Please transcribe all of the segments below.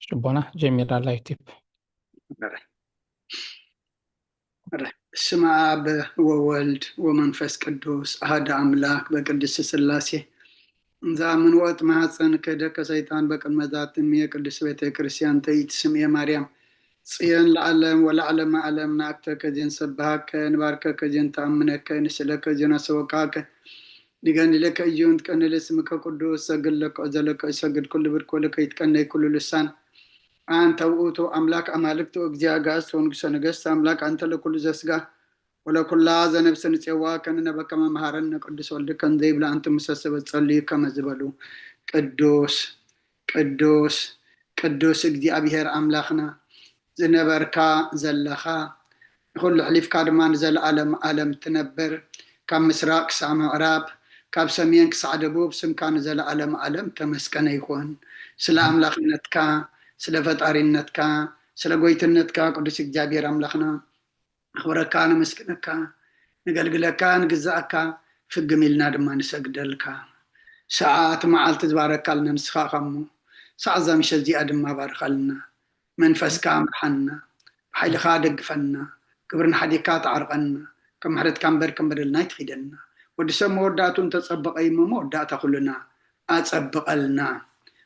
شبونه جميل على يوتيوب. اسم آب وولد ومنفس قدوس أحد أملاك بقدس سلاسي إذا من وقت ما حسن كده كسيطان بقل مذات مية قدس بيت كريستيان تيت سمية مريم صيان العالم والعالم عالم ناكتا كجين سبهاك نبارك كجين تأمنك نسلك كجين سوكاك نغني لك أيون كان لاسمك قدوس سجل لك أزلك يسجد كل برك ولك يتكني كل لسان أنت وأوتو أملاك أمالكتو أجزاء غاس ونقص نقص أملاك أنت لكل زسقة ولا كل هذا نفس نتيوا كان نبى كما مهارنا قدس ولد كان ذي بلا أنت مسسب تصلي كما زبلو قدوس قدوس قدوس أجدي أبيهر أملاكنا زنبركا زلخا كل حليف كارمان زل عالم تنبر كم مسراق سام عرب كاب سمين كسعد بوب سم كان زل عالم تمسكن يكون سلا أملاكنتك سلا فتارينتك سلا قويتنتك قدس جابير أملاكنا أخبرك أنا مسكنك نقلقلك نقزعك في الجميلنا دما نسجدلك ساعات معالت تبارك لنا نسخا خمو ساعة زمش زي أدم ما بارك لنا منفس كامر حنا حيل خادق فنا كبرنا حديقات عرقنا كم حرد كامبر لنا يتخيدنا ودسم وداتون تتصبق أي ودات كلنا أتصبق لنا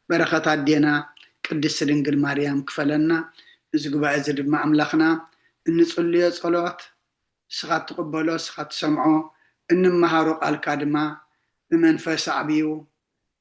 بركة الدينا قدس دنقل مريم كفلنا نزقوا عزد مع أملاخنا نصلي صلوات سخات تقبلوا سخات سمعوا إنما قال كادما بمنفس عبيو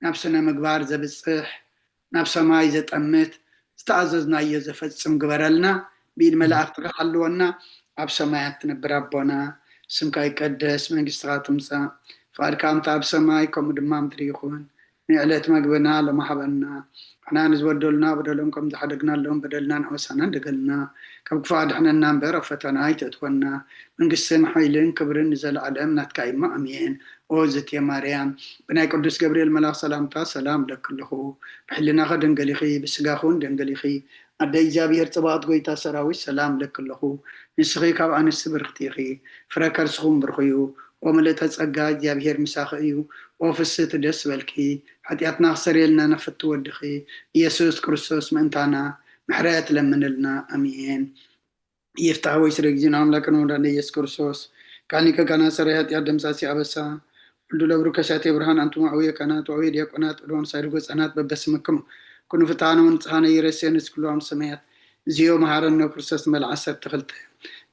نفسنا مقبار زبصح نفس ما يزتأمت استعززنا يزفتسم قبرلنا بيد ملاك تحلونا عب سمايات نبر ربنا سمكا يقدس من قستغات مصا فاركام تاب سمايكم دمام تريخون نعلت مقبنا لما حبنا أنا نزودلنا بدلهم تحدقنا لهم بدلنا نعوسنا دقلنا كم كفاد احنا ننبر فتنا تتونا من قسم حيلين كبرن نزل علم نتكايما أمين أوزت يا مريم بناي قدس جبريل ملاك سلامتا سلام لك له بحلنا غدن قليخي بسقاخون دن قليخي أدى إجابي ارتباط قويتا سراوي سلام لك له نسخي كاب عن السبرختيخي فركر سخوم برخيو وملتا تسقا إجابي مساخيو وفست دس بالكي حتياتنا خسر لنا نفت ودخي يسوس كريستوس منتانا محرات لمن لنا أمين يفتح ويسرق جينا أملاك نورا ليس كريستوس كانك كان سريات يادم ساسي عبسا قلدو لبرو كشاتي برهان أنتم معوية كانت وعوية ديقونات ودون سايرقوز أنات ببسمكم كنو فتانا ونصحانا يرسين اسكلو عم سميات زيو مهارنا كريستوس ملعسر تخلت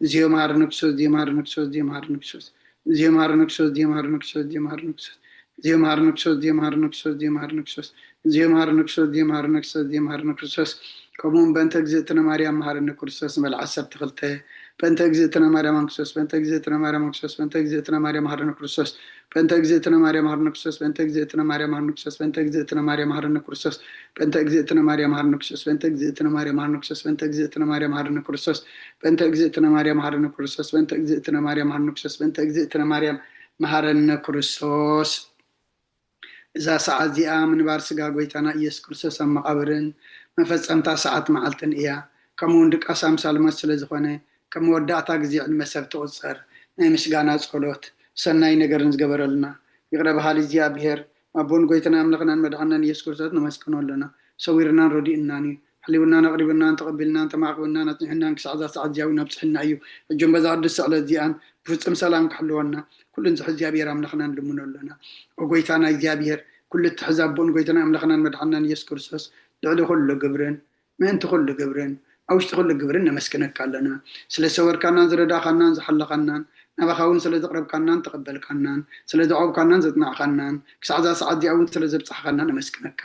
زيو مهارنا كسوس دي مهارنا كسوس دي مهارنا كسوس زيو مهارنا كسوس دي مهارنا كسوس دي مهارنا كسوس زي مهارنكسوس دي مهارنكسوس دي مهارنكسوس زي مهارنكسوس دي مهارنكسوس دي مهارنكسوس كمون بنت اجزتنا مريم مهارنكسوس بالعسر تغلته بنت اجزتنا مريم مكسوس بنت اجزتنا مريم مكسوس بنت اجزتنا مريم مهارنكسوس بنت اجزتنا مريم مهارنكسوس بنت اجزتنا مريم مهارنكسوس بنت اجزتنا مريم مهارنكسوس بنت اجزتنا مريم مهارنكسوس بنت اجزتنا مريم مهارنكسوس بنت اجزتنا مريم مهارنكسوس بنت اجزتنا مريم مهارنكسوس بنت اجزتنا مريم مهارنكسوس بنت اجزتنا مريم مهارنكسوس إذا ساعة زيا من بارسقا قويتانا إيس كرسوس أما قبرن مفتصمتا ساعة معلتن إيا كمون دك أسام سالمس سلزخوني كم ودعتا قزيع المساب تغصر نمسقانا زخلوت سناي نقرنز قبرلنا يقرب حالي زيا بيهر مابون قويتانا أملقنا مدعنا إيس كرسوس نمسكنو لنا سويرنا رودي إناني حليونا نقربنا تقبلنا تماقبنا نتنحنا نكسعزا ساعة زياونا بسحلنا أيو الجنب زعد السعلة زيان بفتم سلام كحلونا كل نزح زيابير أملقنا نلمنو لنا وقويتانا زيابير كل التحزاب بون قويتنا أملقنا مدعنا إيس كرسوس دعلو خل قبرن ما أنت خل قبرن أوش تخل قبرن نمسكنك كالنا سلا سور كانان زردا خانان زحل خانان نبخاون سلا زقرب كانان تقبل كانان سلا دعوب كانان زتنع خانان كسعزا سعد زياون سلا زبصح خانان نمسكنك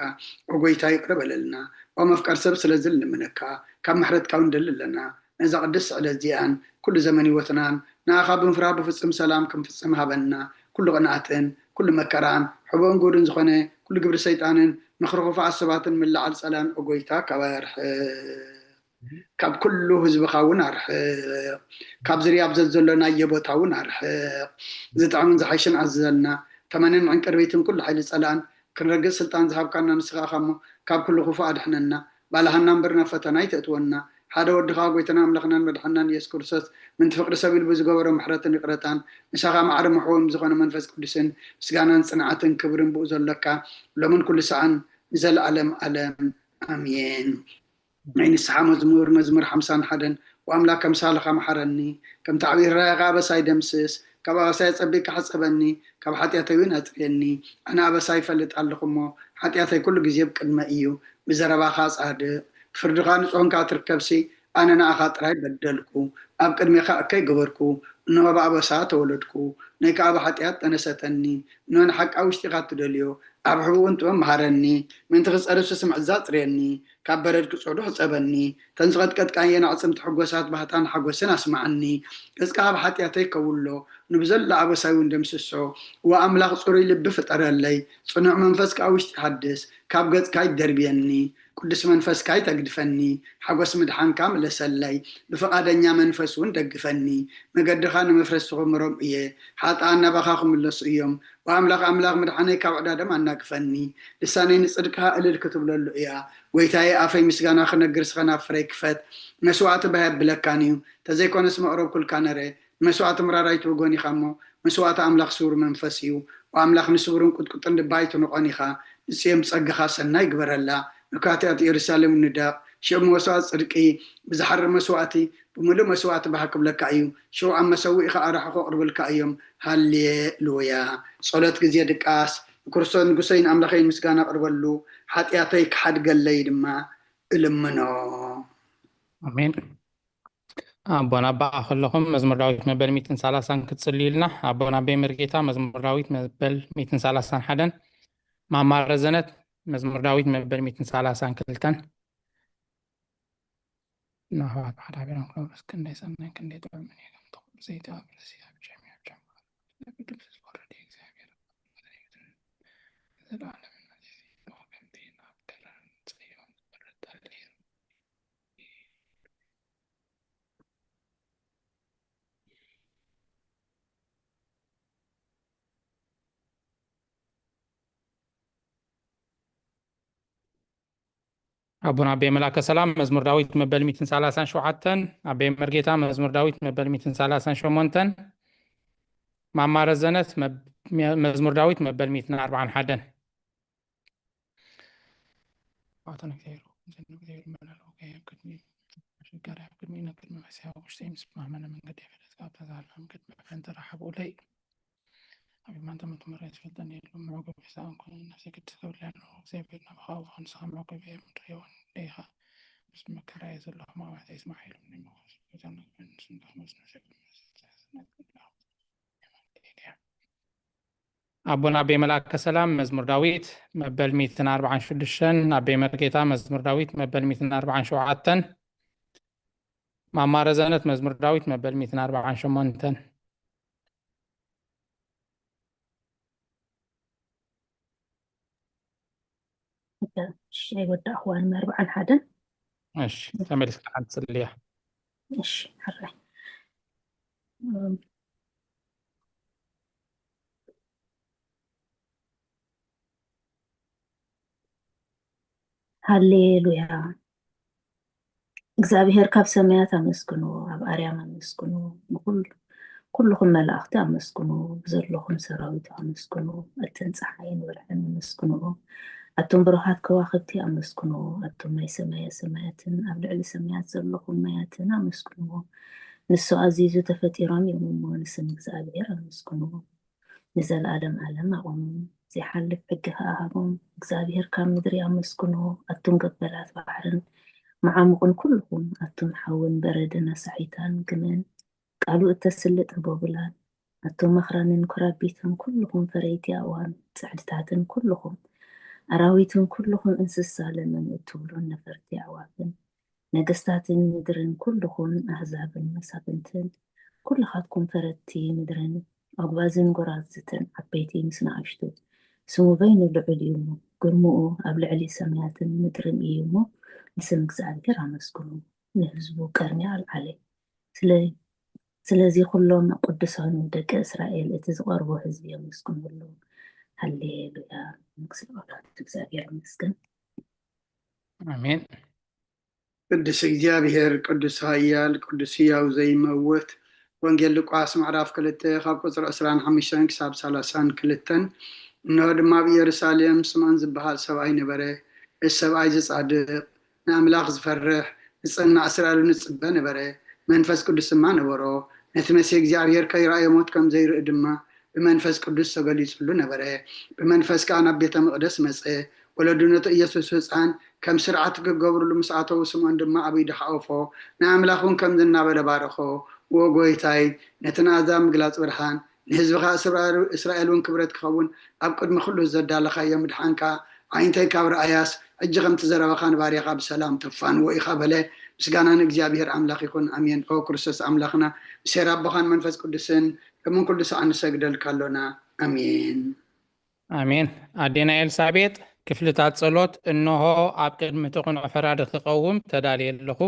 وقويتا يقرب لنا ومفكر سب سلا زل منك كم محرد كون دل لنا إذا قدس على زيان كل زمن وثنان ناخاب فراب بفصم سلام كم فصم هبنا كل غناتن كل مكران حبون قورن زخنه كل قبر سيطانن نخرقوا في عصبات من لعل سلام وقويتا كبارح كاب كله حزب خاون أرح كاب زرياب زلزلنا يبوتاون أرح زتعمن زحيشن عزلنا تمانين عن كربيتن كل حيل سلام كنرجع سلطان ذهب كنا نسخة خمو كاب كله خفاء حننا بالها نمبرنا فتنايت أتونا هذا ودخا قويتنا أملقنا مدحنا يسكر سس من تفقر سبيل بزقور محرة نقرتان نسخة معرم حوم زغنا منفس كل سجانا صنعة كبرن بوزل لك لمن كل سعن نزل علم علم آمين ናይ ንስሓ መዝሙር 51 ወአምላክ ከምሳለኻ መሓረኒ ከም تعبير رايغ ኣበሳይ ደምስስ ካብ ኣበሳይ ፀቢቅ ሓፀበኒ ካብ ሓጢኣተይ እውን ኣፅርየኒ ኣነ ኣበሳይ ፈልጥ ኣለኹ እሞ ሓጢኣተይ ኩሉ ግዜ ብቅድመ እዩ ብዘረባኻ ጻድቕ ፍርድኻ ንጹህን ትርከብሲ ኣነ ንኣኻ ጥራይ በደልኩ ኣብ ቅድሜኻ እከይ ገበርኩ እንሆ ብኣበሳ ተወለድኩ ናይ ከኣ ብሓጢኣት ተነሰተኒ እንሆ ንሓቂ ኣብ ውሽጢኻ ትደልዮ ኣብ ሕቡእን ጥበብ መሃረኒ ምንቲ ክፀርሱ ስምዕዛ ፅርየኒ ካብ በረድ ክፅዕዱ ሕፀበኒ ተንዝቐጥቀጥቃየን ኣዕፅምቲ ሕጎሳት ባህታን ሓጎስን ኣስማዓኒ ገጽካ ኣብ ሓጢኣተይ ከውሎ ንብዘላ ኣበሳይ እውን ደምስሶ ወኣምላኽ ፅሩይ ልቢ ፍጠረለይ ፅኑዕ መንፈስካ ኣብ ውሽጢ ሓድስ ካብ ገጽካ ይደርብየኒ ቅዱስ መንፈስካ ይተግድፈኒ ሓጎስ ምድሓንካ ምለሰለይ ብፈቃደኛ መንፈስ እውን ደግፈኒ መገድኻ ንምፍረስ ዝኽምሮም እየ ሓጥኣን ናባኻ ክምለሱ እዮም ወኣምላኽ ኣምላኽ ምድሓነይ ካብ ዕዳደም ኣናግፈኒ ልሳነይ ንፅድቅኻ እልል ክትብለሉ እያ ጎይታዬ ኣፈይ ምስጋና ክነግር ስኸናፍረይ ክፈት መስዋዕቲ ባየብለካን እዩ ተዘይኮነስ መቕረብ ኩልካ ነረ መስዋዕቲ ምራራይ ትብጎን ኢኻ እሞ መስዋዕቲ ኣምላኽ ስውር መንፈስ እዩ ወኣምላኽ ንስውርን ቁጥቁጥን ልባይ ትንቆን ኢኻ ንፅዮም ፀግኻ ሰናይ ግበረላ ንካትያት ኢየሩሳሌም ንዳቕ ሽዑ መስዋዕቲ ፅድቂ ብዝሓርር መስዋዕቲ ብምሉእ መስዋዕቲ ባሃክብለካ እዩ ሽዑ ኣብ መሰዊኢኻ ኣራሕኾ ቅርብልካ እዮም ሃሌሉያ ጸሎት ግዜ ድቃስ ክርስቶስ ንጉሰይን ኣምላኸይን ምስጋና ቅርበሉ ሓጢኣተይ ክሓድገለይ ድማ እልምኖ አሜን። አቦና አባ ከለኹም መዝሙር ዳዊት መበል 130 ክትጽልዩልና አቦና በመርጌታ መዝሙር ዳዊት መበል 131 ማማረ ዘነት መዝሙር ዳዊት መበል 132 نهار بعد عبير أنكم بس كنا يسمى كنا يدعو من يوم تقول زي ده بس يا بجميع الجماعة بدل في الصورة دي إكزامير إذا العالم الذي هو كم دينا كلام زيهم برد عليه أبونا أبي ملاك السلام مزمور داويت مبل 230 شوعتن أبي مرجيتا مزمور داويت مبل 230 شومونتن مع مارزنت مزمور داويت مبل 240 حدن أعطنا كثير كثير من الوقاية كتمي عشان كاره كتمي نكتم مسيح وشتي مسمع من قد يفلت قاب تزعلهم كتم فانت رحب ولي أبي ما أنت متمرد في الدنيا لما عقب حساب كل نفسي كنت تقول لأنه زي بينا بخاف عن صام عقب فيه متريون ليها بس ما كرايز الله ما واحد يسمع حلو من الموز وجنة من سنة خمسنا شكل أبونا أبي ملاك السلام مزمور داويت مبل 240 شدشن أبي مرقيتا مزمور داويت مبل 240 شوعتن مع مارزانت مزمور داويت مبل 240 شمونتن شيء ودع هو المربع عن حدا ماشي تملك عن تسليح ماشي حرة ሃሌሉያ እግዚአብሔር ካብ ሰማያት ኣመስግኑ ኣብ ኣርያም ኣመስግኑ ኩልኩም መላእኽቲ ኣመስግኑ ዘለኹም ሰራዊት ኣመስግኑ እተን ፀሓይን ወርሕን ኣመስግኑ ኣቶም ብሩኻት ከዋኽብቲ ኣመስግኑ ኣቶም ናይ ሰማያትን ኣብ ልዕሊ ሰማያት ዘለኹም ማያትን ኣመስግኑ ንሱ ኣዚዙ ተፈጢሮም እዮም እሞ ንስም እግዚአብሔር ኣመስግኑ ንዘለኣለም ዓለም ኣቆሙ ዘይሓልፍ ሕጊ ሃቦም እግዚአብሔር ካብ ምድሪ ኣመስግኑ ኣቶም ገበላት ባሕርን معامقن كلهم أتم حون بردنا سعيتان كمان قالوا التسلط بوبلان أتم مخرانن كرابيتهم كلهم فريتي أوان سعدتاتن كلهم أراويتهم كلهم انسسا لمن يتولون نفرتي أوان نقستاتن مدرن كلهم أحزابن مسابنتن كل خاتكم فرتي مدرن أقوازن قرازتن عبيتي مسنا عشتو سمو بين العليوم قرمو أبل علي سمياتن مدرن إيومو نسم እግዚአብሔር አመስግኑ ለህዝቡ ቀርኒያ አልዓለ ስለዚህ ሁሉም ቅዱሳን ደቀ እስራኤል እቲ ዝቀርቡ ህዝቢ ያመስግኑሉ ሃሌሉያ ምስጋና እግዚአብሔር ይመስገን አሜን ቅዱስ እግዚአብሔር ቅዱስ ኃያል ቅዱስ ሕያው ዘይመውት ወንጌል ሉቃስ ምዕራፍ 2 ካብ ቁጥሪ 25 ክሳብ 32 እነሆ ድማ ብኢየሩሳሌም ስምዖን ዝበሃል ሰብኣይ ነበረ እዚ ሰብኣይ ዝጻድቕ ንኣምላኽ ዝፈርሕ ንፅና እስራኤል ንፅበ ነበረ መንፈስ ቅዱስ ድማ ነበሮ ነቲ መሲሕ እግዚኣብሔር ከይረኣዮ ሞት ከም ዘይርኢ ድማ ብመንፈስ ቅዱስ ተገሊጹሉ ነበረ ብመንፈስ ከዓ ናብ ቤተ መቅደስ መፀ ወለዱ ነቲ ኢየሱስ ህፃን ከም ስርዓት ክገብርሉ ምስ ኣተው ስምዖን ድማ ኣብ ኢዱ ሓቆፎ ንኣምላኽ እውን ከም ዝናበለ ባረኾ ወጎይታይ ነቲ ንኣሕዛብ ምግላፅ ብርሃን ንህዝብኻ እስራኤል እውን ክብረት ክኸውን ኣብ ቅድሚ ኩሉ ዘዳለኻዮ ምድሓንካ ዓይንተይ ካብ ረኣያስ ሕጂ ከምቲ ዘረበኻ ንባርያኻ ብሰላም ተፋንዎ ኢኻ በለ ምስጋና ንእግዚኣብሔር ኣምላኽ ይኹን ኣሜን ኦ ክርስቶስ ኣምላኽና ብሴራ ኣቦኻን መንፈስ ቅዱስን ከምኡ ኩሉ ሰዓት ንሰግደልካ ኣሎና ኣሜን ኣሜን ኣዴና ኤልሳቤጥ ክፍልታት ጸሎት እንሆ ኣብ ቅድሚ ትኹን ዕፈራድ ክቐውም ተዳልየ ኣለኹ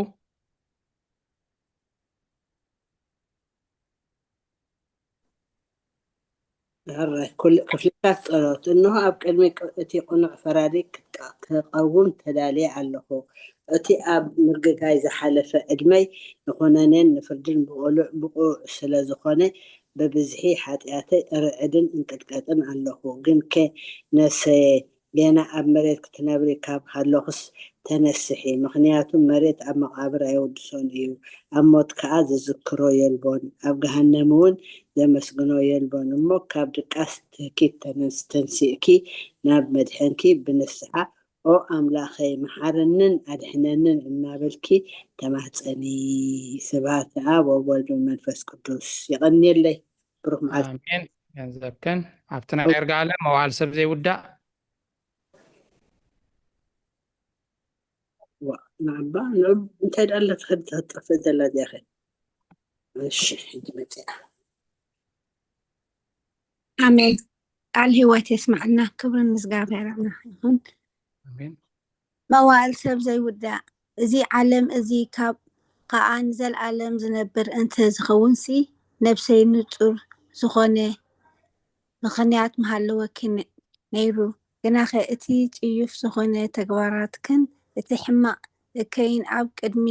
كل كفلات ጸሎት እንሆ ኣብ ቅድሚ እቲ ቁኑዕ ፈራዲ ክቐውም ተዳልየ ኣለኹ እቲ ኣብ ምርግጋይ ዝሓለፈ ዕድመይ ንኹነነን ንፍርድን ብቑዕ ስለ ዝኾነ በብዝሒ ሓጢኣተይ ርዕድን እንቅጥቀጥን ኣለኹ ግን ከ ነሰየ ገና ኣብ መሬት ክትነብሪ ካብ ሃለኹስ ተነስሒ ምክንያቱም መሬት ኣብ መቃብር ኣይወድሶን እዩ ኣብ ሞት ከዓ ዝዝክሮ የልቦን ኣብ ገሃነም እውን ዘመስግኖ የልቦን እሞ ካብ ድቃስ ትኪት ተንስእኪ ናብ መድሐንኪ ብንስሓ ኦ ኣምላኸይ መሓረንን ኣድሕነንን እናበልኪ ተማህፀኒ ስብሐት ኣብ ወወልድ መንፈስ ቅዱስ ይቀኒየለይ ብሩክ መዓልቲ ኣሜን ገንዘብከን ኣብቲ ናይ ይርጋለ መዋዕል ሰብ ዘይውዳእ نعبا انت اللي تطفي ذلك يا اخي ماشي آمين الهوات يسمعنا كبر المزقاف يا ربنا يخون ኣሜን موال سب زي ودا زي عالم زي كاب قاعن زل عالم زنبر انت زخونسي نفسي نطر زخونه مخنيات محلوه كن نيرو جناخه اتي تيوف زخونه تقوارات كن اتي حماق كاين ኣብ ቅድሚ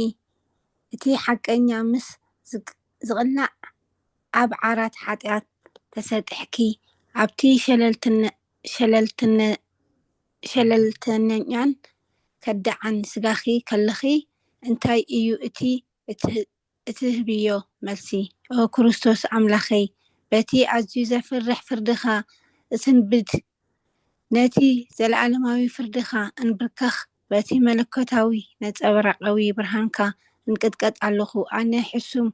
እቲ ሓቀኛ ምስ ዝቕላዕ ኣብ ዓራት ሓጢኣት ተሰጥሕኪ ኣብቲ ሸለልተኛን ከዳዓን ስጋኺ ከለኺ እንታይ እዩ እትህብዮ መልሲ ኦ ክርስቶስ ኣምላኸይ በቲ ኣዝዩ ዘፍርሕ ፍርድኻ እስንብድ ነቲ ዘለዓለማዊ ፍርድኻ እንብርከኽ በቲ መለኮታዊ ነፀብራቃዊ ብርሃንካ እንቅጥቀጥ ኣለኹ ኣነ ሕሱም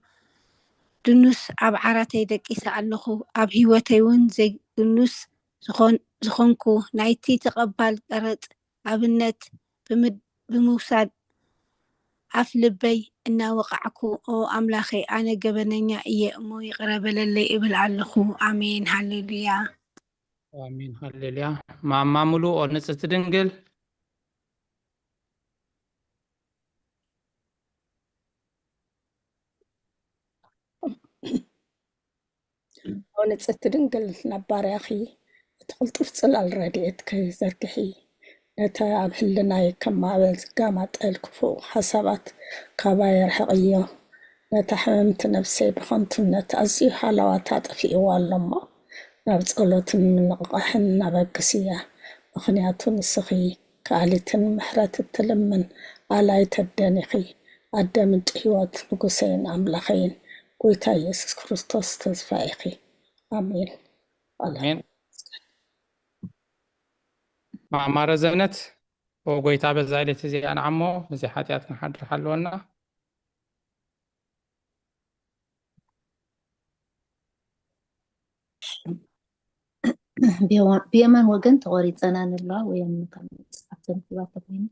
ድኑስ ኣብ ዓራተይ ደቂሰ ኣለኹ ኣብ ሂወተይ እውን ዘይድኑስ ዝኾንኩ ናይቲ ተቐባል ቀረጥ ኣብነት ብምውሳድ ኣፍ ልበይ እናወቃዕኩ ኦ ኣምላኸይ ኣነ ገበነኛ እየ እሞ ይቕረበለለይ እብል ኣለኹ ኣሜን ሃሌሉያ ኣሜን ሃሌሉያ ማማ ሙሉእ ኦ ንጽሕቲ ድንግል ونጽت ድንግል ነባርያኺ እትቕልጡፍ ጽላል ረድኤት ከይዘርግሒ ነታ ኣብ ህልናይ ከማዕበል ዝጋማጠል ክፉእ ሓሳባት ካባይ ርሕቕዮ ነታ ሕመምቲ ነፍሰይ ብኸንቱነት ኣዝዩ ሓላዋታ ጠፊእዋ ኣሎ እሞ ናብ ጸሎትን ምንቕቓሕን ናበግስ እያ ምኽንያቱ ንስኺ ከኣሊትን ምሕረት እትልምን ኣላይ ተደኒኺ ኣደ ምንጪ ህይወት ንጉሰይን ኣምላኸይን ጎይታ ኢየሱስ ክርስቶስ ተስፋኢኺ ኣሜን ኣሜን ማማ ረዘነት ወጎይታ በዛ ኢለት እዚኣ ንዓሞ እዚ ሓጢኣት ክንሓድር ሓለወና ብየማን ወገን ተቆሪፀና ንለዋ ወይም ከም መፅሓፍትን ክባተ ኮይኑ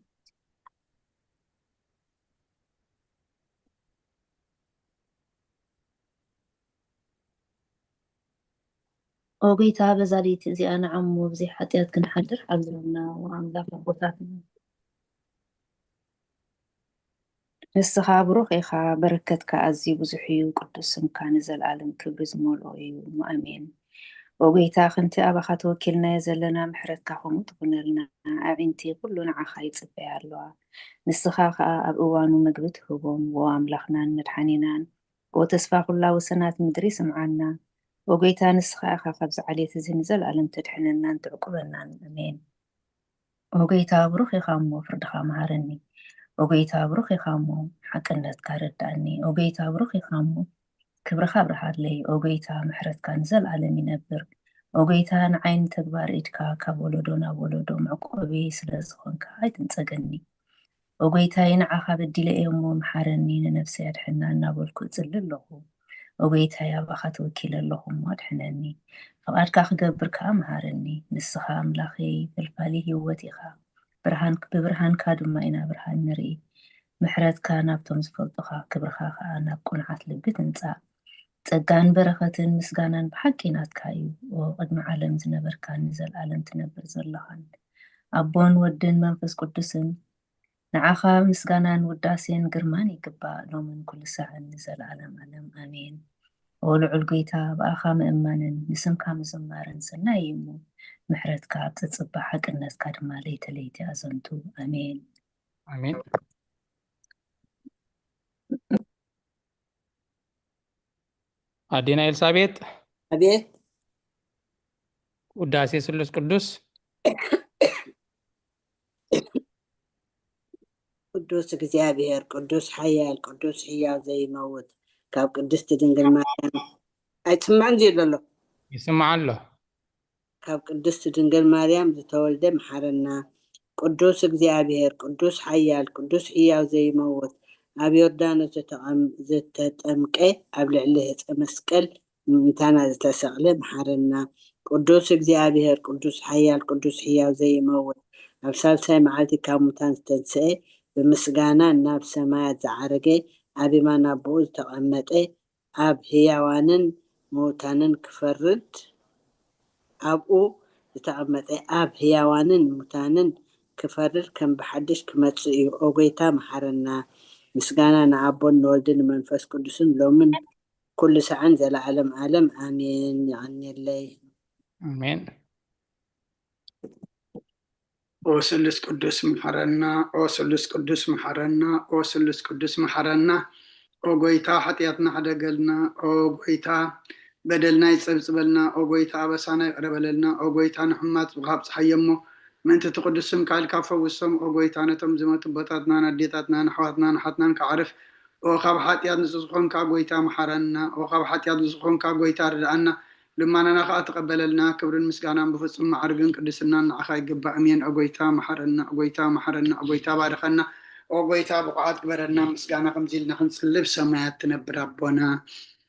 ኦ ጎይታ በዛ ሌሊት እዚኣ ንዓሞ ብዘይ ሓጢኣት ክንሓድር ሓልወና ወኣምላኽ ኣቦታትና ንስኻ ብሩኽ ኢኻ በረከትካ ኣዝዩ ብዙሕ እዩ ቅዱስ ስምካ ንዘለኣለም ክብሪ ዝመልኦ እዩ ኣሜን ኦ ጎይታ ክንቲ ኣባኻ ተወኪልናዮ ዘለና ምሕረትካ ከምኡ ትኹነልና ኣዒንቲ ኩሉ ንዓኻ ይፅበያ ኣለዋ ንስኻ ከዓ ኣብ እዋኑ ምግቢ ትህቦም ወኣምላኽናን መድሓኒናን ወተስፋ ኩላ ወሰናት ምድሪ ስምዓና ወጎይታ ንስኻ ኢኻ ካብዚ ዓሌት እዚ ንዘለኣለም ተድሕነናን ትዕቁበናን ኣሜን ወጎይታ ብሩኽ ኢኻ እሞ ፍርድኻ መሃረኒ وقيتا بروخي خامو حقنت كارداني وقيتا بروخي خامو كبرخا برحاد لي وقيتا محرت كان زل عالم ينبر وقيتا نعين تكبار إدكا كابولودو نابولودو معقوبي سلازخونكا هاي تنسقني وقيتا ينعاها بدي لأيومو محارني نفسي أدحنا نابولكو تزل اللهو وقيتا يا باخات وكيل اللهم وادحنني فقادكا خقبركا مهارني نسخا ملاخي بالفالي هيوتيخا ببرهان كادما إنا برهان نري محرتكا نابتم زفلطخا كبرخا ناب قنعات لبت نسا تقان برختن مسقانان بحكينات كايو وقدم عالم زنبر كان نزل عالم تنبر زلخان أبون ودن منفس قدسن نعاخا مسقانان وداسين قرماني قبا لو من كل ساعة نزل عالم آمين ولعل قيتا بآخا مأمانا نسمكا مزمارا سنايمو محرتكا تتصبح حق الناس كادما ليتي أزنتو آمين آمين. أدينا إلسابيت أبيت وداسي سلس قدس قدوس እግዚአብሔር ቅዱስ ሓያል ቅዱስ ሕያው ዘይመውት ካብ ቅድስቲ ድንግል ማርያም ኣይትስማዕን ዘሎ يسمع الله ካብ ቅድስቲ ድንግል ማርያም ዝተወልደ መሓረና ቅዱስ እግዚአብሔር ቅዱስ ሓያል ቅዱስ ሕያው ዘይመውት ኣብ ዮርዳኖስ ዝተጠምቀ ኣብ ልዕሊ ዕፀ መስቀል ምእንታና ዝተሰቕለ መሓረና ቅዱስ እግዚአብሔር ቅዱስ ሓያል ቅዱስ ሕያው ዘይመውት ኣብ ሳልሳይ መዓልቲ ካብ ሙታን ዝተንስአ ብምስጋና ናብ ሰማያት ዝዓረገ ኣብ የማን ኣቦኡ ዝተቐመጠ ኣብ ህያዋንን ሙታንን ክፈርድ ኣብኡ ዝተቐመጠ ኣብ ህያዋንን ሙታንን ክፈርድ ከም ብሓድሽ ክመጽእ እዩ። ኦ ጌታ መሓረና። ምስጋና ንኣቦን ንወልድን ንመንፈስ ቅዱስን ሎምን ኩሉ ሰዓን ዘለዓለም ዓለም ኣሜን። ይቀኒለይ آمين. ኦ ስሉስ ቅዱስ መሐረና ኦ ስሉስ ቅዱስ መሐረና ኦ ስሉስ ቅዱስ መሐረና ኦ ጎይታ ኃጢአትና ሓደገልና ኦ ጎይታ በደልና ይጸብጽበልና ኦ ጎይታ አበሳና ይቅረበለልና ኦ ጎይታ ንሕማት ብኻብ ፀሓየሞ ምእንቲ ትቅዱስም ካልካ ፈውሶም ኦ ጎይታ ነቶም ዝመቱ ቦታትና ኣዴታትና ንኣሕዋትና ንሓትናን ክዓርፍ ኦ ካብ ኃጢአት ንዝኾንካ ጎይታ መሐረና ኦ ካብ ኃጢአት ንዝኾንካ ጎይታ ርዳአና ልማናና ከዓ ተቀበለልና ክብርን ምስጋናን ብፍጹም ማዕርግን ቅድስናን ንዓኻ ይግባእ እሜን። ኦ ጎይታ መሐረና ኦ ጎይታ መሐረና ኦ ጎይታ ባርኸና ኦ ጎይታ ብቕዓት ግበረና ምስጋና ከምዚ ኢልና ክንጽልብ ሰማያት ትነብር ኣቦና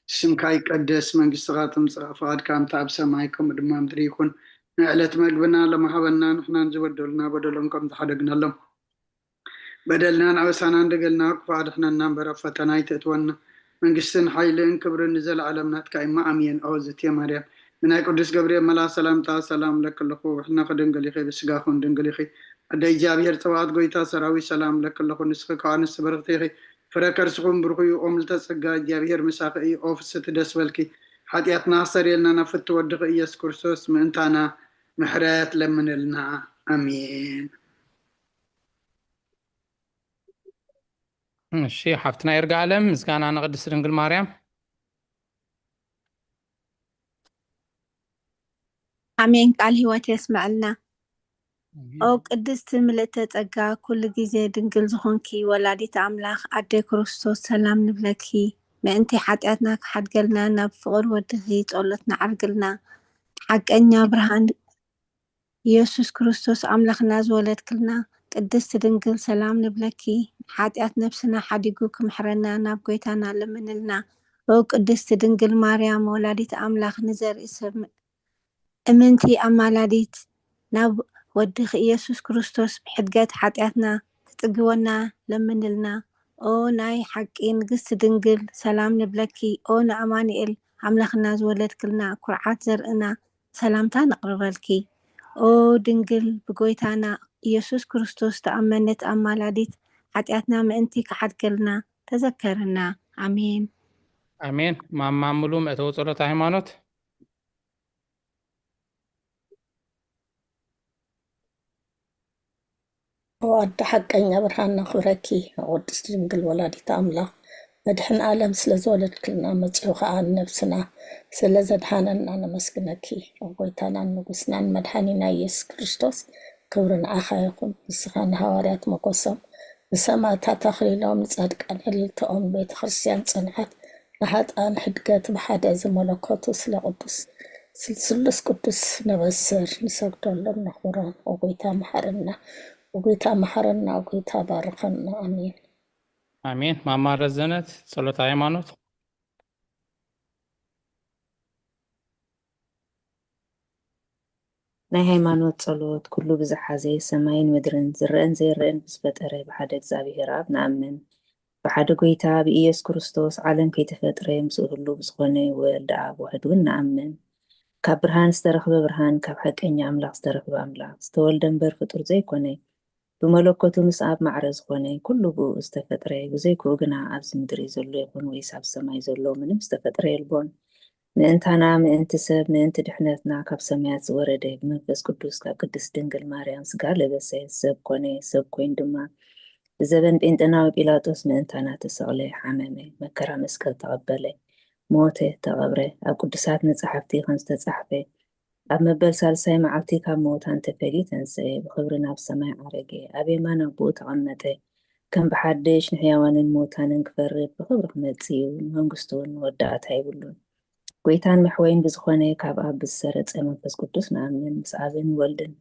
ስምካ ይቀደስ መንግስትኻ ትምጻእ ፈቃድካ እንተ ኣብ ሰማይ ከምኡ ድማ ምድሪ ይኹን ንዕለት መግብና ለመሃበና ንሕናን ዝበደሉና በደሎም ከም ዝሓደግናሎም በደልናን ኣበሳናን ደገልና ክፋድሕነና እምበር ኣብ ፈተና ይተእትወና መንግስትን ሓይልን ክብርን ዘለዓለም ናትካ ኢማ ኣሜን። ኦ ዝትየ ማርያም ብናይ ቅዱስ ገብርኤል መልኣክ ሰላምታ ሰላም ለክለኹ ውሕና ክድንግል ኢኺ ብስጋኹን ድንግል ኢኺ ኣደይ እግዚኣብሔር ፀባኣት ጎይታ ሰራዊት ሰላም ለክለኹ ንስኺ ከዓ ንስ በረኽቲ ኢኺ ፍረ ከርስኹም ብሩኽ እዩ ኦ ምልዕተ ጸጋ እግዚኣብሔር ምሳኺ እዩ ኦ ፍስቲ ደስ በልኪ ሓጢአትና ኣሰሪየልና ናብ ፍቲ ወድኺ ኢየሱስ ክርስቶስ ምእንታና ምሕረት ለምንልና ኣሜን። እሺ ሓፍትና ይርጋለም ምስጋና ንቅድስት ድንግል ማርያም አሜን። ቃል ህይወት የስመዐልና ኦ ቅድስት ምልዕተ ጸጋ ኩሉ ግዜ ድንግል ዝኾንኪ ወላዲት ኣምላኽ ኣዴ ክርስቶስ ሰላም ንብለኪ ምእንቲ ሓጢአትና ክሓድገልና ናብ ፍቅር ወድኺ ጸሎት ንዓርግልና ሓቀኛ ብርሃን ኢየሱስ ክርስቶስ ኣምላኽና ዝወለድክልና ቅድስት ድንግል ሰላም ንብለኪ ሓጢአት ነፍስና ሓዲጉ ክምሕረና ናብ ጎይታና ለምንልና ኦ ቅድስት ድንግል ማርያም ወላዲት ኣምላኽ ንዘርኢ ሰብ እምንቲ ኣማላዲት ናብ ወድኺ ኢየሱስ ክርስቶስ ብሕድገት ሓጢአትና ትጽግወና ለምንልና ኦ ናይ ሓቂ ንግስቲ ድንግል ሰላም ንብለኪ ኦ ንኣማኒኤል ኣምላኽና ዝወለድክልና ኩርዓት ዘርእና ሰላምታ ነቕርበልኪ ኦ ድንግል ብጎይታና ኢየሱስ ክርስቶስ ተኣመነት ኣማላዲት ሓጢአትና ምእንቲ ክሓድገልና ተዘከርና ኣሜን አሜን። ማማሙሉ መእተው ጸሎት ሃይማኖት ወዲ ሓቀኛ ብርሃን ነኽብረኪ ቅድስት ድንግል ወላዲት ኣምላኽ መድሕን ዓለም ስለ ዝወለድክልና መጺኡ ከዓ ነብስና ስለ ዘድሓነና ነመስግነኪ ኣብ ጎይታናን ንጉስናን መድሓኒና ኢየሱስ ክርስቶስ ክብሪ ንዓኻ ይኹን። ንስኻ ንሃዋርያት መኮሶም ንሰማዕታት ኣኽሊሎም ንጻድቃን ዕልልትኦም ቤተ ክርስቲያን ጽንዓት ንኃጥኣን ሕድገት ብሓደ ዝመለከቱ ስሉስ ቅዱስ ንበስር ንሰግደሎም ነኽብሮም ወጎይታ መሓረና ወጎይታ መሓረና ወጎይታ ባርከና ኣሜን አሜን። ማማ ረዘነት ጸሎተ ሃይማኖት ናይ ሃይማኖት ጸሎት ኩሉ ብዝሓዘ ሰማይን ምድርን ዝርአን ዘይርአን ብዝፈጠረ ብሓደ እግዚኣብሔር ኣብ ንኣምን ብሓደ ጎይታ ብኢየሱስ ክርስቶስ ዓለም ከይተፈጥረ ምስኡ ህሉ ብዝኾነ ወልድ ኣብ ዋሕድ እውን ንኣምን ካብ ብርሃን ዝተረኽበ ብርሃን ካብ ሓቀኛ ኣምላኽ ዝተረኽበ ኣምላኽ ዝተወልደ እምበር ፍጡር ዘይኮነ ብመለኮቱ ምስ ኣብ ማዕረ ዝኾነ ኩሉ ብኡ ዝተፈጥረ ብዘይክኡ ግና ኣብዚ ምድሪ ዘሎ ይኹን ወይስ ኣብ ሰማይ ዘሎ ምንም ዝተፈጥረ የልቦን ምእንታና ምእንቲ ሰብ ምእንቲ ድሕነትና ካብ ሰማያት ዝወረደ ብመንፈስ ቅዱስ ካብ ቅድስት ድንግል ማርያም ስጋ ለበሰ ሰብ ኮነ ሰብ ኮይኑ ድማ ብዘበን ጴንጤናዊ ጲላጦስ ምእንታና ተሰቕለ ሓመመ መከራ መስቀል ተቐበለ ሞተ ተቐብረ ኣብ ቅዱሳት መጻሕፍቲ ከም ዝተጻሕፈ ኣብ መበል ሳልሳይ መዓልቲ ካብ ሞታን ተፈልዩ ተንስአ ብክብሪ ናብ ሰማይ ዓረገ ኣብ የማን ኣቦኡ ተቐመጠ ከም ብሓድሽ ንሕያዋንን ሞታንን ክፈርድ ብክብሪ ክመጽእ እዩ መንግስቱ እውን መወዳእታ የብሉን ጎይታን መሕወይን ብዝኾነ ካብ ኣብ ብዝሰረፀ መንፈስ ቅዱስ ንኣምን ምስ ኣብን ወልድን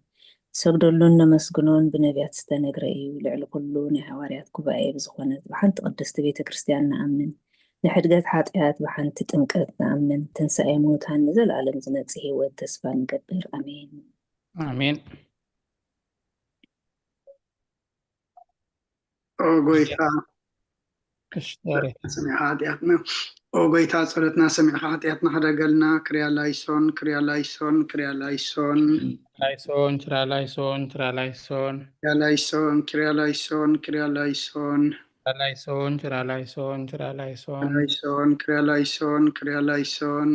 ሰግደሉን ነመስግኖን ብነቢያት ዝተነግረ እዩ ልዕሊ ኩሉ ናይ ሃዋርያት ጉባኤ ብዝኾነት ብሓንቲ ቅድስቲ ቤተ ክርስቲያን ንኣምን ንሕድገት ሓጢኣት ብሓንቲ ጥምቀት ንኣምን ትንሳኤ ሙታን ንዘለኣለም ዝመጽእ ህይወት ተስፋ ንገብር ኣሜን አሜን። ኦ ጎይታ እሽተሪ ሰሚዕ ኃጢአትና ኦ ጎይታ ጸሎትና ሰሚዕ ኃጢአትና ሓደገልና ክርያላይሶን ክርያላይሶን ክርያላይሶን ላይሶን ችራላይሶን ችራላይሶን ክርያላይሶን ክርያላይሶን ክርያላይሶን ላይሶን ችራላይሶን ችራላይሶን ላይሶን ክርያላይሶን ክርያላይሶን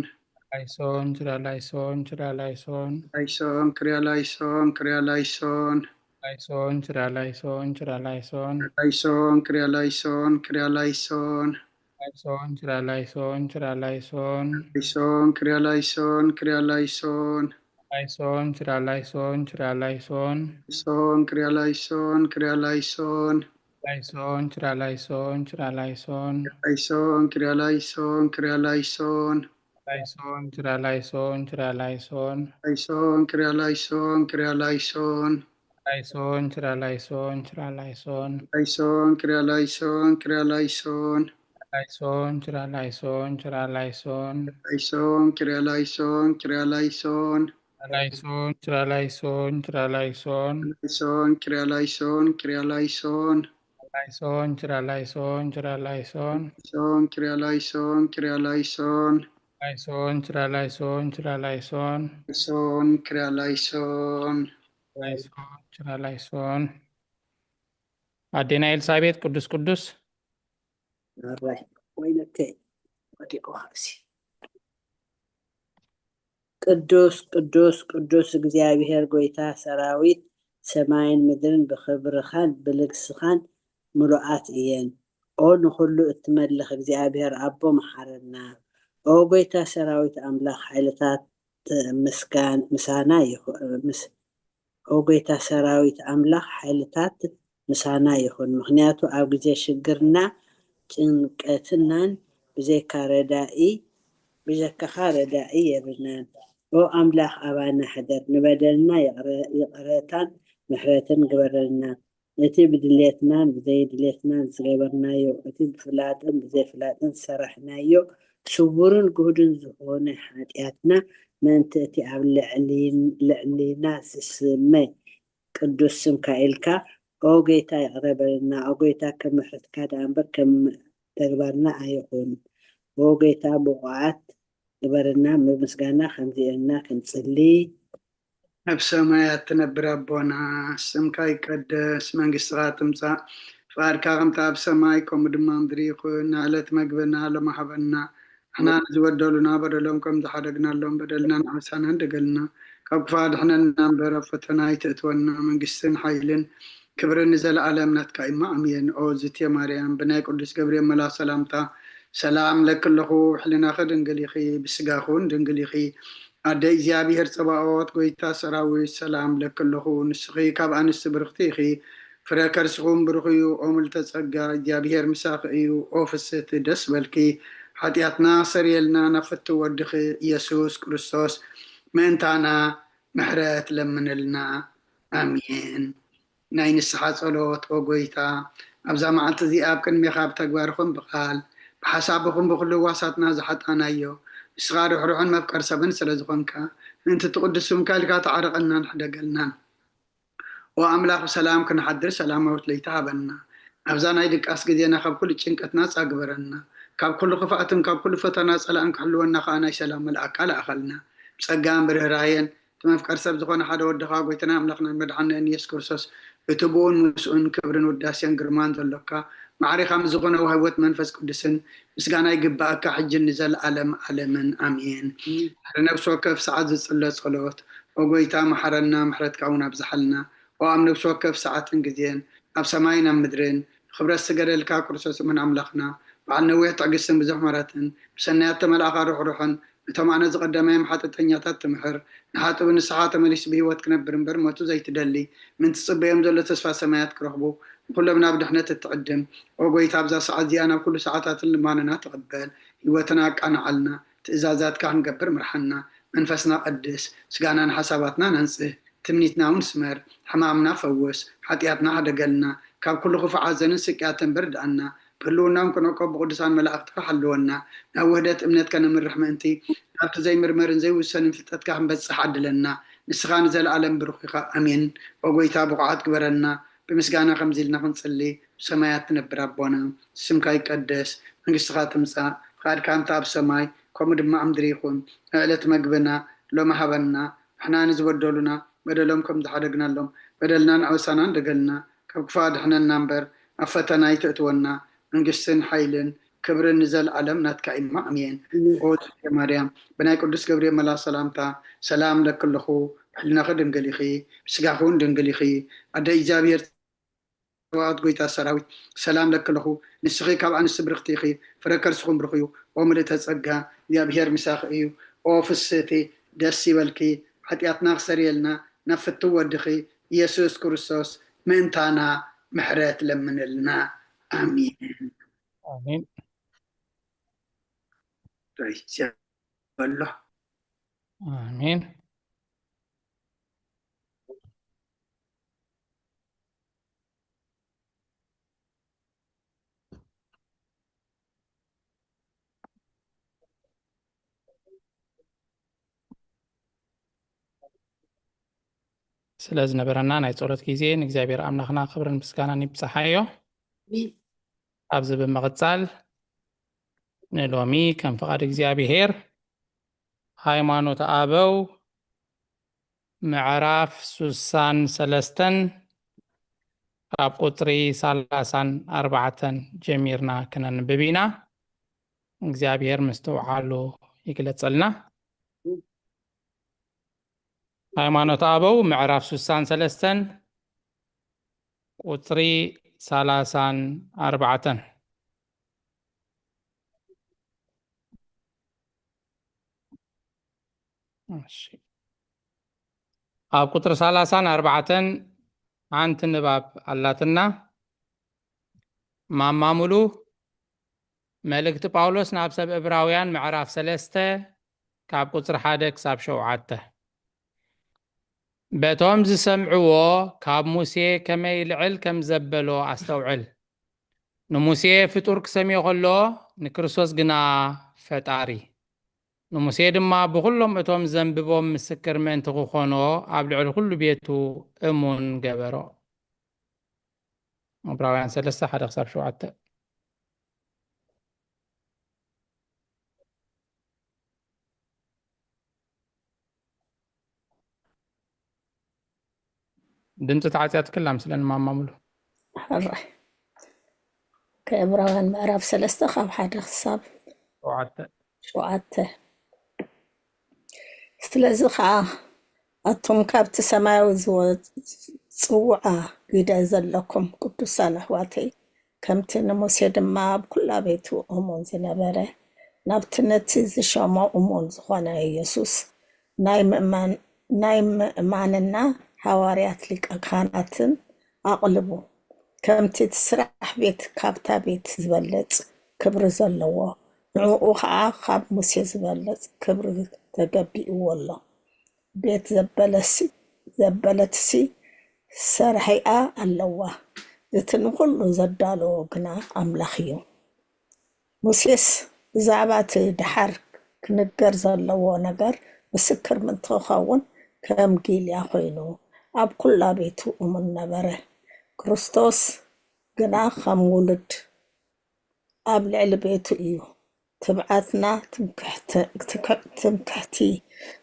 ላይሶን ችራላይሶን ችራላይሶን ላይሶን ክርያላይሶን ክርያላይሶን ላይሶን ችራላይሶን ችራላይሶን ላይሶን ክርያላይሶን ክርያላይሶን ላይሶን ችራላይሶን ችራላይሶን ላይሶን ክርያላይሶን ክርያላይሶን ላይሶን ችራላይሶን ችራላይሶን ላይሶን ክርያላይሶን ክርያላይሶን ላይሶን ችራላይሶን ችራላይሶን ላይሶን ክርያላይሶን ክርያላይሶን ላይሶን ችራላይሶን ችራላይሶን ላይሶን ክርያላይሶን ክርያላይሶን ላይሶን ችራላይሶን ችራላይሶን ላይሶን ክርያላይሶን ክርያላይሶን ላይሶን ችራላይሶን ችራላይሶን ላይሶን ክርያላይሶን ክርያላይሶን ላይሶን ችራላይሶን ችራላይሶን ላይሶን ክርያላይሶን ክርያላይሶን ላይሶን ችራላይሶን ችራላይሶን ላይሶን ክርያላይሶን ክርያላይሶን ላይሶን ችራላይሶን ችራላይሶን ላይሶን ክርያላይሶን ላይሶን ችራላይሶን አዴና ኤልሳቤጥ ቅዱስ ቅዱስ ናራይ ወይነቴ ወዲቆ ኻሲ ቅዱስ ቅዱስ ቅዱስ እግዚአብሔር ጎይታ ሰራዊት ሰማይን ምድርን ብክብርኻን ብልግስኻን ምሉኣት እየን ኦ ንኩሉ እትመልኽ እግዚአብሔር ኣቦ መሓረና ኦ ጎይታ ሰራዊት ኣምላኽ ሓይልታት ምሳና ኦ ጎይታ ሰራዊት ኣምላኽ ሓይልታት ምሳና ይኹን ምክንያቱ ኣብ ግዜ ሽግርና ጭንቀትናን ብዘካኻ ረዳኢ የብልናን ኦ ኣምላኽ ኣባና ሕደር ንበደልና ይቕረታን ምሕረትን ግበረልና እቲ ብድሌትናን ብዘይድሌትናን ዝገበርናዮ እቲ ብፍላጥን ብዘይፍላጥን ዝሰራሕናዮ ስውርን ጉህድን ዝኾነ ሓጢኣትና ምእንቲ እቲ ኣብ ልዕሊና ዝስመ ቅዱስ ስምካ ኢልካ ኦ ጎይታ ይቕረበልና ኦ ጎይታ ከም ምሕረትካ ዳኣ እምበር ከም ተግባርና ኣይኹን ኦ ጎይታ ብቑዓት ግበረና ብምስጋና ከምዚአና ክንጽሊ ኣብ ሰማያት ትነብር ኣቦና ስምካ ይቀደስ መንግስትኻ ትምጻእ ፍቃድካ ከምቲ ኣብ ሰማይ ከምኡ ድማ ምድሪ ይኹን ንዕለት መግብና ሎሚ ሃበና ንሕና ዝበደሉና በደሎም ከም ዝሓደግናሎም በደልና ንዓሳና እንደገልና ካብ ክፉ ኣድሕነና እምበር ኣብ ፈተና ኣይተእትወና መንግስትን ሓይልን ክብርን ንዘለኣለም ናትካ ኢማ ኣሜን ኦ ዝትየ ማርያም ብናይ ቅዱስ ገብርኤል መልኣክ ሰላምታ ሰላም ለክለኹ ሕሊናኺ ድንግል ኢኺ ብስጋኹን ድንግል ኢኺ ኣደ እግዚኣብሔር ፀባኦት ጎይታ ሰራዊት ሰላም ለክለኹ ንስኺ ካብ ኣንስቲ ብርክቲ ኢኺ فركرسكم برخيو أمل تسقى جابير مساقيو أوفست دس بلكي حتياتنا سريلنا نفتو ودخي يسوس كريستوس منتانا محرات لمن لنا آمين ناين السحات صلوت وقويتا أبزا معلت ذي آب كن ميخاب تقباركم بقال بحسابكم بكل واسطنا زحت أنايو إسغار وحروحن مفكر سبن سلزقنك انت تقدسهم كالكا تعرقنا نحدقلنا وأملاك سلام كنحضر سلام وتليتها بنا أبزانا يدك أسقدينا خاب كل تشنكتنا أكبرنا كاب كل خفاتن كاب كل فتنا سلام كحلونا خانا سلام الأكل أخلنا بسقام برهراين تمفكر سب زخون حدا ودخا قويتنا أملاقنا المدحنا أن يسكرسوس يتبون مسؤون كبرن وداسيان قرمان ذلوكا معري خام زخون وهوت منفس قدسن مسقانا يقبأك حج النزل ألما آمين نفسه كيف سعاد صلى صلوات وقويتا محرنا محرت كونا بزحلنا وأمن بشوكف ساعات انجزين أب سماينا مدرين خبر السجر الكاكرسوس من أملاقنا وعن نوية تعقسم بزحمرات بسنيات ملاقا روحا تمانا زقدامين حتى تنياتات تمحر نحاتو بنسحات مليس بهوات كنبرن برموتو زي تدلي من تصب يمزل تسفى سمايات كرهبو كل بنا بدحنا تتقدم وقويت أبزا ساعات ديانا كل ساعات اللي ماننا تقبل هواتنا كأنا علنا تإزازات كان قبر مرحنا منفسنا قدس سقانا حساباتنا ننسه تمنيتنا ونسمر حمامنا فوس حتياتنا حدقلنا كاب كل خفع عزن سكياتن برد عنا بلونا ممكن نقب قدسان ملاقتك حلونا نوهدت امنتك من رحمة انتي نابت زي مرمرن زي وسنين فتتك هم بس حد لنا نسخان زي العالم بروحك امين وقويتا بقعات كبرنا بمسقانا خمزيلنا خنصلي سماياتنا برابونا سمكا يقدس منقصتها تمسا خاد كان تاب سماي كومد ما عمدريخون اعلت مقبنا لو محبنا احنا نزودولنا بدلهم كم تحرقنا لهم بدلنا نعوسنا ندقلنا كفاد احنا النمبر أفتنا يتأتونا نقسن حيلن كبر نزل علمنا تكاين امين قول يا مريم بناي قدس جبريل ملا سلامتا سلام لك كلخو حلنا خدن قليخي سقاخون دنقليخي أدى إيجابير وعد قويتا سراوي سلام لك كلخو نسخي كاب عن السبرختيخي فركر سخون برخيو وملت هتسقا يا بهير مساخيو وفسيتي دسي والكي حتياتنا خسريلنا نفتو ودخي يسوس كريستوس منتانا محرات لمن لنا آمين آمين طيب الله آمين سلاز نبرنا ناي صورت كيزي نجزابير أملاخنا خبرن بسكانا نبصحايو أبز بمغتسال نلومي كان فقاد እግዚአብሔር ሃይማኖት አበው ምዕራፍ 63 ካብ ቁጥሪ 34 ጀሚርና ክነንብብ ኢና እግዚአብሔር ምስተውዓሉ ይግለጸልና ሃይማኖት አበው ምዕራፍ 63 ቁጥሪ 34 ኣብ ቁጥሪ 34 አንተ ንባብ አላትና ማማሙሉ መልእክቲ ጳውሎስ ናብ ሰብ ዕብራውያን ምዕራፍ 3 ካብ ቁጥሪ 1 ክሳብ 7 በቶም ዝሰምዕዎ ካብ ሙሴ ከመይ ልዕል ከም ዘበሎ ኣስተውዕል ንሙሴ ፍጡር ክሰምዮ ከሎ ንክርስቶስ ግና ፈጣሪ ንሙሴ ድማ ብኩሎም እቶም ዘንብቦም ምስክር ምእንቲ ክኾኖ ኣብ ልዕሊ ኩሉ ቤቱ እሙን ገበሮ ዕብራውያን 3:1-7 ድምፂ ተዓፅያት ክላ ምስለን ማማሙሉ حرة كعبراوያን ምዕራፍ 3 ካብ 1 ክሳብ 7 ስለዚ ከዓ ኣቶም ካብቲ ሰማያዊ ዝፅውዓ ግደ ዘለኩም ቅዱሳን ኣሕዋተይ ከምቲ ንሙሴ ድማ ኣብ ኩላ ቤቱ እሙን ዝነበረ ናብቲ ነቲ ዝሾሞ እሙን ዝኾነ ኢየሱስ ናይ ምእማንና ሓዋርያት ሊቀ ካህናትን ኣቕልቡ ከምቲ ትስራሕ ቤት ካብታ ቤት ዝበለፅ ክብሪ ዘለዎ ንዕኡ ከዓ ካብ ሙሴ ዝበለፅ ክብሪ ተገቢእዎ ኣሎ ቤት ዘበለትሲ ሰርሐይኣ ኣለዋ እቲ ንኩሉ ዘዳለዎ ግና ኣምላኽ እዩ ሙሴስ ብዛዕባ እቲ ድሓር ክንገር ዘለዎ ነገር ምስክር ምንትኸውን ከም ጊልያ ኮይኑ ኣብ ኩላ ቤቱ እሙን ነበረ ክርስቶስ ግና ከም ውሉድ ኣብ ልዕሊ ቤቱ እዩ ትብዓትና ትምክሕቲ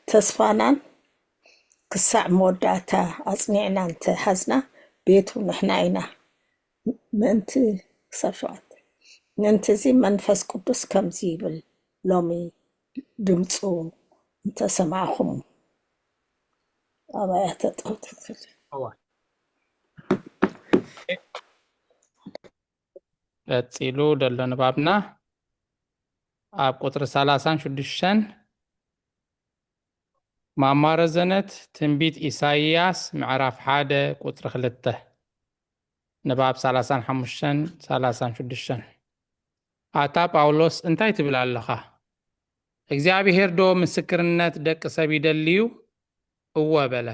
ተስፋናን ክሳዕ መወዳእታ ኣጽኒዕና እንተሓዝና ቤቱ ንሕና ኢና ምእንቲ ክሳብ ሸውዓተ ምእንቲ እዚ መንፈስ ቅዱስ ከምዚ ይብል ሎሚ ድምፁ እንተሰማዕኹም ኣባያተ ጠውትክል ቀፂሉ ደሎ ንባብና ኣብ ቁጥሪ 36 ማማረዘነት ትንቢት ኢሳይያስ ምዕራፍ 1 ቁጥሪ 2 ንባብ 35-36 ኣታ ጳውሎስ እንታይ ትብል ኣለኻ እግዚአብሔር ዶ ምስክርነት ደቂ ሰብ ይደልዩ እወ በለ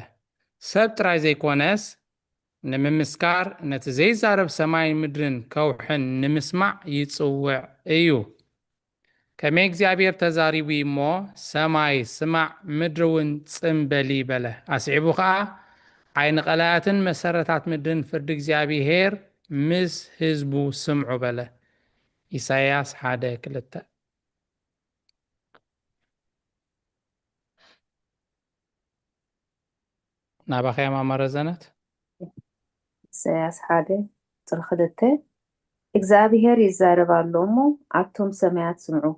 ሰብ ጥራይ ዘይኮነስ ንምምስካር ነቲ ዘይዛረብ ሰማይ ምድርን ከውሕን ንምስማዕ ይጽውዕ እዩ ከመይ እግዚአብሔር ተዛሪቡ እሞ ሰማይ ስማዕ ምድርን ጽምበሊ በለ ኣስዒቡ ከዓ ዓይኒ ቀላያትን መሰረታት ምድርን ፍርዲ እግዚአብሔር ምስ ህዝቡ ስምዑ በለ ኢሳይያስ 1:2 ናባኸያ ማማረዘነት ኢሳያስ 1:2 እግዚአብሔር ይዛረብ ኣሎ እሞ ኣቶም ሰማያት ስምዑ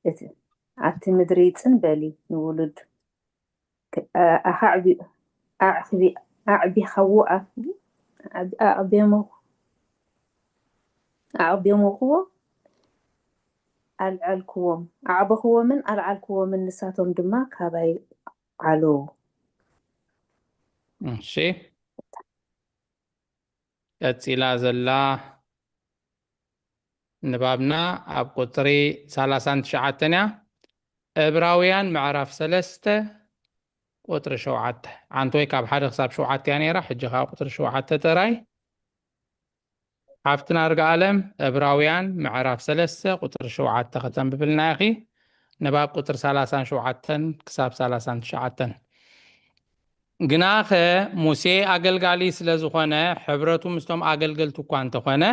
እቲ ኣብቲ ምድሪ ጽንበሊ ንውሉድ ኣዕቢሞኽዎ ኣዕበኽዎምን ኣልዓልክዎምን ንሳቶም ድማ ካባይ ዓለዉ እሺ ቀፂላ ዘላ ንባብና ኣብ ቁጥሪ 39 ዕብራውያን ምዕራፍ 3 ቁጥሪ 7 ዓንቶይ ካብ 1 ክሳብ 7 እያ ነይራ ሕጂ ካብ ቁጥሪ 7 ጥራይ ሓፍትና ርግኣለም ዕብራውያን ምዕራፍ 3 ቁጥሪ 7 ከተንብብልና ኢኺ ንባብ ቁጥሪ 37 ክሳብ 39 ግናኸ ሙሴ ኣገልጋሊ ስለ ዝኾነ ሕብረቱ ምስቶም ኣገልገልቱ እኳ እንተኾነ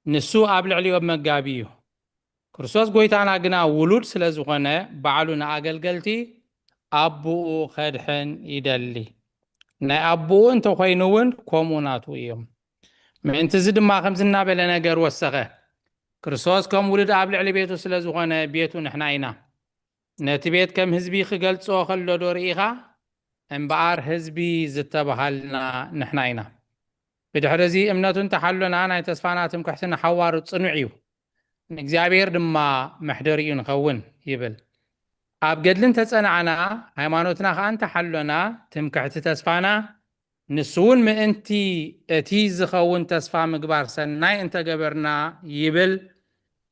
ንሱ ኣብ ልዕሊኦም መጋቢ እዩ ክርስቶስ ጎይታና ግና ውሉድ ስለ ዝኾነ ባዕሉ ንኣገልገልቲ ኣቦኡ ከድሕን ይደሊ ናይ ኣቦኡ እንተኮይኑ እውን ከምኡ ናቱ እዮም ምእንቲ እዚ ድማ ከም ዝናበለ ነገር ወሰኸ ክርስቶስ ከም ውሉድ ኣብ ልዕሊ ቤቱ ስለ ዝኾነ ቤቱ ንሕና ኢና ነቲ ቤት ከም ህዝቢ ክገልጾ ከሎ ዶ ርኢኻ እምበኣር ህዝቢ ዝተባሃልና ንሕና ኢና ብድሕሪ እዚ እምነቱ እንተሓሎና ናይ ተስፋና ትምክሕቲ ንሓዋሩ ጽኑዕ እዩ ንእግዚአብሔር ድማ መሕደሪኡ ንኸውን ይብል ኣብ ገድልን ተጸናዕና ሃይማኖትና ከዓ እንተሓሎና ትምክሕቲ ተስፋና ንሱውን ምእንቲ እቲ ዝኸውን ተስፋ ምግባር ሰናይ እንተገበርና ይብል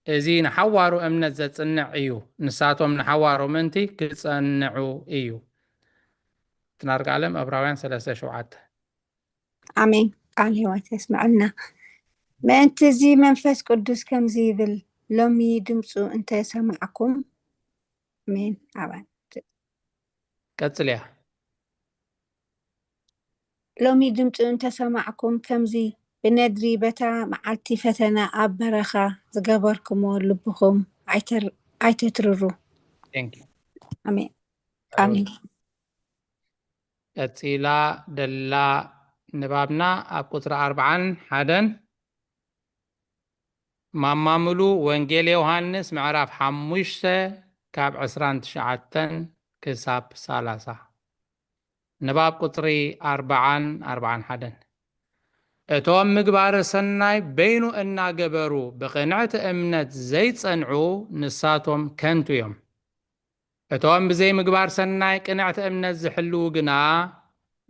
እዚ ንሓዋሩ እምነት ዘጽንዕ እዩ ንሳቶም ንሓዋሩ ምእንቲ ክጸንዑ እዩ ትናርቃለም ዕብራውያን 3:7 አሜን ቃል ህይወት ያስማዕልና ምእንቲ እዚ መንፈስ ቅዱስ ከምዚ ይብል ሎሚ ድምፁ እንተሰማዕኩም አሜን አባን ቀጽልያ ሎሚ ድምፁ እንተሰማዕኩም ከምዚ ብነድሪ በታ መዓልቲ ፈተና ኣብ በረኻ ዝገበርክሞ ልብኹም ኣይተትርሩ አሜን አሜን ቀፂላ ደላ ንባብና ኣብ ቁጥሪ 41 ማማምሉ ወንጌል ዮሃንስ ምዕራፍ 5 ካብ 29 ክሳብ 30 ንባብ ቁጥሪ 41 እቶም ምግባረ ሰናይ በይኑ እናገበሩ ብቕንዕቲ እምነት ዘይጸንዑ ንሳቶም ከንቱ እዮም እቶም ብዘይ ምግባር ሰናይ ቅንዕቲ እምነት ዝሕልው ግና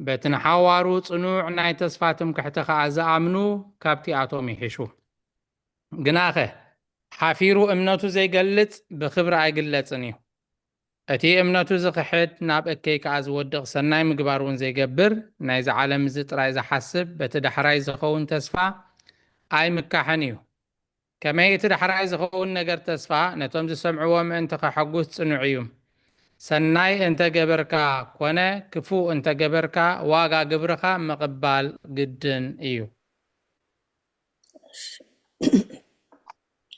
بتنحوارو صنوع ناي تسفاتم كحتخا أزامنو كابتي آتوم يحشو جناخه حافيرو امناتو زي قلت بخبر اي قلتنيو اتي امناتو زخحد ناب اكيك از ودق سناي مقبارون زي قبر نايز عالم زيت رايز حسب بتدحراي زخون تسفا اي مكاحنيو كما يتدحراي زخون نقر تسفا نتوم زي سمعوهم انتقا حقوث صنوعيوم سناي انت قبركا كونه كفو انت قبركا واقا قبركا مقبال قدن ايو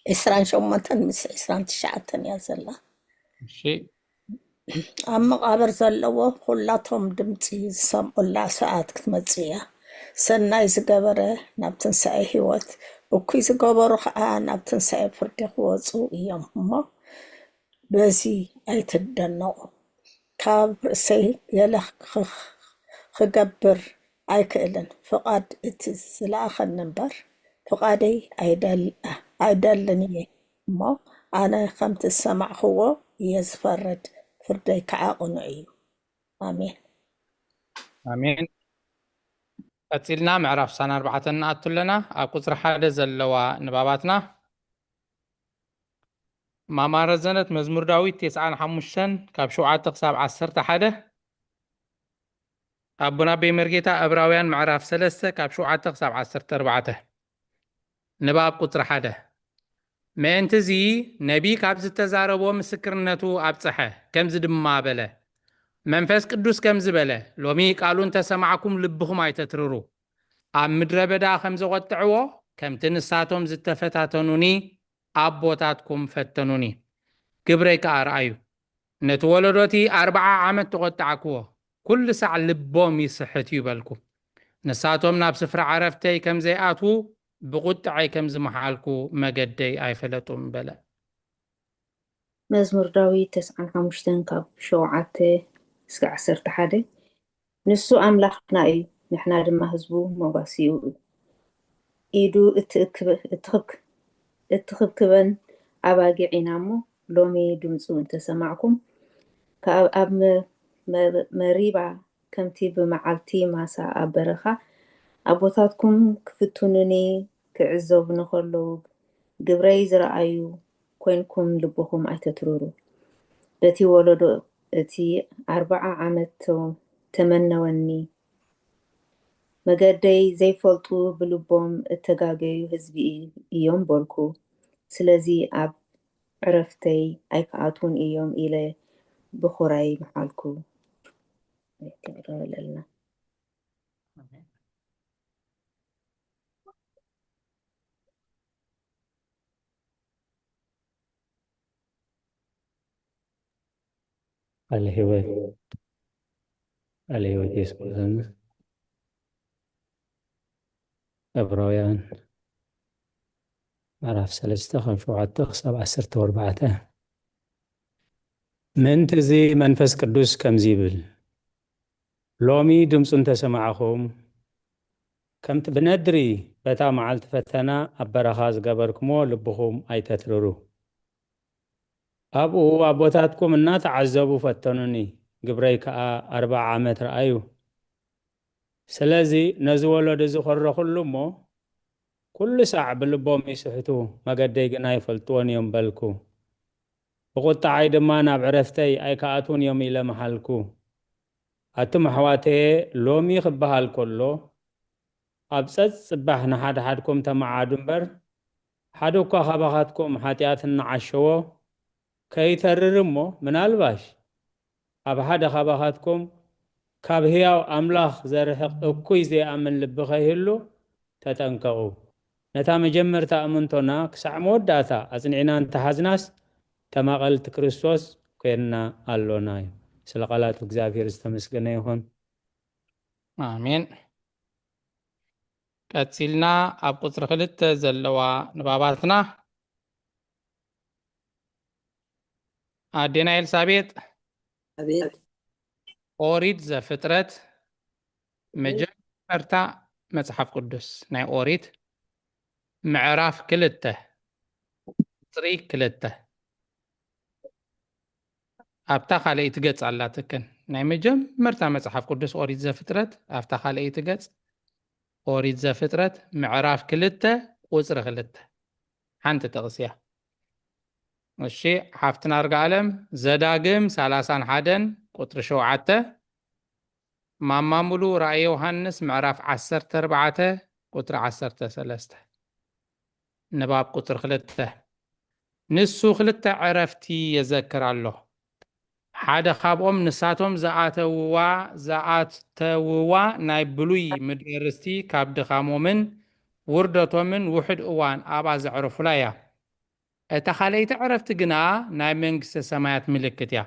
28 ምስ 29 እያ ዘላ شيء ኣብ መቃብር ዘለዎ ኩላቶም ድምፂ ዝሰምዑላ ሰዓት ክትመፅእ እያ ሰናይ ዝገበረ ናብ ትንሳኤ ሂወት እኩይ ዝገበሩ ከዓ ናብ ትንሳኤ ፍርዲ ክወፁ እዮም እሞ በዚ ኣይትደነቁ ካብ ርእሰይ ገለ ክገብር ኣይክእልን ፍቓድ እቲ ዝለኣኸኒ እምበር ፍቓደይ ኣይደልን እየ እሞ ኣነ ከምቲ ዝሰማዕኽዎ እየ ዝፈርድ ፍርደይ ከዓ ቅኑዕ እዩ ኣሜን آمين قتلنا معرف سنة 4 نأتو لنا أقصر حادة زلوا نباباتنا ما مارزنت مزمور داويد 95 كابشو عاتق 17 حادة أبونا بمرقيتا أبراويان معرف 3 كابشو عاتق 17 نباب قصر حادة ما انتزي نبي كابز التزاربو مسكرنتو أبصحة كم زد ما بله منفس قدوس كم زبله لومي قالون تسمعكم لبكم ايتتررو ام مدره بدا خمز قطعو كم تنساتهم زتفتاتنوني ابوتاتكم فتنوني كبريك ارأيو نتولدوتي 4 عامت تقطعكو كل ساعة لبوم يصحت يبالكو نساتهم ناب سفر عرفتي كم زياتو بقطعي كم زمحالكو مقدي اي فلتهم بلا مزمور داويد 95 كاب شوعته እስከ 11 ንሱ ኣምላኽና እዩ ንሕና ድማ ህዝቡ መጓሲኡ ኢዱ እትኽብክበን ኣባጊዕ ኢና እሞ ሎሚ ድምፁ እንተሰማዕኩም ኣብ መሪባ ከምቲ ብመዓልቲ ማሳ ኣብ በረኻ ኣቦታትኩም ክፍትኑኒ ክዕዘቡ ንከለዉ ግብረይ ዝረኣዩ ኮይንኩም ልብኹም ኣይተትርሩ በቲ ወለዶ እቲ 40 ዓመት ተመነወኒ መገደይ ዘይፈልጡ ብልቦም እተጋገዩ ህዝቢ እዮም በልኩ ስለዚ ኣብ ዕረፍተይ ኣይከኣቱን እዮም ኢለ ብኹራይ መሓልኩ ተረለልና الهوت يسكن ዕብራውያን ምዕራፍ 3 ካብ 7 ክሳብ 14 ምእንቲ እዚ መንፈስ ቅዱስ ከምዚ ይብል ሎሚ ድምፁ እንተሰማዕኹም ከምቲ ብነድሪ በታ መዓልቲ ፈተና ኣብ በረኻ ዝገበርክሞ ልብኹም ኣይተትርሩ ኣብኡ ኣቦታትኩም እናተዓዘቡ ፈተኑኒ ግብረይ ከዓ 40 ዓመት ረኣዩ ስለዚ ነዚ ወለዶ ዝኸረኽሉ እሞ ኩሉ ሳዕ ብልቦም ይስሕቱ መገደይ ግና ይፈልጥዎን እዮም በልኩ ብቁጣዓይ ድማ ናብ ዕረፍተይ ኣይከኣቱን እዮም ኢለ መሓልኩ ኣቱም ኣሕዋተየ ሎሚ ክበሃል ከሎ ኣብ ፀጥ ፅባሕ ንሓደ ሓድኩም ተመዓዱ እምበር ሓደ እኳ ካባኻትኩም ሓጢኣት እናዓሸዎ ከይተርር እሞ ምናልባሽ ኣብ ሓደ ካባኻትኩም ካብ ህያው ኣምላኽ ዘርሕቕ እኩይ ዘይኣምን ልቢ ከይህሉ ተጠንቀቑ ነታ መጀመርታ ኣመንቶና ክሳዕ መወዳእታ ኣጽኒዕና እንተሓዝናስ ተማቐልቲ ክርስቶስ ኮይንና ኣሎና እዩ ስለ ቃላት እግዚአብሔር ዝተመስገነ ይኹን አሜን ቀፂልና ኣብ ቁፅሪ 2 ዘለዋ ንባባትና ኣዴና ኤልሳቤጥ أبيت ኦሪት ዘፍጥረት መጀመርታ መጽሓፍ ቅዱስ ናይ ኦሪት ምዕራፍ 2 ቁፅሪ 2 ኣብታ ካልአይቲ ገጽ ኣላ ትክን ናይ መጀመርታ መጽሓፍ ቅዱስ ኦሪት ዘፍጥረት ኣብታ ካልአይቲ ገጽ ኦሪት ዘፍጥረት ምዕራፍ 2 ቁጽሪ 2 ሓንቲ ተቕስያ እሺ ሓፍትና ርግኣለም ዘዳግም 31 ቁጽሪ 7 ማማሙሉ ራእየ ዮሐንስ ምዕራፍ 14 ቁጽሪ 13 ንባብ ቁጽሪ 2 ንሱ 2 ዕረፍቲ የዘክር ኣሎ ሓደ ካብኦም ንሳቶም ዝኣተውዋ ናይ ብሉይ ምድሪ ርስቲ ካብ ድኻሞምን ውርደቶምን ውሕድ እዋን ኣብኣ ዘዕረፉላ እያ እታ ካልአይቲ ዕረፍቲ ግና ናይ መንግስቲ ሰማያት ምልክት እያ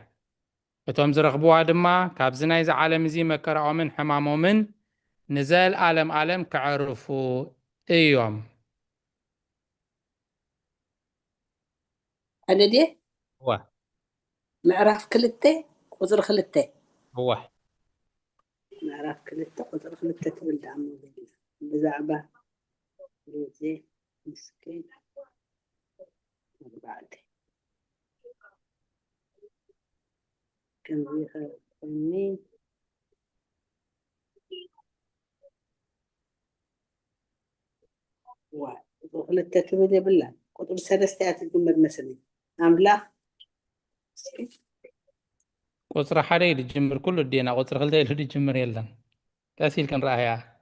እቶም ዝረኽብዋ ድማ ካብዚ ናይ ዝዓለም እዚ መከራኦምን ሕማሞምን ንዘለኣለም ዓለም ክዕርፉ እዮም ኣነድየ ዋ ምዕራፍ 2 ቁጽሪ 2 ዋ ምዕራፍ 2 ቁጽሪ 2 ትብል ዳዕሞ ብዛዕባ ግዜ ምስኪን بعد كم فيها فنين وقلت تتبدي بالله قطب سلستات الجمر مثلا أملاح قطر حري الجمر كله الدينا قطر خلده اللي الجمر يلا تأثير كان رأيها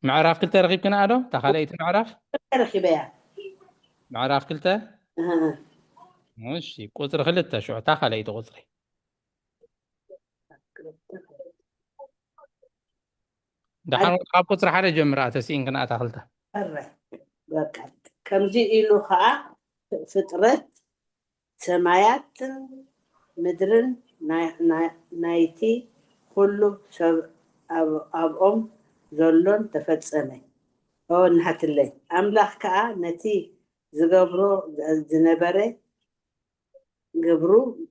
معرف كلتا رغيب كنا أدو تخليت معرف رغيبها معرف كلتا ماشي قطر خلتا شو تخليت قطري دحين قطر حري جمرات تسين كنا تخلتا كم جي إلو خاء فطرت سمايات مدرن نايتي كله سب أبهم زلون تفتسني هو نحت الليل أملاح كا نتي زغبرو زنبري غبرو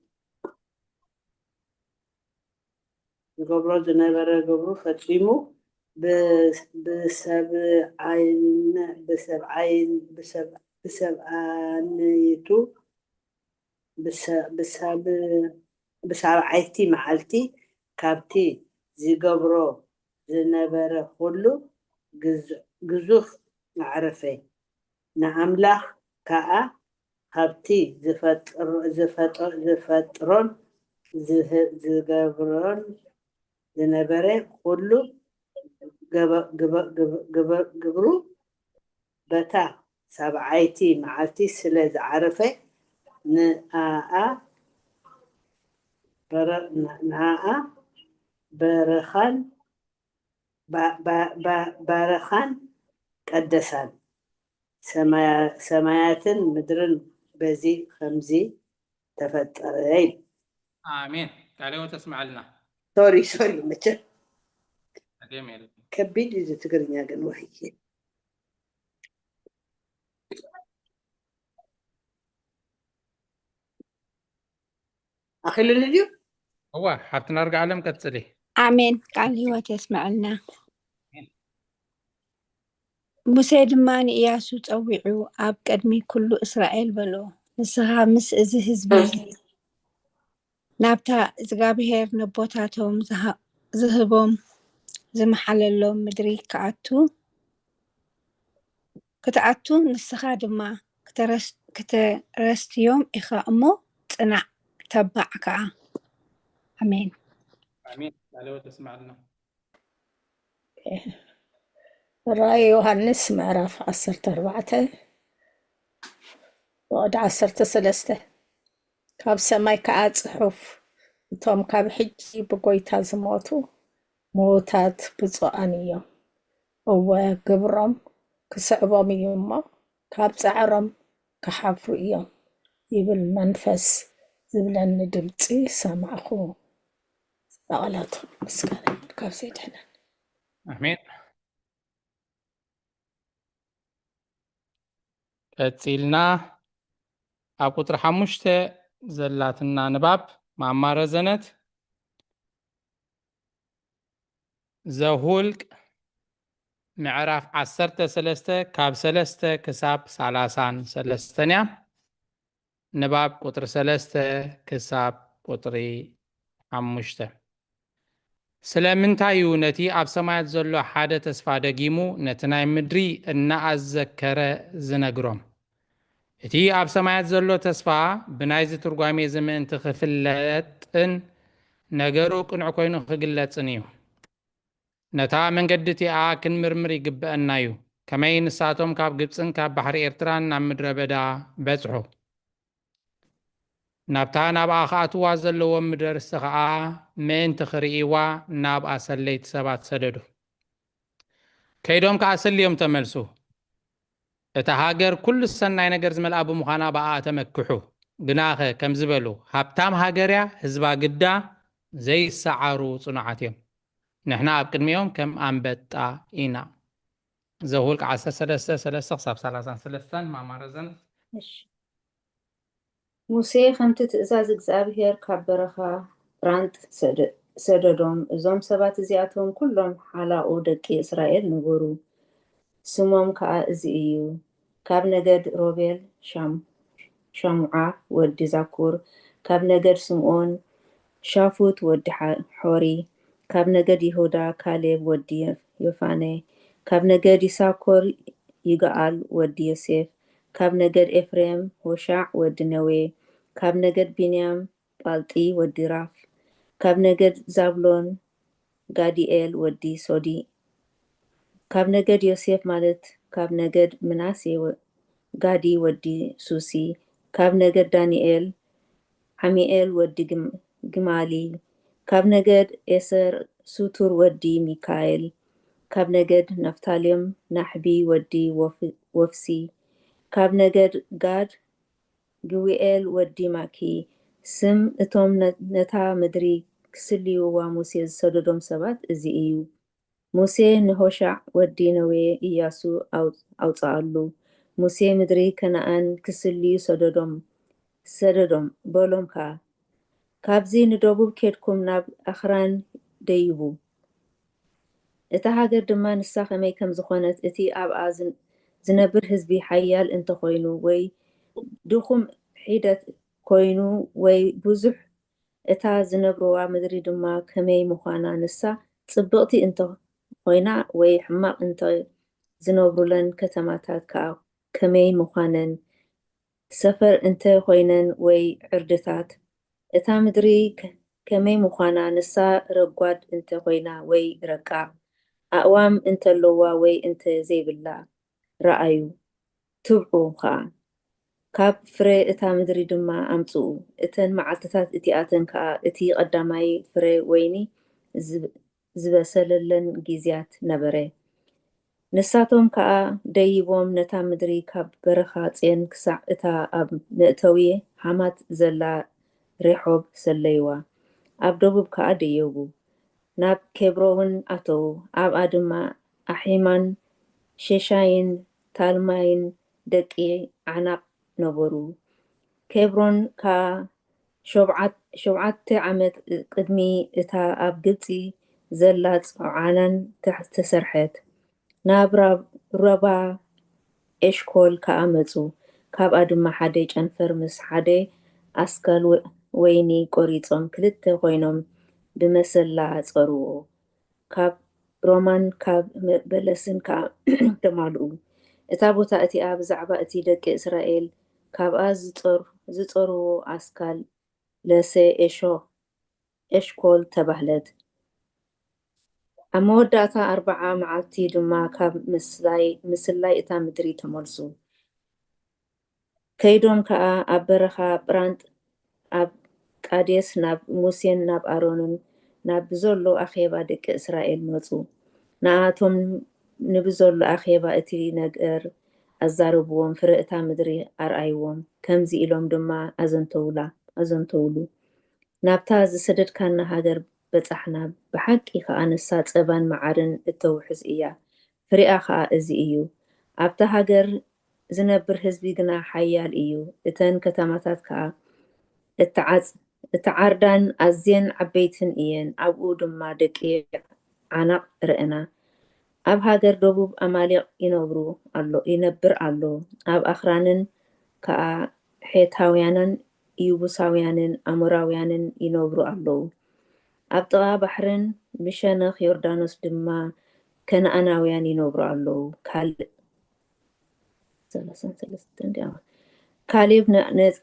فتيمو بسبعيتي معلتي كابتي زغبرو زنبره كله جزوف عرفه نعملاخ كأ هبتي زفترون زغبرون زنبره كله جبرو بتا سبعيتي معلتي سلز عرفه ناء برخان بارخان قدسان سمايات مدرن بزي خمزي تفترين آمين قالوا تسمع لنا سوري متى جميل كبيد إذا تقرني أجن وحي أخي الفيديو هو حتى نرجع لهم كتسلي آمين قال هو تسمع لنا ሙሴ ድማን ኢያሱ ፀዊዑ ኣብ ቅድሚ ኩሉ እስራኤል በሎ ንስኻ ምስ እዚ ህዝቢ ናብታ እግዚኣብሔር ንቦታቶም ዝህቦም ዝመሓለሎም ምድሪ ክትኣቱ ንስኻ ድማ ክትረስትዮም ኢኻ እሞ ፅናዕ ተባዕ ከዓ ኣሜን قالوا تسمع لنا رأي يوحنس معرف 14 وقد 13 كاب سماي كعاد صحف توم كاب حجي بقويتا زموتو موتات بصوانيو هو قبرم كسعبهم يما كاب سعرم كحفر يوم يبل منفس زبلن دمتي سامعخو أغلاطهم مسكانا كاب سيدحنا آمين قتلنا ኣብ ቁጥሪ 5 ዘላትና ንባብ ማማረ ዘነት ዘሁልቅ ምዕራፍ 13 ካብ 3 ክሳብ 33 እያ ንባብ ቁጥሪ 3 ክሳብ ቁጥሪ 5 ስለምንታይ እዩ ነቲ ኣብ ሰማያት ዘሎ ሓደ ተስፋ ደጊሙ ነቲ ናይ ምድሪ እናኣዘከረ ዝነግሮም? እቲ ኣብ ሰማያት ዘሎ ተስፋ ብናይዚ ትርጓሜ ዝምእንቲ ክፍለጥን ነገሩ ቅኑዕ ኮይኑ ክግለጽን እዩ። ነታ መንገዲ እቲኣ ክንምርምር ይግብአና እዩ። ከመይ ንሳቶም ካብ ግብፅን ካብ ባሕሪ ኤርትራን ናብ ምድረ በዳ በጽሑ? ናብታ ናብኣ ከኣትዋ ዘለዎም ምድረ ርስቲ ከዓ ምእንቲ ክርእይዋ ናብኣ ሰለይቲ ሰባት ሰደዱ። ከይዶም ከዓ ሰልዮም ተመልሱ። እታ ሃገር ኩሉ ሰናይ ነገር ዝመልኣ ብምዃና በኣ ተመክሑ። ግናኸ ከም ዝበሉ ሃብታም ሃገርያ ህዝባ ግዳ ዘይሰዓሩ ጽኑዓት እዮም። ንሕና ኣብ ቅድሚኦም ከም ኣንበጣ ኢና። ዘኍልቍ 13:3-33 ማማረዘን ሙሴ ከምቲ ትእዛዝ እግዚኣብሔር ካብ በረኻ ራንጥ ሰደዶም። እዞም ሰባት እዚኣቶም ኩሎም ሓላቑ ደቂ እስራኤል ነበሩ። ስሞም ከዓ እዚ እዩ። ካብ ነገድ ሮቤል ሻሙዓ ወዲ ዛኩር፣ ካብ ነገድ ስምዖን ሻፉት ወዲ ሖሪ፣ ካብ ነገድ ይሁዳ ካሌብ ወዲ ዮፋኔ፣ ካብ ነገድ ይሳኮር ይግኣል ወዲ ዮሴፍ፣ ካብ ነገድ ኤፍሬም ሆሻዕ ወዲ ነዌ፣ ካብ ነገድ ቢንያም ጳልጢ ወዲ ራፍ፣ ካብ ነገድ ዛብሎን ጋዲኤል ወዲ ሶዲ፣ ካብ ነገድ ዮሴፍ ማለት ካብ ነገድ ምናሴ ጋዲ ወዲ ሱሲ፣ ካብ ነገድ ዳንኤል ዓሚኤል ወዲ ግማሊ፣ ካብ ነገድ ኤሰር ሱቱር ወዲ ሚካኤል፣ ካብ ነገድ ነፍታሌም ናሕቢ ወዲ ወፍሲ፣ ካብ ነገድ ጋድ ግዊኤል ወዲ ማኪ። ስም እቶም ነታ ምድሪ ክስልይዋ ሙሴ ዝሰደዶም ሰባት እዚ እዩ። ሙሴ ንሆሻዕ ወዲ ነዌ ኢያሱ ኣውፅኣሉ። ሙሴ ምድሪ ከነኣን ክስልዩ ሰደዶም በሎም ከዓ ካብዚ ንደቡብ ኬድኩም ናብ ኣኽራን ደይቡ። እታ ሃገር ድማ ንሳ ከመይ ከም ዝኾነት እቲ ኣብኣ ዝነብር ህዝቢ ሓያል እንተኮይኑ ወይ ድኹም ሒደት ኮይኑ ወይ ብዙሕ እታ ዝነብርዋ ምድሪ ድማ ከመይ ምዃና ንሳ ጽብቕቲ እንተኮይና ወይ ሕማቕ እንተ ዝነብሩለን ከተማታት ከዓ ከመይ ምዃነን ሰፈር እንተ ኮይነን ወይ ዕርድታት እታ ምድሪ ከመይ ምዃና ንሳ ረጓድ እንተ ኮይና ወይ ረቃቕ ኣእዋም እንተለዋ ወይ እንተ ዘይብላ ረኣዩ ትብዑ ከዓ ካብ ፍሬ እታ ምድሪ ድማ ኣምጽኡ። እተን መዓልትታት እቲኣተን ከዓ እቲ ቀዳማይ ፍሬ ወይኒ ዝበሰለለን ጊዜያት ነበረ። ንሳቶም ከዓ ደይቦም ነታ ምድሪ ካብ በረኻ ጽዮን ክሳዕ እታ ኣብ መእተዊ ሓማት ዘላ ሬሖብ ሰለይዋ። ኣብ ደቡብ ከዓ ደየቡ ናብ ኬብሮን ኣተዉ። ኣብኣ ድማ ኣሒማን ሼሻይን ታልማይን ደቂ ዓናቕ ነበሩ። ኬብሮን ከዓ 7 ዓመት ቅድሚ እታ ኣብ ግብፂ ዘላ ጽዑዓናን ተሰርሐት። ናብ ረባ ኤሽኮል ከዓ መፁ። ካብኣ ድማ ሓደ ጨንፈር ምስ ሓደ ኣስካል ወይኒ ቆሪፆም 2 ኮይኖም ብመሰላ ጸርዎ። ካብ ሮማን ካብ በለስን ከዓ ተማልኡ። እታ ቦታ እቲኣ ብዛዕባ እቲ ደቂ እስራኤል ካብኣ ዝጸርዎ ኣስካል ለሴ ኤሽኮል ተባህለት። ኣብ መወዳእታ 40 መዓልቲ ድማ ካብ ምስላይ እታ ምድሪ ተመልሱ። ከይዶም ከዓ ኣብ በረኻ ጵራንጥ ኣብ ቃዴስ ናብ ሙሴን ናብ ኣሮንን ናብ ብዘሎ ኣኼባ ደቂ እስራኤል መፁ። ንኣቶም ንብዘሎ ኣኼባ እቲ ነገር ኣዛረብዎም ፍረ እታ ምድሪ ኣርኣይዎም። ከምዚ ኢሎም ድማ ኣዘንተውሉ ናብታ ዝሰደድካና ሃገር በጻሕና። ብሓቂ ከዓ ንሳ ጸባን መዓርን እተውሕዝ እያ። ፍሬኣ ከዓ እዚ እዩ። ኣብታ ሃገር ዝነብር ህዝቢ ግና ሓያል እዩ። እተን ከተማታት ከዓ እተዓርዳን ኣዝየን ዓበይትን እየን። ኣብኡ ድማ ደቂ ዓናቕ ርአና። ኣብ ሃገር ደቡብ ኣማሊቕ ይነብር ኣሎ። ኣብ ኣኽራንን ከዓ ሔታውያንን ኢቡሳውያንን ኣሞራውያንን ይነብሩ ኣለዉ። ኣብ ጥቓ ባሕርን ብሸነኽ ዮርዳኖስ ድማ ከነኣናውያን ይነብሩ ኣለዉ። ካሌብ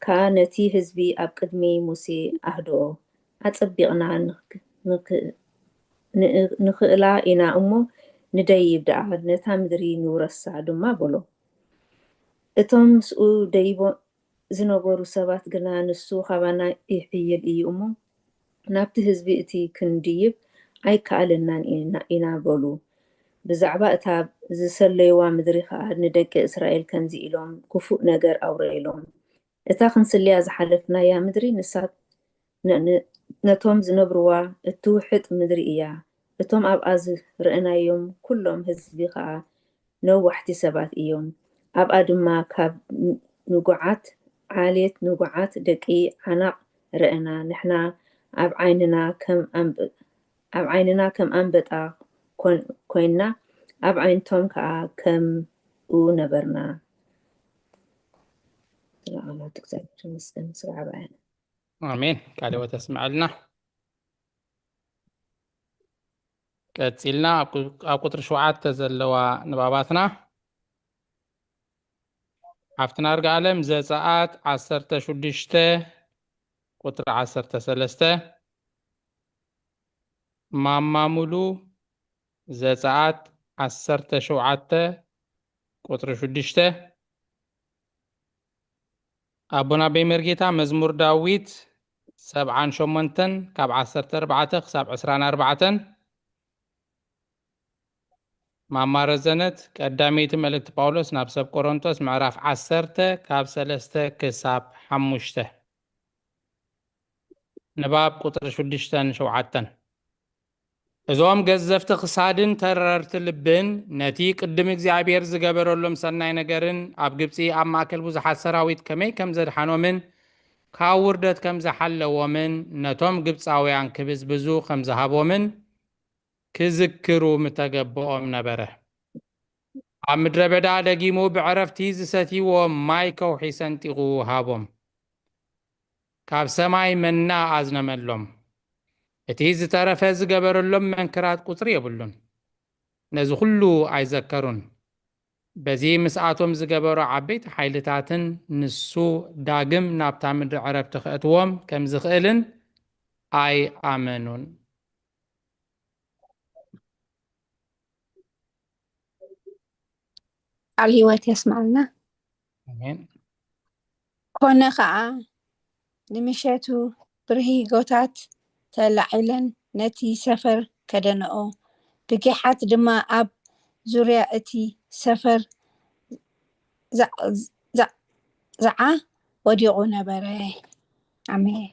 ከዓ ነቲ ህዝቢ ኣብ ቅድሚ ሙሴ ኣህድኦ ኣጸቢቕና ንኽእላ ኢና እሞ ንደይብ ደኣ ነታ ምድሪ ንውረሳ ድማ በሎ። እቶም ምስኡ ደይቦ ዝነበሩ ሰባት ግና ንሱ ካባና ይሕይል እዩ እሞ ናብቲ ህዝቢ እቲ ክንድይብ ኣይከኣልናን ኢና በሉ። ብዛዕባ እታ ዝሰለይዋ ምድሪ ከዓ ንደቂ እስራኤል ከምዚ ኢሎም ክፉእ ነገር ኣውሪሎም፣ እታ ክንስልያ ዝሓለፍናያ ምድሪ ነቶም ዝነብርዋ እትውሕጥ ምድሪ እያ። እቶም ኣብኣ ዝርአናዮም ኩሎም ህዝቢ ከዓ ነዋሕቲ ሰባት እዮም። ኣብኣ ድማ ካብ ንጉዓት ዓሌት ንጉዓት ደቂ ዓናቕ ረአና። ንሕና ኣብ ዓይንና ከም ኣንበጣ ኮይና ኣብ ዓይነቶም ከዓ ከምኡ ነበርና። ኣሜን። ካልኦት ተስምዐልና ቀፂልና ኣብ ቁጥሪ 7 ዘለዋ ንባባትና ኣብቲ ናርጋ ዓለም ዘፀአት 16 ቁጥሪ 13 ማማሙሉ ዘፀአት 17 ቁጥሪ 6 ኣቦና በይመርጌታ መዝሙር ዳዊት 78 ካብ 14 ክሳብ 24 ማማረዘነት ቀዳሜይቲ መልእክቲ ጳውሎስ ናብ ሰብ ቆሮንቶስ ምዕራፍ 10 ካብ 3 ክሳብ 5 ንባብ ቁጥሪ 6-7 እዞም ገዘፍቲ ክሳድን ተረርቲ ልብን ነቲ ቅድም እግዚአብሔር ዝገበረሎም ሰናይ ነገርን ኣብ ግብፂ ኣብ ማእከል ብዙሓት ሰራዊት ከመይ ከም ዘድሓኖምን ካብ ውርደት ከም ዝሓለዎምን ነቶም ግብፃውያን ክብዝብዙ ከም ዝሃቦምን ክዝክሩ ምተገብኦም ነበረ። ኣብ ምድረ በዳ ደጊሙ ብዕረፍቲ ዝሰትይዎ ማይ ከውሒ ሰንጢቑ ሃቦም፣ ካብ ሰማይ መና ኣዝነመሎም። እቲ ዝተረፈ ዝገበረሎም መንክራት ቁፅሪ የብሉን፣ ነዚ ኩሉ ኣይዘከሩን። በዚ ምስኣቶም ዝገበሮ ዓበይቲ ሓይልታትን ንሱ ዳግም ናብታ ምድሪ ዕረፍቲ ክእትዎም ከም ዝኽእልን ኣይኣመኑን። ቃል ህይወት የስማዕልና። አሜን። ኮነ ከዓ ንምሸቱ ብርሂጎታት ተላዒለን ነቲ ሰፈር ከደንኦ፣ ብጌሓት ድማ ኣብ ዙርያ እቲ ሰፈር ዛዓ ወዲቑ ነበረ። ኣሜን።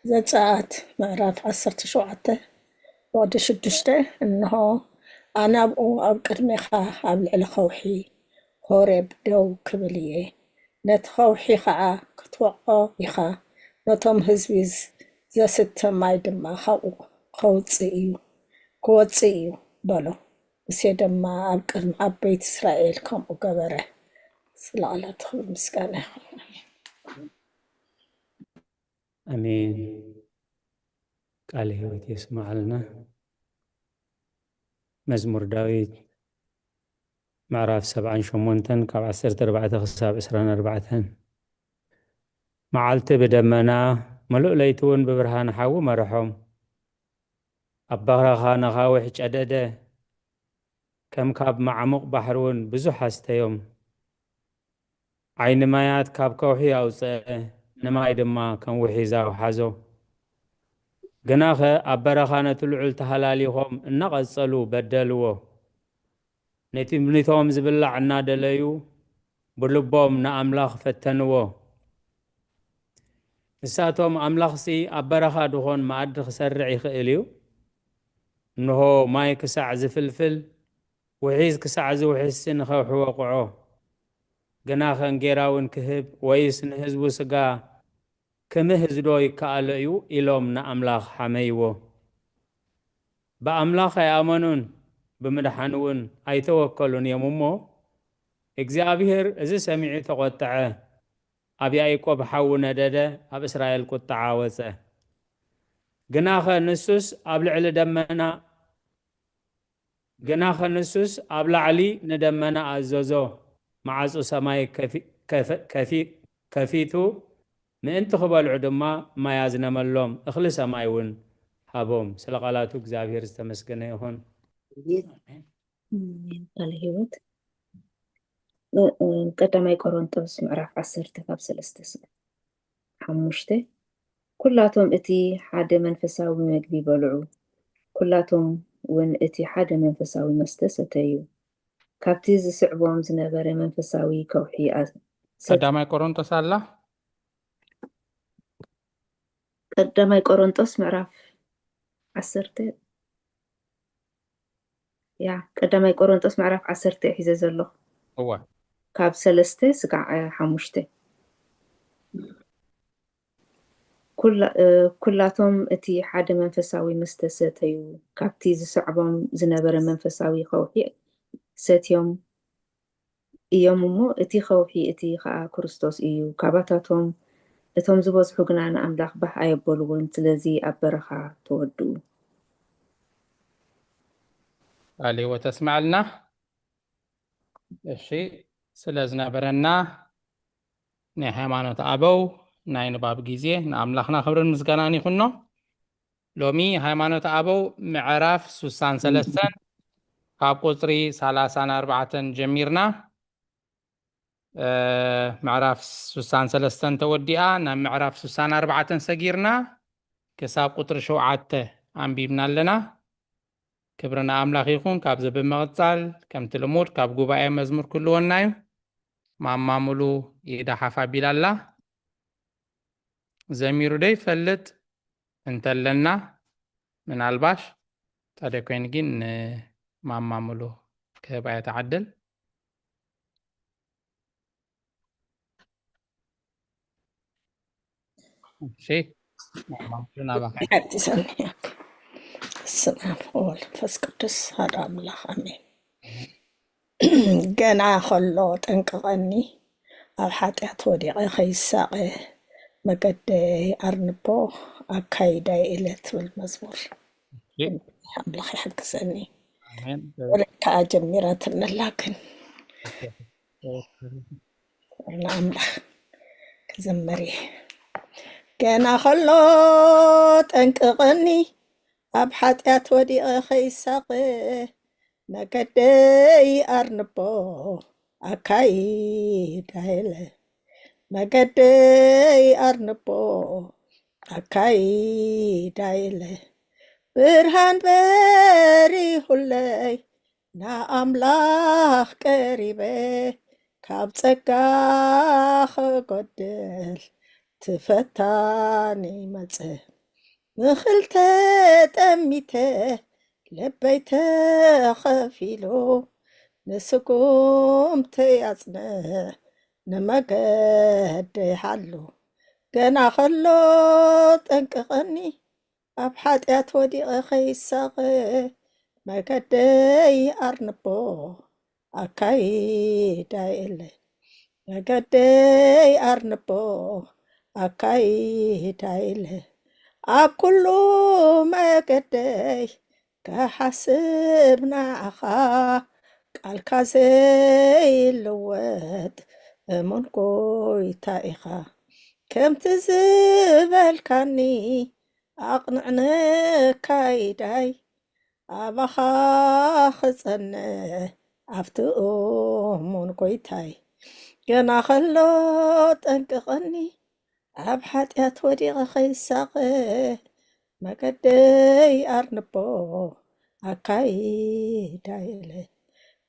ዘፀአት ምዕራፍ 17 ወዲ 6 እንሆ ኣነ ኣብኡ ኣብ ቅድሜኻ ኣብ ልዕሊ ኸውሒ ሆሬብ ደው ክብል እየ። ነቲ ኸውሒ ከዓ ክትወቅዖ ኢኻ፣ ነቶም ህዝቢ ዘስተ ማይ ድማ ካብኡ ክወፅእ እዩ በሎ። ሙሴ ድማ ኣብ ቅድሚ ዓበይቲ እስራኤል ከምኡ ገበረ። ስለቃላት ክብር ምስጋና ይኹን። አሜን። ቃል ህይወት የስማዓልና። መዝሙር ዳዊት ምዕራፍ 78 ካብ 14 ክሳብ 24 መዓልቲ ብደመና ምሉእ ለይቲ እውን ብብርሃን ሓዊ መርሖም። ኣብ በረኻ ነኻዊሕ ጨደደ ከም ካብ ማዕሙቕ ባሕሪ እውን ብዙሕ ኣስተዮም። ዓይኒ ማያት ካብ ከውሒ ኣውፅአ፣ ንማይ ድማ ከም ውሒዛ ውሓዞ። ግናኸ ኣብ በረኻ ነቲ ልዑል ተሃላሊኾም እናቐጸሉ በደልዎ። ነቲ ምኒቶም ዝብላዕ እናደለዩ ብልቦም ንኣምላኽ ፈተንዎ። ንሳቶም ኣምላኽሲ ኣብ በረኻ ድኾን መኣዲ ክሰርዕ ይኽእል እዩ? እንሆ ማይ ክሳዕ ዝፍልፍል ውሒዝ ክሳዕ ዝውሕስ ንኸውሒ ወቕዖ። ግናኸ እንጌራውን ክህብ ወይስ ንህዝቡ ስጋ ክምህዝ ዶ ይከኣሎ እዩ ኢሎም ንኣምላኽ ሓመይዎ። ብኣምላኽ ኣይኣመኑን ብምድሓን እውን ኣይተወከሉን እዮም እሞ እግዚአብሔር እዚ ሰሚዑ ተቆጥዐ፣ ኣብ ያዕቆብ ሓው ነደደ ኣብ እስራኤል ቁጣ ዓወፀ ግናኸ ንሱስ ኣብ ልዕሊ ደመና ግናኸ ንሱስ ኣብ ላዕሊ ንደመና ኣዘዞ ማዓፁ ሰማይ ከፊቱ ምእንቲ ክበልዑ ድማ ማይ ኣዝነመሎም እኽሊ ሰማይ እውን ሃቦም ስለ ቃላቱ እግዚአብሔር ዝተመስገነ ይኹን ቃል ህይወት ቀዳማይ ቆሮንቶስ ምዕራፍ 10 ካብ 3-5 ኩላቶም እቲ ሓደ መንፈሳዊ መግቢ በልዑ ኩላቶም እውን እቲ ሓደ መንፈሳዊ መስተ ሰተዩ ካብቲ ዝስዕቦም ዝነበረ መንፈሳዊ ከውሒ ቀዳማይ ቆሮንቶስ ኣላ ቀዳማይ ቆሮንቶስ ምዕራፍ 10 ቀዳማይ ቆሮንቶስ ምዕራፍ 10 ሒዘ ዘለኹ እዋ ካብ 3-5 ኩላቶም እቲ ሓደ መንፈሳዊ መስተ ሰተዩ ካብቲ ዝስዕቦም ዝነበረ መንፈሳዊ ከውሒ ሰትዮም እዮም እሞ እቲ ከውሒ እቲ ከዓ ክርስቶስ እዩ ካባታቶም እቶም ዝበዝሑ ግና ንኣምላኽ ባህ ኣየበልውን ስለዚ ኣብ በረኻ ተወድኡ ኣሊዎ ተስማዕልና እሺ ስለ ዝነበረና ናይ ሃይማኖት ኣበው ናይ ንባብ ጊዜ ንኣምላኽና ክብርን ምስጋናን ይኹኖ ሎሚ ሃይማኖት ኣበው ምዕራፍ 63 ካብ ቁፅሪ 34 ጀሚርና ምዕራፍ 63 ተወዲኣ ናብ ምዕራፍ 64 ሰጊርና ክሳብ ቁጥሪ 7 ኣንቢብና ኣለና ክብርና ኣምላኽ ይኹን ካብዚ ብምቕፃል ከምቲ ልሙድ ካብ ጉባኤ መዝሙር ክልወና እዩ ማማሙሉ ኢዳ ሓፍ ኣቢላ ኣላ ዘሚሩ ደይ ፈልጥ እንተለና ምናልባሽ ታዲያ ኮይን ግን ማማሙሉ ክህባ የተዓድል شيء معنا بقى السلام والفس قدس هذا الله امين جنا خلو تنقغني ኣብ ሓጢኣት ወዲቐ ኸይሳቐ መገደይ ኣርንቦ ኣካይዳይ ኢለ ትብል መዝሙር ኣምላኽ ይሕግዘኒ ወለካ ጀሚራት እንላክን ንኣምላኽ ክዘመሪ ገና ኸሎ ጠንቅቐኒ ኣብ ሓጢኣት ወዲቐ ኸይሳቐ መገደይ ኣርንቦ ኣካይዳይለ መገደይ ኣርንቦ ኣካይዳይለ ብርሃን በሪሁለይ ንኣምላኽ ቀሪበ ካብ ጸጋ ኸጐድል ትፈታኒ መጽ ንኽልተ ጠሚተ ልበይ ተኸፊሉ ንስጉም ተያጽነ ንመገደይ ሓሉ ገና ኸሎ ጠንቅቐኒ ኣብ ሓጢኣት ወዲቐ ኸይሳቐ መገደይ ኣርንቦ ኣካይዳይለ መገደይ ኣርንቦ ኣካይዳይለ ኣብ ኩሉ መገደይ كحسب نعخا قال كازي اللوات من قوي تائخا كم تزبل كاني أقنعنا كايداي أبخا خزنا أفتو من قوي تاي كنا خلوت أنكغني أبحث يتودي خيساقي መገደይ ኣርንቦ ኣካይዳይለ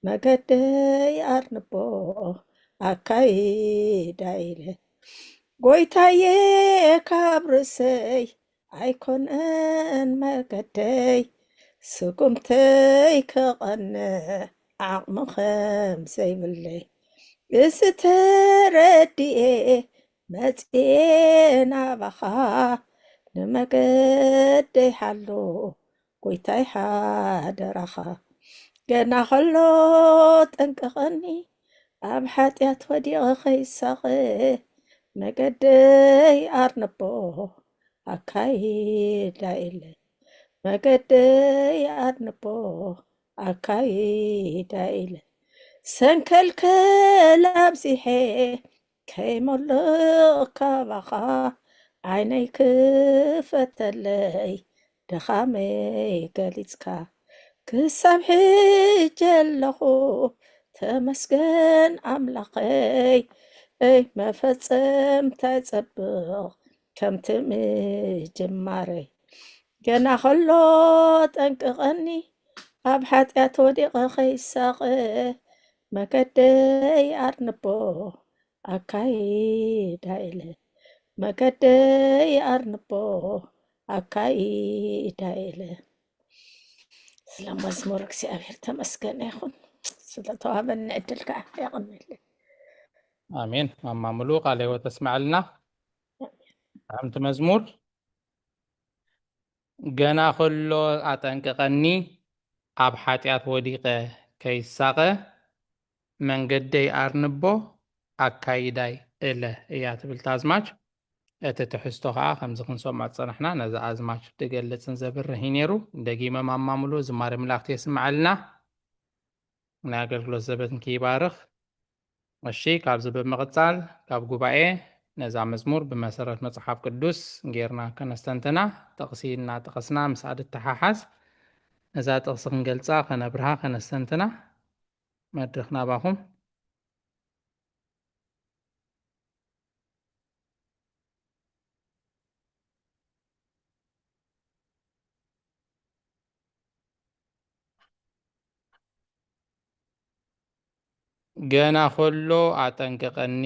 መገደይ ኣርንቦ ኣካይዳይለ ጎይታዬ ካብ ርእሰይ ኣይኮነን መገደይ ስጉምተይ ክቐንዕ ዓቕሚ ከም ዘይብለይ እዚ ተረዲኤ መፅኤ ናባኻ ንመገደይ ሓሎ ጎይታይ ሓደራኻ ገና ኸሎ ጠንቅቐኒ ኣብ ሓጢኣት ወዲቐ ኸይሳቐ መገደይ ኣርነቦ ኣካይዳ ኢለ መገደይ ኣርነቦ ኣካይዳ ኢለ ሰንከልከል ኣብዚሐ ከይመልእ ካባኻ ዓይነይ ክፈተለይ ድኻመይ ገሊፅካ ክሳብ ሕጂ ኣለኹ ተመስገን ኣምላኸይ መፈፀምታይ ፀብቕ ከምቲ ምጅማረይ ገና ከሎ ጠንቅቐኒ ኣብ ሓጢኣት ወዲቐ ኸይሳቐ መገደይ ኣርንቦ ኣካይዳ ኢለ መገደይ ኣርንቦ ኣካይዳ ኢለ ስለ መዝሙር እግዚአብሔር ተመስገነ ይኹን ስለተዋሃበኒ ዕድል ከዓ ይቕንልኝ አሜን። ማማ ሙሉ ቃለ ሕይወት ተስማዕልና አምቲ መዝሙር ገና ከሎ ኣጠንቅቐኒ ኣብ ሓጢኣት ወዲቐ ከይሳቐ መንገደይ ኣርንቦ ኣካይዳይ እለ እያ ትብል ታዝማች እቲ ትሕዝቶ ከዓ ከምዚ ክንሰምዖ ፀናሕና ነዚ ኣዝማች ትገልፅን ዘብርህ ነይሩ ደጊመ ማማ ሙሉ ዝማሬ መላእኽቲ የስምዓልና ናይ ኣገልግሎት ዘበትን ይባርኽ እሺ ካብዚ ብምቕፃል ካብ ጉባኤ ነዛ መዝሙር ብመሰረት መጽሓፍ ቅዱስ ጌርና ከነስተንትና ጥቕሲ እናጠቐስና ምሳድ ተሓሓዝ ነዛ ጥቕሲ ክንገልፃ ከነብርሃ ከነስተንትና መድረኽ ናባኹም ገና ከሎ ኣጠንቅቐኒ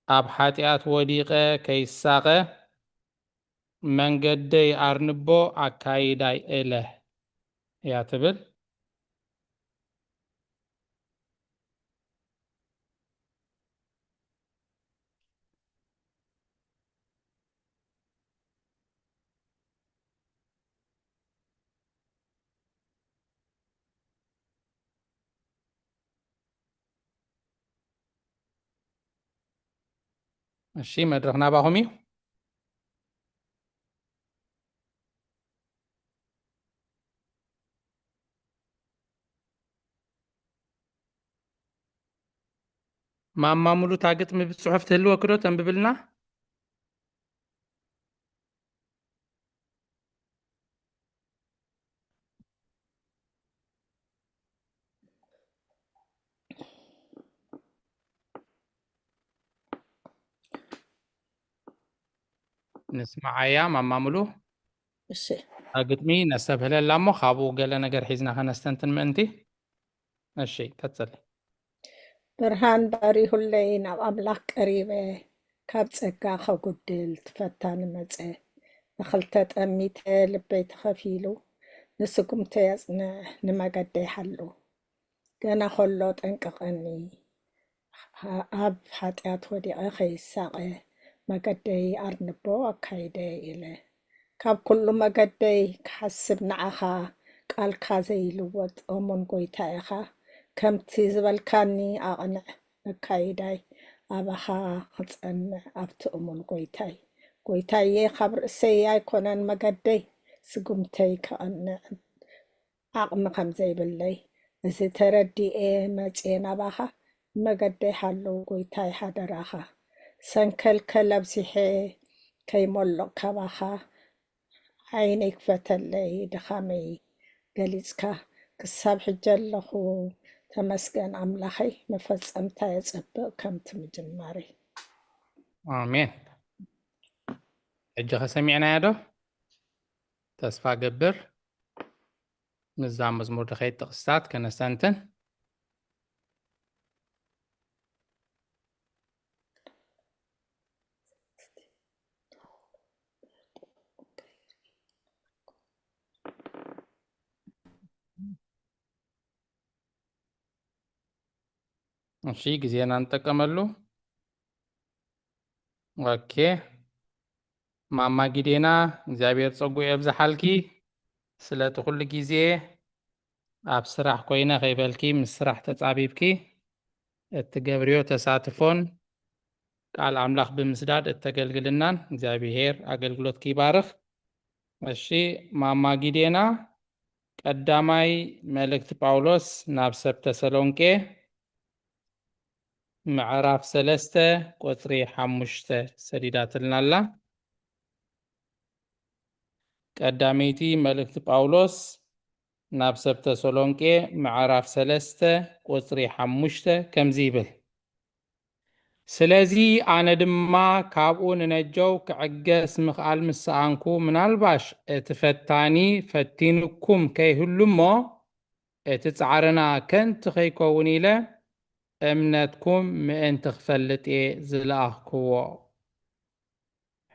ኣብ ሓጢኣት ወዲቐ ከይሳቐ መንገደይ ኣርንቦ ኣካይዳይ እለ እያ ትብል እሺ መድረኽ ናባኹም እዩ ማማ ሙሉ ታግጥሚ ብፅሑፍ ትህልወ ክዶ ተንብብልና ንስማዓያ ማማ ሙሉ እሺ ታግጥሚ ነሰብህለላ እሞ ካብኡ ገለ ነገር ሒዝና ከነስተንትን ምእንቲ እሺ ቀፅል ብርሃን በሪሁለይ ናብ ኣምላኽ ቀሪበ ካብ ፀጋ ከጉድል ትፈታኒ መፀ ብኽልተ ጠሚተ ልበይ ተኸፊሉ ንስጉምተ የፅንዕ ንመገደይ ሓሉ ገና ከሎ ጠንቅቐኒ ኣብ ሓጢኣት ወዲቐ ከይሳቐ መገደይ ኣርንቦ ኣካይደ ኢለ ካብ ኩሉ መገደይ ክሓስብ ንዓኻ ቃልካ ዘይልወጥ እሙን ጎይታ ኢኻ ከምቲ ዝበልካኒ ኣቕንዕ ኣካይዳይ ኣባኻ ክፀንዕ ኣብቲ እሙን ጎይታይ ጎይታየ ካብ ርእሰይ ኣይኮነን መገደይ ስጉምተይ ከቐንዕ ዓቕሚ ከም ዘይብለይ እዚ ተረዲኤ መፄ ናባኻ መገደይ ሓለው ጎይታይ ሓደራኻ ሰንከልከል ኣብዚሐ ከይመልቕ ካባኻ ዓይነይ ክፈተለይ ድኻመይ ገሊፅካ ክሳብ ሕጂ ኣለኹ ተመስገን ኣምላኸይ መፈፀምታ የፀብቕ ከምቲ ምጅማረይ አሜን ሕጂ ከሰሚዕናያ ዶ ተስፋ ገብር ንዛ መዝሙር ድኸይድ ጥቕስታት ከነስተንትን እሺ ጊዜና እንጠቀመሉ ኦኬ ማማ ጊዴና እግዚአብሔር ፀጉ የብዛሓልኪ ስለቲ ኩሉ ጊዜ ኣብ ስራሕ ኮይነ ከይበልኪ ምስ ስራሕ ተፃቢብኪ እትገብርዮ ተሳትፎን ቃል አምላክ ብምስዳድ እተገልግልናን እግዚአብሔር አገልግሎት ይባርክ። እሺ ማማ ጊዴና ቀዳማይ መልእክት ጳውሎስ ናብ ሰብ ተሰሎንቄ ምዕራፍ 3 ቁጥሪ 5 ሰዲዳትልና አላ። ቀዳመይቲ መልእክት ጳውሎስ ናብ ሰብ ተሰሎንቄ ምዕራፍ 3 ቁጥሪ 5 ከምዚ ይብል ስለዚ ኣነ ድማ ካብኡ ንነጀው ክዕገስ ምኽኣል ምስኣንኩ ምናልባሽ እቲ ፈታኒ ፈቲንኩም ከይህሉ እሞ እቲ ፃዕርና ከንቲ ከይከውን ኢለ እምነትኩም ምእንቲ ክፈልጥ እየ ዝለኣኽክዎ።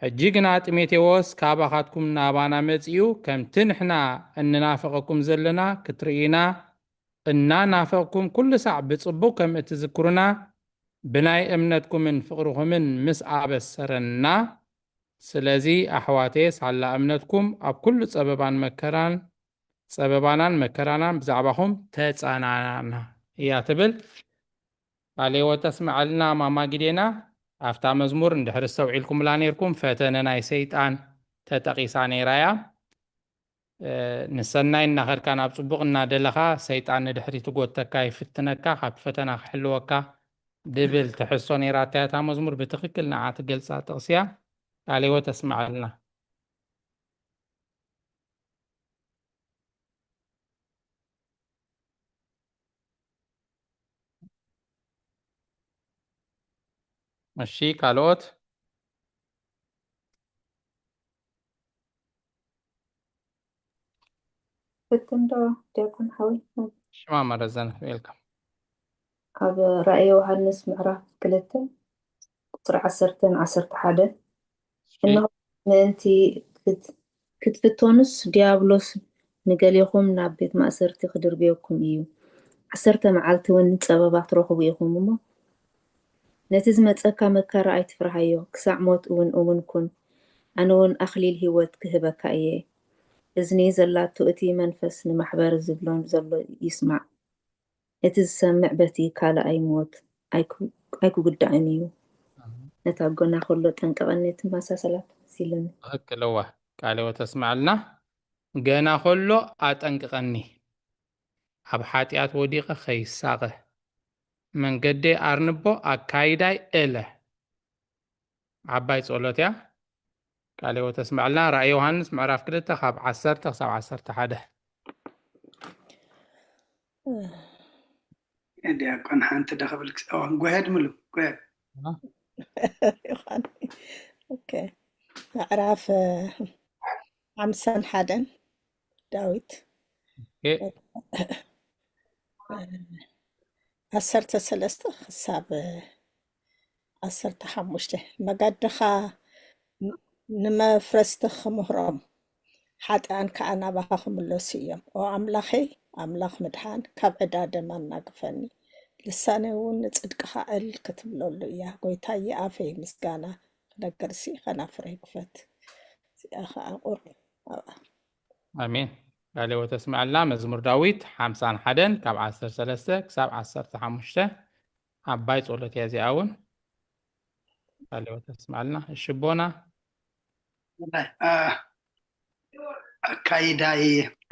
ሕጂ ግና ጢሞቴዎስ ካባኻትኩም ናባና መፂኡ ከምቲ ንሕና እንናፈቐኩም ዘለና ክትርኢና እናናፈቕኩም ኩሉ ሳዕ ብፅቡቅ ከም እትዝክሩና ብናይ እምነትኩምን ፍቅርኩምን ምስ ኣበሰረና። ስለዚ ኣሕዋቴ ሳላ እምነትኩም ኣብ ኩሉ ፀበባናን መከራናን ብዛዕባኹም ተፀናና እያ ትብል። ካልኦት ተስምዓልና ማማ ጊዴና ኣፍታ መዝሙር እንድሕር ዝተውዒልኩምላ ነርኩም ፈተነ ናይ ሰይጣን ተጠቂሳ ነይራያ። ንሰናይ እናኸድካ ናብ ፅቡቅ እናደለኻ ሰይጣን ንድሕሪት ጎተካ ይፍትነካ ካብ ፈተና ክሕልወካ ድብል ትሕሶ ነይራታ እታ መዝሙር ብትክክል ንዓ ትገልፃ ጥቕስያ። ካልኦት ተስምዓልና። እሺ ካልኦት ፍትንዶ ዲያቆን ሓዊ ሽማ መረዘን ዌልካም። ኣብ ራእይ ዮሃንስ ምዕራፍ 2 ቁፅሪ 10-11 እነሆ ምእንቲ ክትፍተኑስ ዲያብሎስ ንገሊኹም ናብ ቤት ማእሰርቲ ክድርብየኩም እዩ 10 መዓልቲ እውን ፀበባ ትረኽቡ ኢኹም እሞ ነቲ ዝመፀካ መከራ ኣይትፍርሃዮ ክሳዕ ሞት እውን ኩን ኣነ እውን ኣክሊል ሂወት ክህበካ እየ። እዝኒ ዘላቱ እቲ መንፈስ ንማሕበር ዝብሎን ዘሎ ይስማዕ። እቲ ዝሰምዕ በቲ ካልኣይ ሞት ኣይክጉዳእን እዩ። ነታ ጎና ከሎ ጠንቀቐኒ ትመሳሰላት ሲልን እክለዋ ካልኦት ተስምዓልና። ገና ከሎ ኣጠንቅቐኒ ኣብ ሓጢኣት ወዲቐ ከይሳቐ መንገዲ ኣርንቦ ኣካይዳይ እለ ዓባይ ጸሎት እያ። ካልኦት ተስምዓልና። ራእይ ዮሃንስ ምዕራፍ 2 ካብ 10 ክሳብ 11 ዲያቆን ሓንቲ ደኸብል ክፀዋን ጎሄድ ምሉ ጎሄድ ኦኬ ምዕራፍ 51 ዳዊት 13 ክሳብ 15 መጋድኻ ንመፍረስትኽ ምህሮም ሓጥኣን ከዓ ናባኻ ክምለሱ እዮም። ኦ ኣምላኸ ኣምላኽ ምድሓን ካብ ዕዳ ደማ እናግፈኒ ልሳነይ እውን ንፅድቅኻ ዕል ክትብለሉ እያ። ጎይታዬ ኣፈይ ምስጋና ክነገርሲ ከናፍረይ ክፈት እዚኣ ከዓ ቁር ኣሜን። ካልኦት ተስምዓልና። መዝሙር ዳዊት 51 ካብ 13 ክሳብ 15 ዓባይ ጸሎት እያ እዚኣ እውን። ካልኦት ተስምዓልና። እሽቦና ኣካይዳይ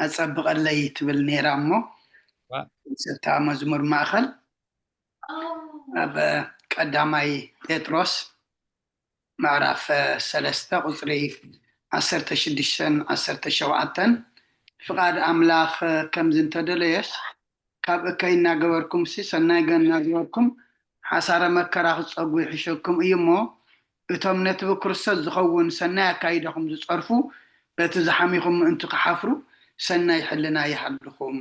ኣፀብቐለይ ትብል ነይራ እሞ እታ መዝሙር ማእኸል ኣብ ቀዳማይ ጴጥሮስ ምዕራፍ 3 ቁፅሪ 16-17 ፍቃድ ኣምላኽ ከምዚ እንተደለየስ ካብ እከይ እናገበርኩም ሰናይ ገ እናገበርኩም ሓሳረ መከራ ክፀጉ ይሕሸኩም እዩ እሞ እቶም ነቲ ብክርስቶስ ዝኸውን ሰናይ ኣካይዳኹም ዝፀርፉ በቲ ዝሓሚኹም ምእንቲ ክሓፍሩ ሰናይ ሕልና ይሃልኹም።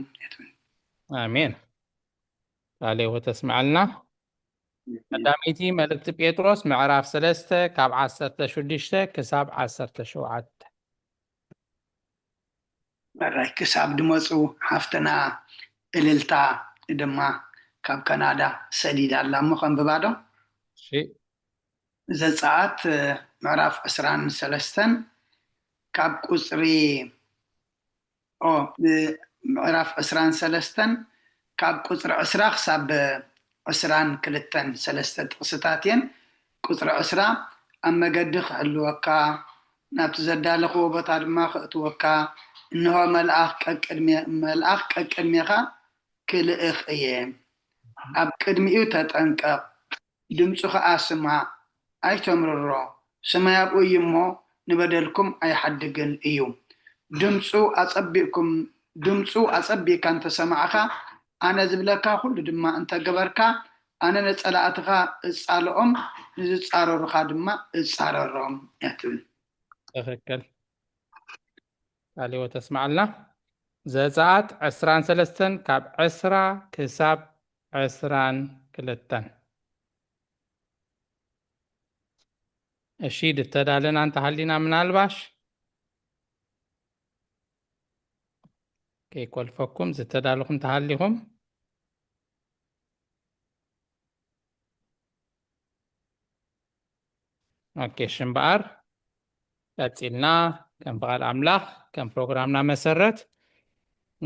ኣሜን። ካልኦት ተስምዓልና። ቀዳመይቲ መልእክቲ ጴጥሮስ ምዕራፍ 3 ካብ 16 ክሳብ 17 በራይ ክሳብ ድመፁ ሓፍትና እልልታ ድማ ካብ ካናዳ ሰዲዳ ኣላ እሞ ከንብባዶ ዘፀአት ምዕራፍ 23 ካብ ቁፅሪ ምዕራፍ 23 ካብ ቁፅሪ 20 ክሳብ 22 3 ጥቕስታት እየን። ቁፅሪ 20 ኣብ መገዲ ክሕልወካ ናብቲ ዘዳለኽዎ ቦታ ድማ ክእትወካ እንሆ መልኣኽ ቀቅድሜኻ ክልእኽ እየ ኣብ ቅድሚኡ ተጠንቀቕ ድምፁ ከዓ ስማዕ ኣይተምርሮ ሰማይ ኣብኡ እዩ እሞ ንበደልኩም ኣይሓድግን እዩ ድምፁ ኣጸቢቕካ እንተሰማዕኻ ኣነ ዝብለካ ኩሉ ድማ እንተገበርካ ኣነ ነጸላእትኻ እጻልኦም ንዝጻረሩኻ ድማ እጻረሮም እትብል ትክክል ቃልዎ ተስማዕልና ዘጸአት 23 ካብ 10 ክሳብ 22 እሺ ድተዳለና እንተሃሊና ምናልባሽ ከይኮልፈኩም ዝተዳለኹም ተሃሊኹም ኦኬ ሽምበኣር ቀፂልና ከም በዓል ኣምላኽ ከም ፕሮግራምና መሰረት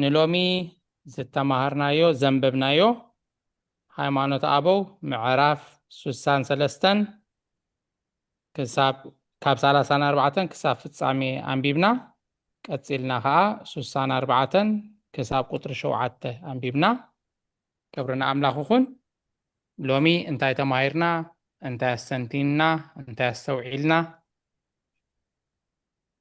ንሎሚ ዝተማሃርናዮ ዘንበብናዮ ሃይማኖት ኣበው ምዕራፍ 63 ካብ 34 ክሳብ ፍጻሜ ኣንቢብና ቀፂልና ከዓ 64 ክሳብ ቁጥሪ 7 ኣንቢብና ክብርና ኣምላኽ ይኹን ሎሚ እንታይ ተማሂርና እንታይ ኣስተንቲና እንታይ ኣስተውዒልና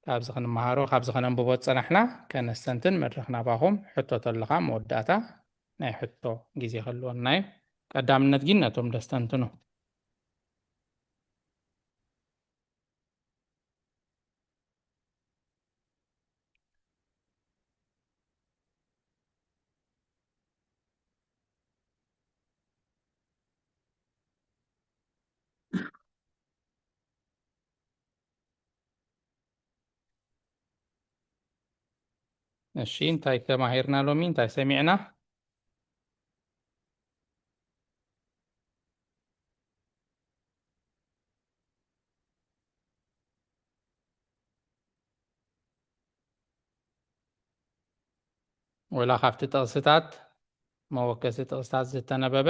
ካብዚ ክንመሃሮ ካብዚ ከነንብቦ ፀናሕና ከነስተንትን መድረኽ ናባኹም ሕቶ ተለኻ መወዳእታ ናይ ሕቶ ግዜ ክህልወና እዩ ቀዳምነት ግን ነቶም ደስተንትኑ እሺ እንታይ ተማሂርና ሎሚ እንታይ ሰሚዕና ወላ ካብቲ ጥቕስታት መወከሲ ጥቕስታት ዝተነበበ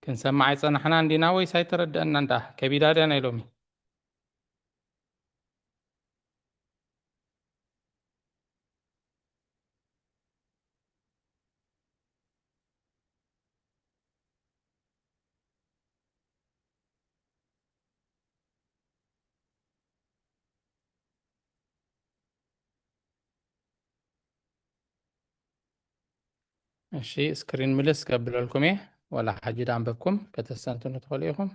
ክንሰማዕ ይፀናሕና እንዲና ወይስ ኣይተረድአና እንታ ከቢዳ ድያ ናይ ሎሚ እሺ ስክሪን ምልስ ከብለልኩም እየ ወላ ሓጂ ዳንበብኩም ከተስተንትኑ ትኽእሉ ኢኹም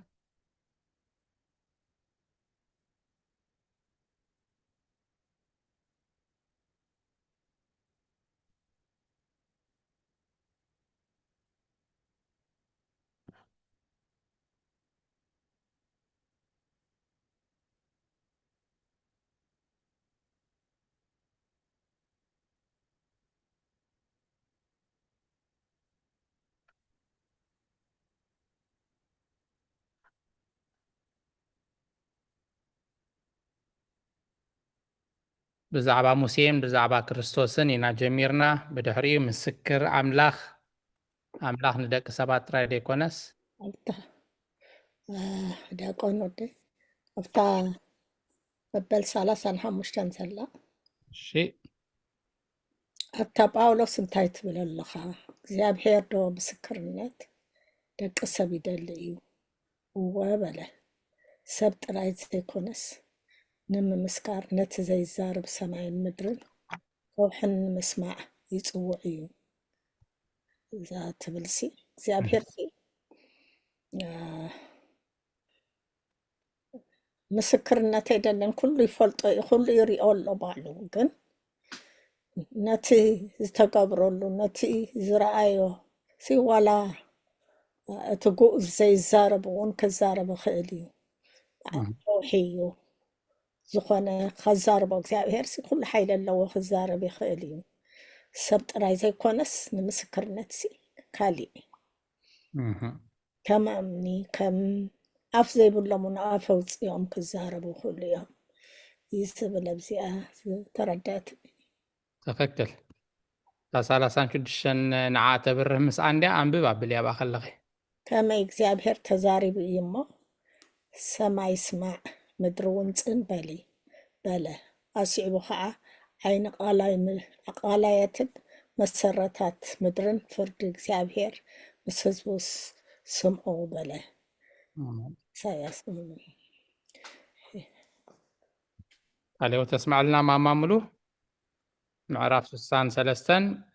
ብዛዕባ ሙሴን ብዛዕባ ክርስቶስን ኢና ጀሚርና ብድሕሪኡ ምስክር ኣምላኽ ንደቂ ሰባት ጥራይ ደይኮነስ ዲያቆን ወዲ ኣብታ መበል 35 ዘላ እሺ ኣብታ ጳውሎስ እንታይ ትብል ኣለኻ እግዚኣብሔር ዶ ምስክርነት ደቂ ሰብ ይደሊ እዩ እወ በለ ሰብ ጥራይ ዘይኮነስ ንምምስካር ነቲ ዘይዛርብ ሰማይን ምድርን ከውሕን ንምስማዕ ይፅውዕ እዩ እዛ ትብልሲ እግዚኣብሔር ምስክርነት ኣይደለን ኩሉ ይፈልጦ ኩሉ ይሪኦ ኣሎ ባዕሉ ግን ነቲ ዝተገብረሉ ነቲ ዝረኣዮ ሲዋላ እቲ ጉዕ ዘይዛረብ እውን ክዛረብ ይኽእል እዩ ከውሒ እዩ ዝኾነ ከዛርቦ እግዚኣብሔር ኩሉ ሓይሊ ኣለዎ ክዛረብ ይኽእል እዩ ሰብ ጥራይ ዘይኮነስ ንምስክርነት ካሊእ ከም እምኒ ከም ኣፍ ዘይብሎም እውን ኣፍ ኣውፅኦም ክዛረቡ ይኽእሉ እዮም ይስብል ኣብዚኣ ተረዳእቲ ትክክል 36 ንዓተ ብርህ ምስ ኣንድያ ኣንብብ ኣብል ያባ ከለኺ ከመይ እግዚኣብሔር ተዛሪቡ እዩ እሞ ሰማይ ስማዕ ምድሪ እውን ፅን በለ ኣስዒቡ ከዓ ዓይኒ ቃላያትን መሰረታት ምድርን ፍርዲ እግዚኣብሔር ምስ ህዝቡ ስምዑ በለ ኢሳያስ ካልኦት ተስማዕልና ማማምሉ ምዕራፍ 63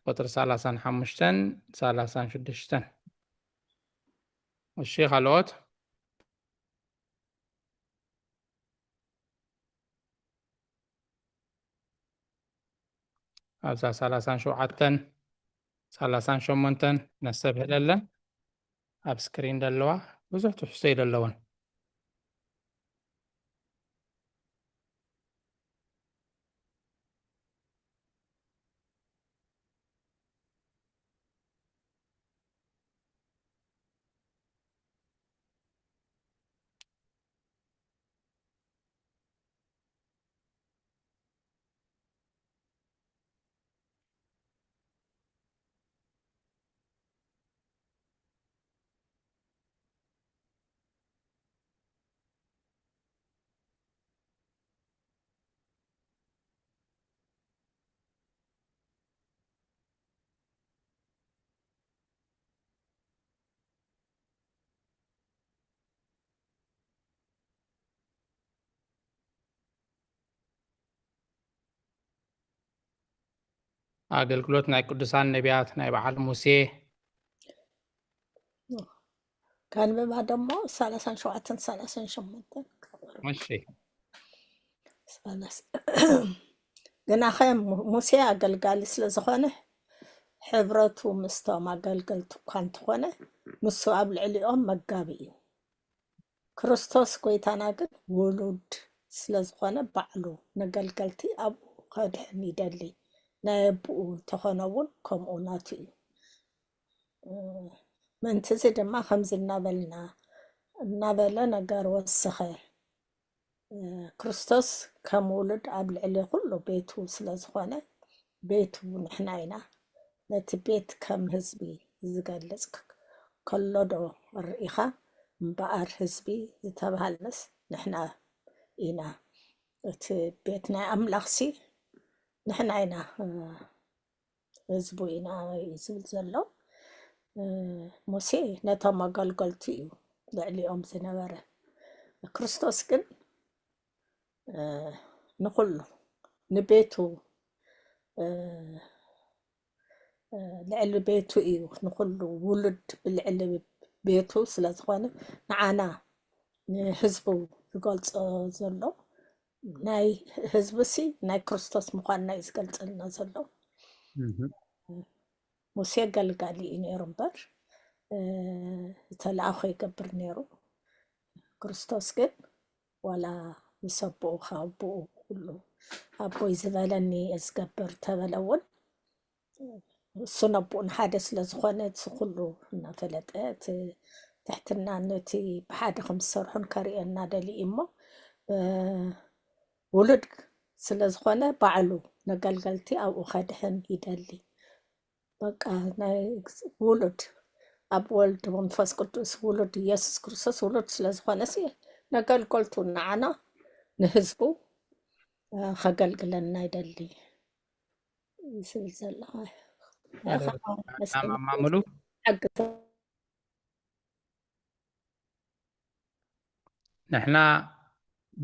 ቁጥሪ 35 36 እሺ ካልኦት ኣብዛ 37 38 ነሰብ ህለለን ኣብ ስክሪን ደለዋ ብዙሕ ትሕዝቶ ይደለወን ኣገልግሎት ናይ ቅዱሳን ነቢያት ናይ በዓል ሙሴ ካንብባ ደሞ 37 38 እሺ ግና ኸ ሙሴ ኣገልጋሊ ስለ ዝኾነ ሕብረቱ ምስቶም ኣገልገልቲ እኳ እንተኾነ ንሱ ኣብ ልዕሊኦም መጋቢ እዩ ክርስቶስ ጎይታና ግን ውሉድ ስለ ዝኾነ ባዕሉ ነገልገልቲ ኣብኡ ከድሕን ይደሊ ናይ ኣቦኡ እንተኾነ እውን ከምኡ ናቱ እዩ ምእንቲ እዚ ድማ ከምዚ እናበለ ነገር ወሰኸ ክርስቶስ ከም ውሉድ ኣብ ልዕሊ ኩሉ ቤቱ ስለ ዝኾነ ቤቱ ንሕና ኢና ነቲ ቤት ከም ህዝቢ ዝገልጽ ከሎ ዶ ርኢኻ እምበኣር ህዝቢ ዝተባሃልንስ ንሕና ኢና እቲ ቤት ናይ ኣምላኽሲ ንሕና ኢና ህዝቡ ኢና ዝብል ዘሎ ሙሴ ነቶም ኣገልገልቲ እዩ ልዕሊኦም ዝነበረ ክርስቶስ ግን ንኩሉ ንቤቱ ልዕሊ ቤቱ እዩ ንኩሉ ውሉድ ብልዕሊ ቤቱ ስለ ዝኾነ ንዓና ንህዝቡ ዝገልፆ ዘሎ ናይ ህዝቢሲ ናይ ክርስቶስ ምዃንና እዩ ዝገልፀልና ዘሎ ሙሴ ገልጋሊ እዩ ነይሩ እምበር ዝተለኣኾ ይገብር ነይሩ ክርስቶስ ግን ዋላ ምስ ኣቦኡ ካብኡ ኩሉ ኣቦይ ዝበለኒ ዝገብር ተበለ እውን እሱ ነቦኡ ንሓደ ስለ ዝኾነ እቲ ኩሉ እናፈለጠ እቲ ትሕትና ነቲ ብሓደ ከም ዝሰርሑን ከሪአና ደሊኡ እሞ ውሉድ ስለ ዝኾነ ባዕሉ ነገልገልቲ ኣብኡ ከድሕን ይደሊ በቃ ናይ ውሉድ ኣብ ወልድ መንፈስ ቅዱስ ውሉድ ኢየሱስ ክርስቶስ ውሉድ ስለ ዝኾነ ነገልገልቱ ንዓና ንህዝቡ ከገልግለና ይደሊ ይስብል ዘለኻ ማማምሉ ንሕና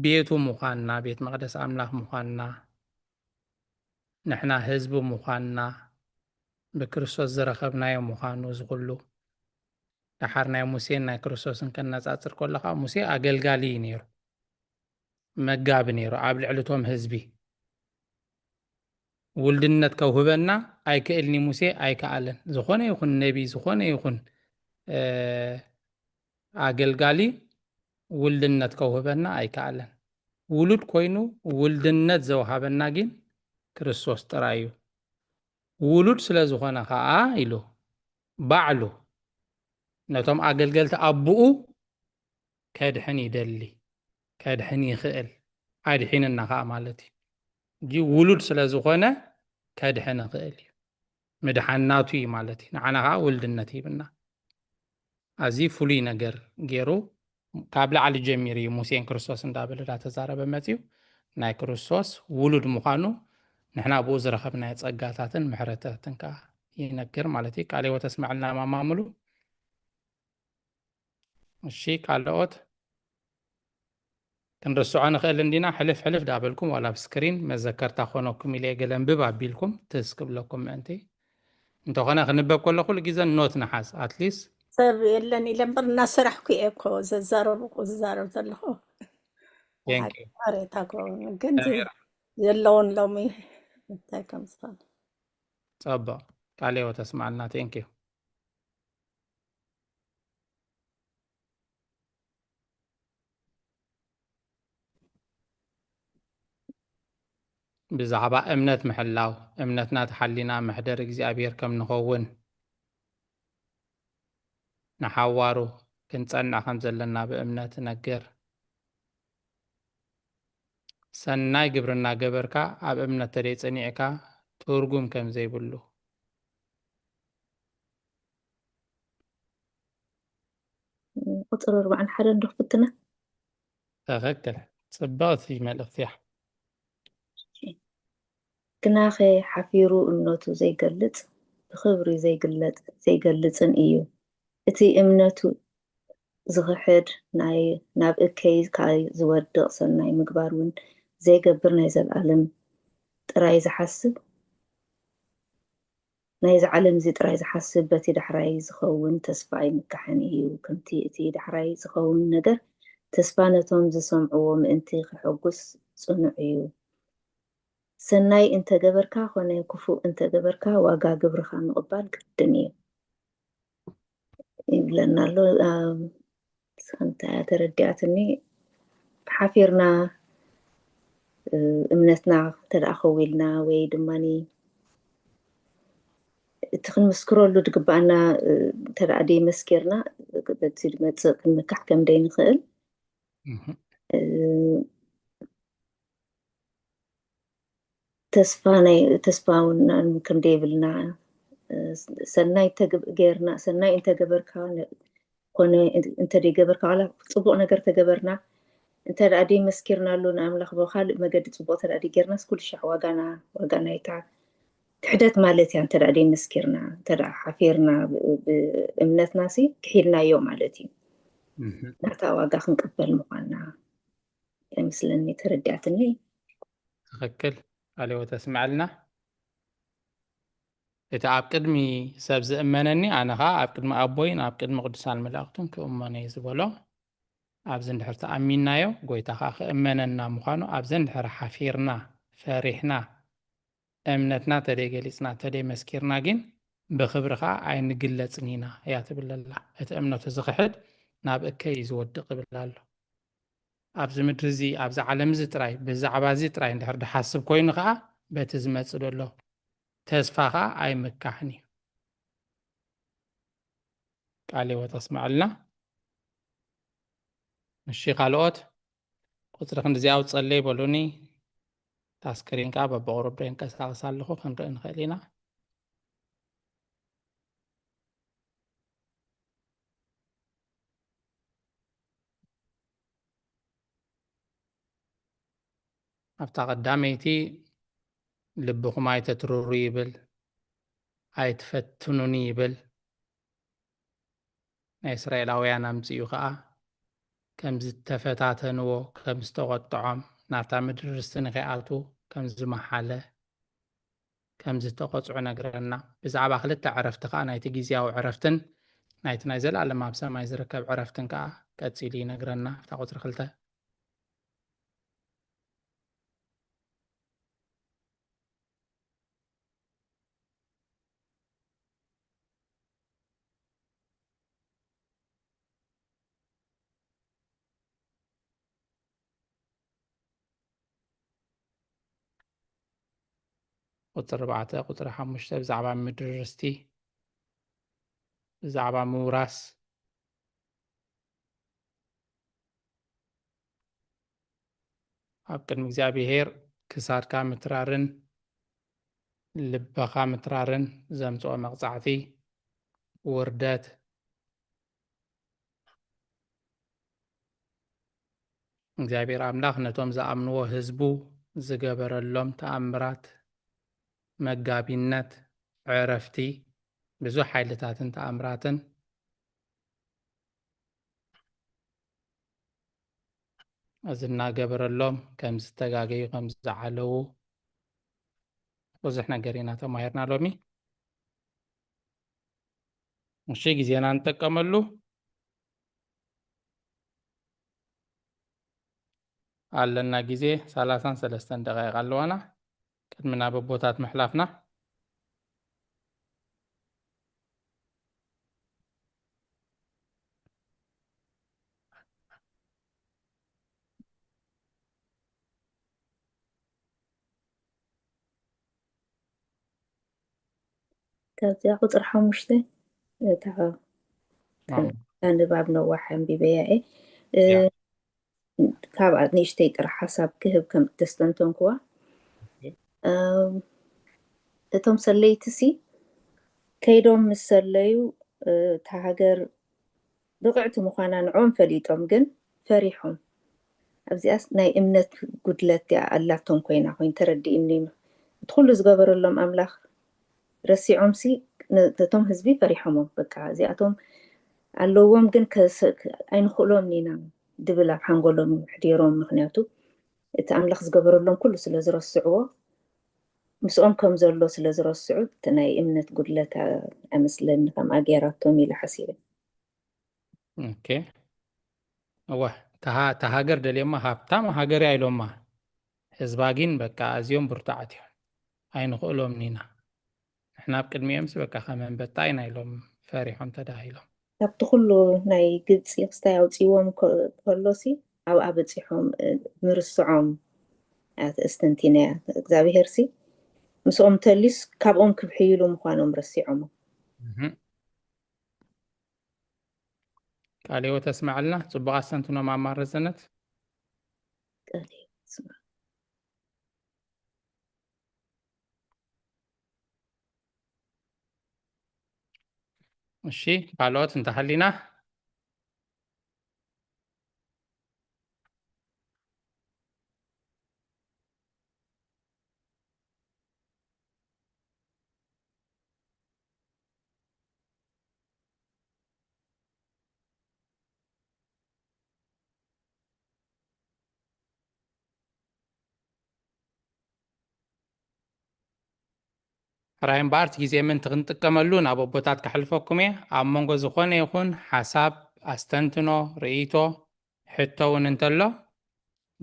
ቤቱ ምዃንና ቤት መቅደስ ኣምላኽ ምዃንና ንሕና ህዝቢ ምዃንና ብክርስቶስ ዝረኸብናዮ ምዃኑ ዝኩሉ ድሓር ናይ ሙሴን ናይ ክርስቶስን ከነፃፅር ከለካ ሙሴ ኣገልጋሊ እዩ ነይሩ መጋቢ ነይሩ ኣብ ልዕሊቶም ህዝቢ ውልድነት ከውህበና ኣይክእልኒ ሙሴ ኣይከኣለን ዝኾነ ይኹን ነቢ ዝኾነ ይኹን ኣገልጋሊ ውልድነት ከውህበና ኣይከኣለን ውሉድ ኮይኑ ውልድነት ዘውሃበና ግን ክርስቶስ ጥራይ እዩ ውሉድ ስለ ዝኾነ ከዓ ኢሉ ባዕሉ ነቶም ኣገልገልቲ ኣቡኡ ከድሕን ይደሊ ከድሕን ይኽእል ኣድሒንና ከዓ ማለት እዩ እንጂ ውሉድ ስለ ዝኾነ ከድሕን ይኽእል እዩ ምድሓናቱ እዩ ማለት እዩ ንዓና ከዓ ውልድነት ይብና ኣዝዩ ፍሉይ ነገር ገይሩ ካብ ላዕሊ ጀሚሩ እዩ ሙሴን ክርስቶስ እንዳበለ እንዳተዛረበ መፅዩ ናይ ክርስቶስ ውሉድ ምዃኑ ንሕና ብኡ ዝረኸብናዮ ፀጋታትን ምሕረታትን ከዓ ይነግር ማለት እዩ ካልኦት ተስማዕልና ማማሙሉ እሺ ካልኦት ክንርስዖ ንኽእል እንዲና ሕልፍ ሕልፍ ዳበልኩም ዋላ ብስክሪን መዘከርታ ኮነኩም ኢለ ገለ እንብብ ኣቢልኩም ትስ ክብለኩም ምእንቲ እንተኾነ ክንበብ ከሎ ኩሉ ግዜ ኖት ንሓዝ ኣትሊስት ሰብ የለን ኢለ እምበር እናሰራሕኩ እየ እኮ ዝዛረብ ዘለኹ ሓሬታ ግን የለውን ሎሚ እንታይ ከም ዝኸነ ፀቡቅ ካልኦት ተስማዕልና ቴንኪዩ ብዛዕባ እምነት ምሕላው እምነትና ተሓሊና መሕደር እግዚኣብሔር ከም ንኸውን ንሓዋሩ ክንፀንዕ ከም ዘለና ብእምነት ነገር ሰናይ ግብርና ገበርካ ኣብ እምነት ተደይ ፀኒዕካ ትርጉም ከም ዘይብሉ ቁፅሪ 41 እንደፍትና ትኽክል ፅብቕቲ መልእኽቲ እያ ግናኸ ሓፊሩ እምነቱ ዘይገልጽ ብክብሪ ዘይገልጽን እዩ እቲ እምነቱ ዝኽሕድ ናብ እከይ ዝወድቕ ሰናይ ምግባር እውን ዘይገብር ናይ ዘለኣለም ጥራይ ዝሓስብ ናይ ዝዓለም እዚ ጥራይ ዝሓስብ በቲ ዳሕራይ ዝኸውን ተስፋ ይምካሕን እዩ ከምቲ እቲ ዳሕራይ ዝኸውን ነገር ተስፋ ነቶም ዝሰምዕዎ ምእንቲ ክሕጉስ ጽኑዕ እዩ ሰናይ እንተገበርካ ኮነ ክፉእ እንተገበርካ ዋጋ ግብርካ ምቕባል ግድን እዩ ይብለና ኣሎ ከምታ ተረዲኣትኒ ሓፊርና እምነትና ተደኣ ኸዊልና ወይ ድማኒ እቲ ክንምስክረሉ ድግባአና ተደኣ ደይመስኪርና በቲ ድመፅእ ክንምካሕ ከም ደይንኽእል ተስፋ እውን ከም ደይብልና ሰናይ ጌርና ሰናይ እንተገበርካ ኮነ እንተደይገበርካ ዋላ ፅቡቅ ነገር ተገበርና እንተደኣ ደይመስኪርናሉ ንኣምላኽ ብካልእ መገዲ ፅቡቅ ተደኣ ደይጌርናስ ኩሉ ሻዕ ዋጋ ናይታ ክሕደት ማለት እያ እንተደኣ ደይመስኪርና እንተደኣ ሓፊርና ብእምነትና ሲ ክሒድናዮ ማለት እዩ ናታ ዋጋ ክንቅበል ምኳንና ይመስለኒ ተረዲኣትኒ ትኽክል ካልኦት ተስምዐልና እቲ ኣብ ቅድሚ ሰብ ዝእመነኒ ኣነ ኸ ኣብ ቅድሚ ኣቦይን ኣብ ቅድሚ ቅዱሳን መላእኽቱን ክእመነ እዩ ዝበሎ ኣብዚ እንድሕር ተኣሚንናዮ ጎይታ ኸ ክእመነና ምዃኑ ኣብዚ እንድሕር ሓፊርና ፈሪሕና እምነትና ተደይ ገሊፅና ተደይ መስኪርና ግን ብክብሪ ኸ ኣይንግለፅን ኢና እያ ትብል ኣላ እቲ እምነቱ ዝኽሕድ ናብ እከይ ዝወድቕ ይብል ኣሎ ኣብዚ ምድሪ እዚ ኣብዚ ዓለም እዚ ጥራይ ብዛዕባ እዚ ጥራይ እንድሕር ድሓስብ ኮይኑ ከዓ በቲ ዝመፅእ ዘሎ ተስፋ ከዓ ኣይምካሕን እዩ ቃልዎት ኣስማዕልና እሺ ካልኦት ቁፅሪ ክንዲዚኣ ውፀለ ይበሉኒ ታስክሪን ከዓ በብቁሩብ ደንቀሳቀስ ኣለኹ ክንርኢ ንኽእል ኢና ኣብታ ቀዳመይቲ ልብኹም ኣይተትርሩ ይብል ኣይትፈትኑኒ ይብል ናይ እስራኤላውያን ኣምፅኡ ከዓ ከም ዝተፈታተንዎ ከም ዝተቆጥዖም ናብታ ምድሪ ርስቲ ንኸይኣትዉ ከም ዝመሓለ ከም ዝተቆፅዑ ነግረና ብዛዕባ ክልተ ዕረፍቲ ከዓ ናይቲ ግዝያዊ ዕረፍትን ናይቲ ናይ ዘለኣለም ኣብ ሰማይ ዝርከብ ዕረፍትን ከዓ ቀፂሉ ይነግረና ኣብታ ቁፅሪ 2 ቁፅሪ 4 ቁፅሪ 5 ብዛዕባ ምድሪ ርስቲ ብዛዕባ ምውራስ ኣብ ቅድሚ እግዚኣብሔር ክሳድካ ምትራርን ልበኻ ምትራርን ዘምጽኦ መቕጻዕቲ ውርደት እግዚአብሔር አምላክ ነቶም ዝኣምንዎ ህዝቡ ዝገበረሎም ተኣምራት መጋቢነት ዕረፍቲ ብዙሕ ሓይልታትን ተኣምራትን እዚ እናገበረሎም ከም ዝተጋገዩ ከም ዝዓለዉ ብዙሕ ነገር ኢና ተማሂርና ሎሚ እሺ ጊዜና እንጠቀመሉ ኣለና ጊዜ 33 ደቂቃ ኣለዋና ቅድሚ ናብ ቦታት መሕላፍና كذا قطر حمشته تاع كان باب نوح ببيعي كاب نيشتي ترى حسب كهب كم تستنتون كوا تتم سليتسي كيدوم مسليو تهاجر بقعت مخانا نعوم فليتهم جن فريحهم أبزياس ناي إمنت قدلت اللاتهم كوينا وين تردي إني تدخل زجبر لهم أملاخ رسي عمسي تتم هزبي فريحهم بقى زياتهم اللوهم جن أين خلهم نينا دبلا حنقولهم حديرهم مخنياتو أملاخ زجبر لهم كل سلزر السعوة مسؤوم كم زلوا سلزر السعود تناي إمنت قدلت أمسلن كم أجيراتهم إلى حسيبه اوكي هو تهاجر دليما هابتام هاجر يايلوما حزباجين بقى ازيوم برتعتهم اين خلهم نينا احنا بقدمي امس بقى خمن بتاينا يلوم فريحهم تدايلهم تدخلوا ناي قدس يقستايو تيوم كولوسي او ابصيحهم مرسعهم استنتينا እግዚአብሔር ሲ مسኦም ተሊስ ካብኦም ክብሕይሉ ምዃኖም ረሲዖም ቃልዮ ተስማዕልና ጽቡቕ ኣስተንትኖ ማማረዘነት ቃልዮ ተስማዕ እሺ ካልኦት እንተሃሊና ራይን ባርት ጊዜ ምን ትክንጥቀመሉ ናብ ቦታት ከሕልፈኩም እየ ኣብ መንጎ ዝኾነ ይኹን ሓሳብ ኣስተንትኖ ርእይቶ ሕቶ እውን እንተሎ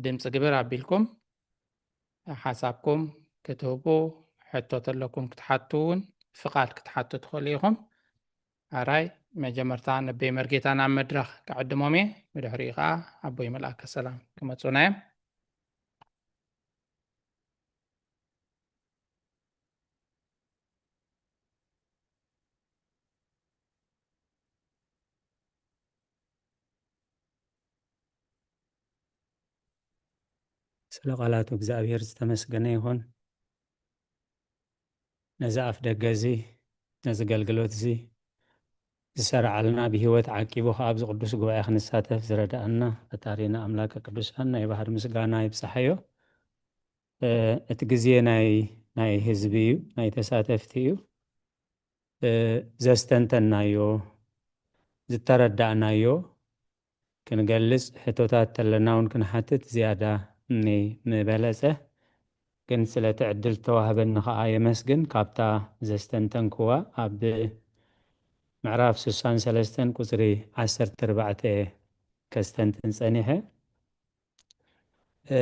ድምፂ ግብር ኣቢልኩም ሓሳብኩም ክትህቡ ሕቶ ተለኩም ክትሓቱ እውን ፍቓድ ክትሓቱ ትኽእሉ ኢኹም ኣራይ መጀመርታ ነቤይ መርጌታ ናብ መድረኽ ክዕድሞም እየ ብድሕሪኡ ከዓ ኣቦይ መልኣከ ሰላም ክመፁና እዮም ስለ ቃላቱ እግዚአብሔር ዝተመስገነ ይሁን ነዚ ኣፍ ደገ እዚ ነዚ ገልግሎት እዚ ዝሰርዓልና ብሂወት ዓቂቡ ኣብ ቅዱስ ጉባኤ ክንሳተፍ ዝረዳእና ፈጣሪና ኣምላከ ቅዱሳን ናይ ባህር ምስጋና ይብፅሓዮ እቲ ግዜ ናይ ህዝቢ እዩ ናይ ተሳተፍቲ እዩ ዘስተንተናዮ ዝተረዳእናዮ ክንገልጽ ሕቶታት ተለና እውን ክንሓትት ዝያዳ ምበለፀ ግን ስለ ትዕድል ተዋህበኒ ከዓ የመስግን ካብታ ዘስተንተንክዋ ኣብ ምዕራፍ 63 ቁፅሪ 14 ከስተንትን ፀኒሐ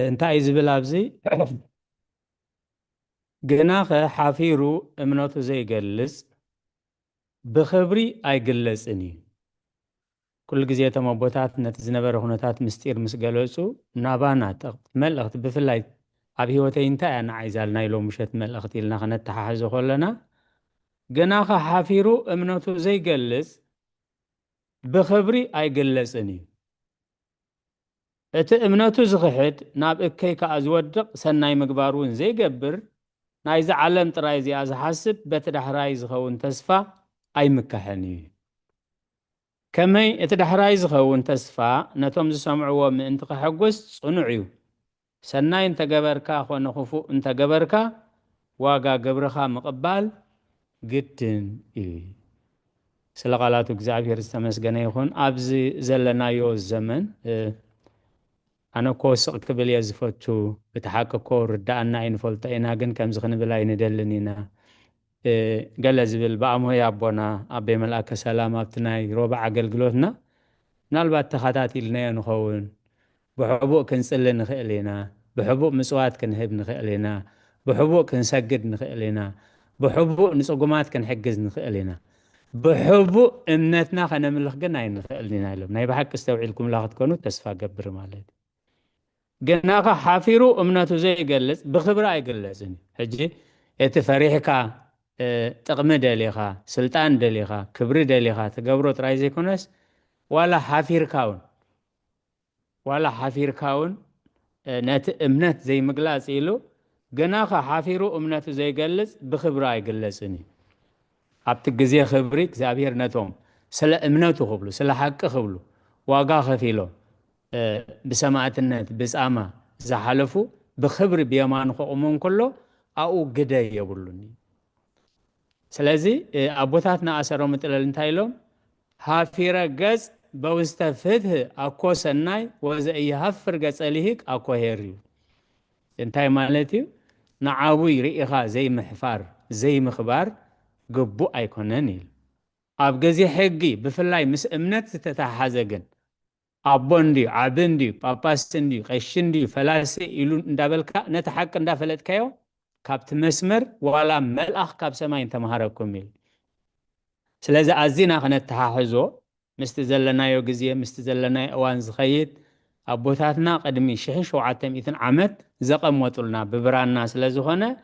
እንታይ ዝብል ኣብዚ ግናኸ ሓፊሩ እምነቱ ዘይገልጽ ብኽብሪ ኣይግለጽን እዩ ኩሉ ግዜ እቶም ኣቦታት ነቲ ዝነበረ ኩነታት ምስጢር ምስ ገለጹ ናባና መልእኽቲ ብፍላይ أبي هوتينتا أنا عايزال نايلو مشت ملأختي لنا خنت تحاجز خلنا جناخ حافيرو أمنته زي جلس بخبري أي جلسني أمنته زغحت ناب إكيك أزودق سناي مقبارون زي جبر نايز علم ترايزي أز حسب بتدحرايز خون تسفى أي مكحني كمي اتدحرايز خون تسفى نتوم سمعوا من انت حقوس صنعيو سناي انت جبركا خون خفو انت جبركا واقا جبرخا مقبال جدن سلقالاتو እግዚአብሔር ዝተመስገነ ይኹን ኣብዚ ዘለናዮ ዘመን ኣነ ኮስቕ ክብል እየ ዝፈቱ እቲ ሓቂ ኮ ርዳእና ኣይንፈልጦ ኢና ግን ከምዚ ክንብል ኣይንደልን ኢና ገለ ዝብል ብኣምሆይ ኣቦና ኣበይ መልኣከ ሰላም ኣብቲ ናይ ሮብዕ ኣገልግሎትና ምናልባት ተኸታቲልናዮ ንኸውን ብሕቡእ ክንፅሊ ንኽእል ኢና ብሕቡእ ምፅዋት ክንህብ ንኽእል ኢና ብሕቡእ ክንሰግድ ንኽእል ኢና ብሕቡእ ንፅጉማት ክንሕግዝ ንኽእል ኢና بحبو امنتنا خنا ملخ جنا ينخلينا لهم ناي بحق استوعيلكم لاخت كونوا تسفى قبر مالت جناخ حافيرو امنته زي يجلس بخبره يجلسني حجي اتفريحكا تقم دليخا سلطان دليخا كبر دليخا تقبرو ترايزي كونس ولا حافير كاون نات امنت زي مقلاص يلو جناخ حافيرو امنته زي يجلس بخبره يجلسني ኣብቲ ግዜ ክብሪ እግዚአብሔር ነቶም ስለ እምነቱ ክብሉ ስለ ሓቂ ክብሉ ዋጋ ከፊሎም ብሰማዕትነት ብፃማ ዝሓለፉ ብክብሪ ብየማኑ ክቕሙን ከሎ ኣብኡ ግደ የብሉኒ ስለዚ ኣቦታትና ኣሰሮም ጥለል እንታይ ኢሎም ሃፊረ ገጽ በውስተ ፍትህ ኣኮ ሰናይ ወዘኢሃፍር ገጸ ልሂቅ ኣኮ ሄርዩ እንታይ ማለት እዩ ንዓቡይ ርኢኻ ዘይምሕፋር ዘይምኽባር قبو أيكونني أبجزي حقي بفلاي مس أمنت تتحازجن أبوندي عبندي باباستندي قشندي فلاسي يلون دابلكا نتحقق دافلت كيو كابت مسمر ولا ملأخ كاب سما أنت مهاركم ميل سلازا أزينا خنا تحازو مستزلنا يوجزيه مستزلنا أوانز خيط أبوتاتنا قدمي شحش وعتم إثن عمت زقم وطلنا ببران الناس لازخنا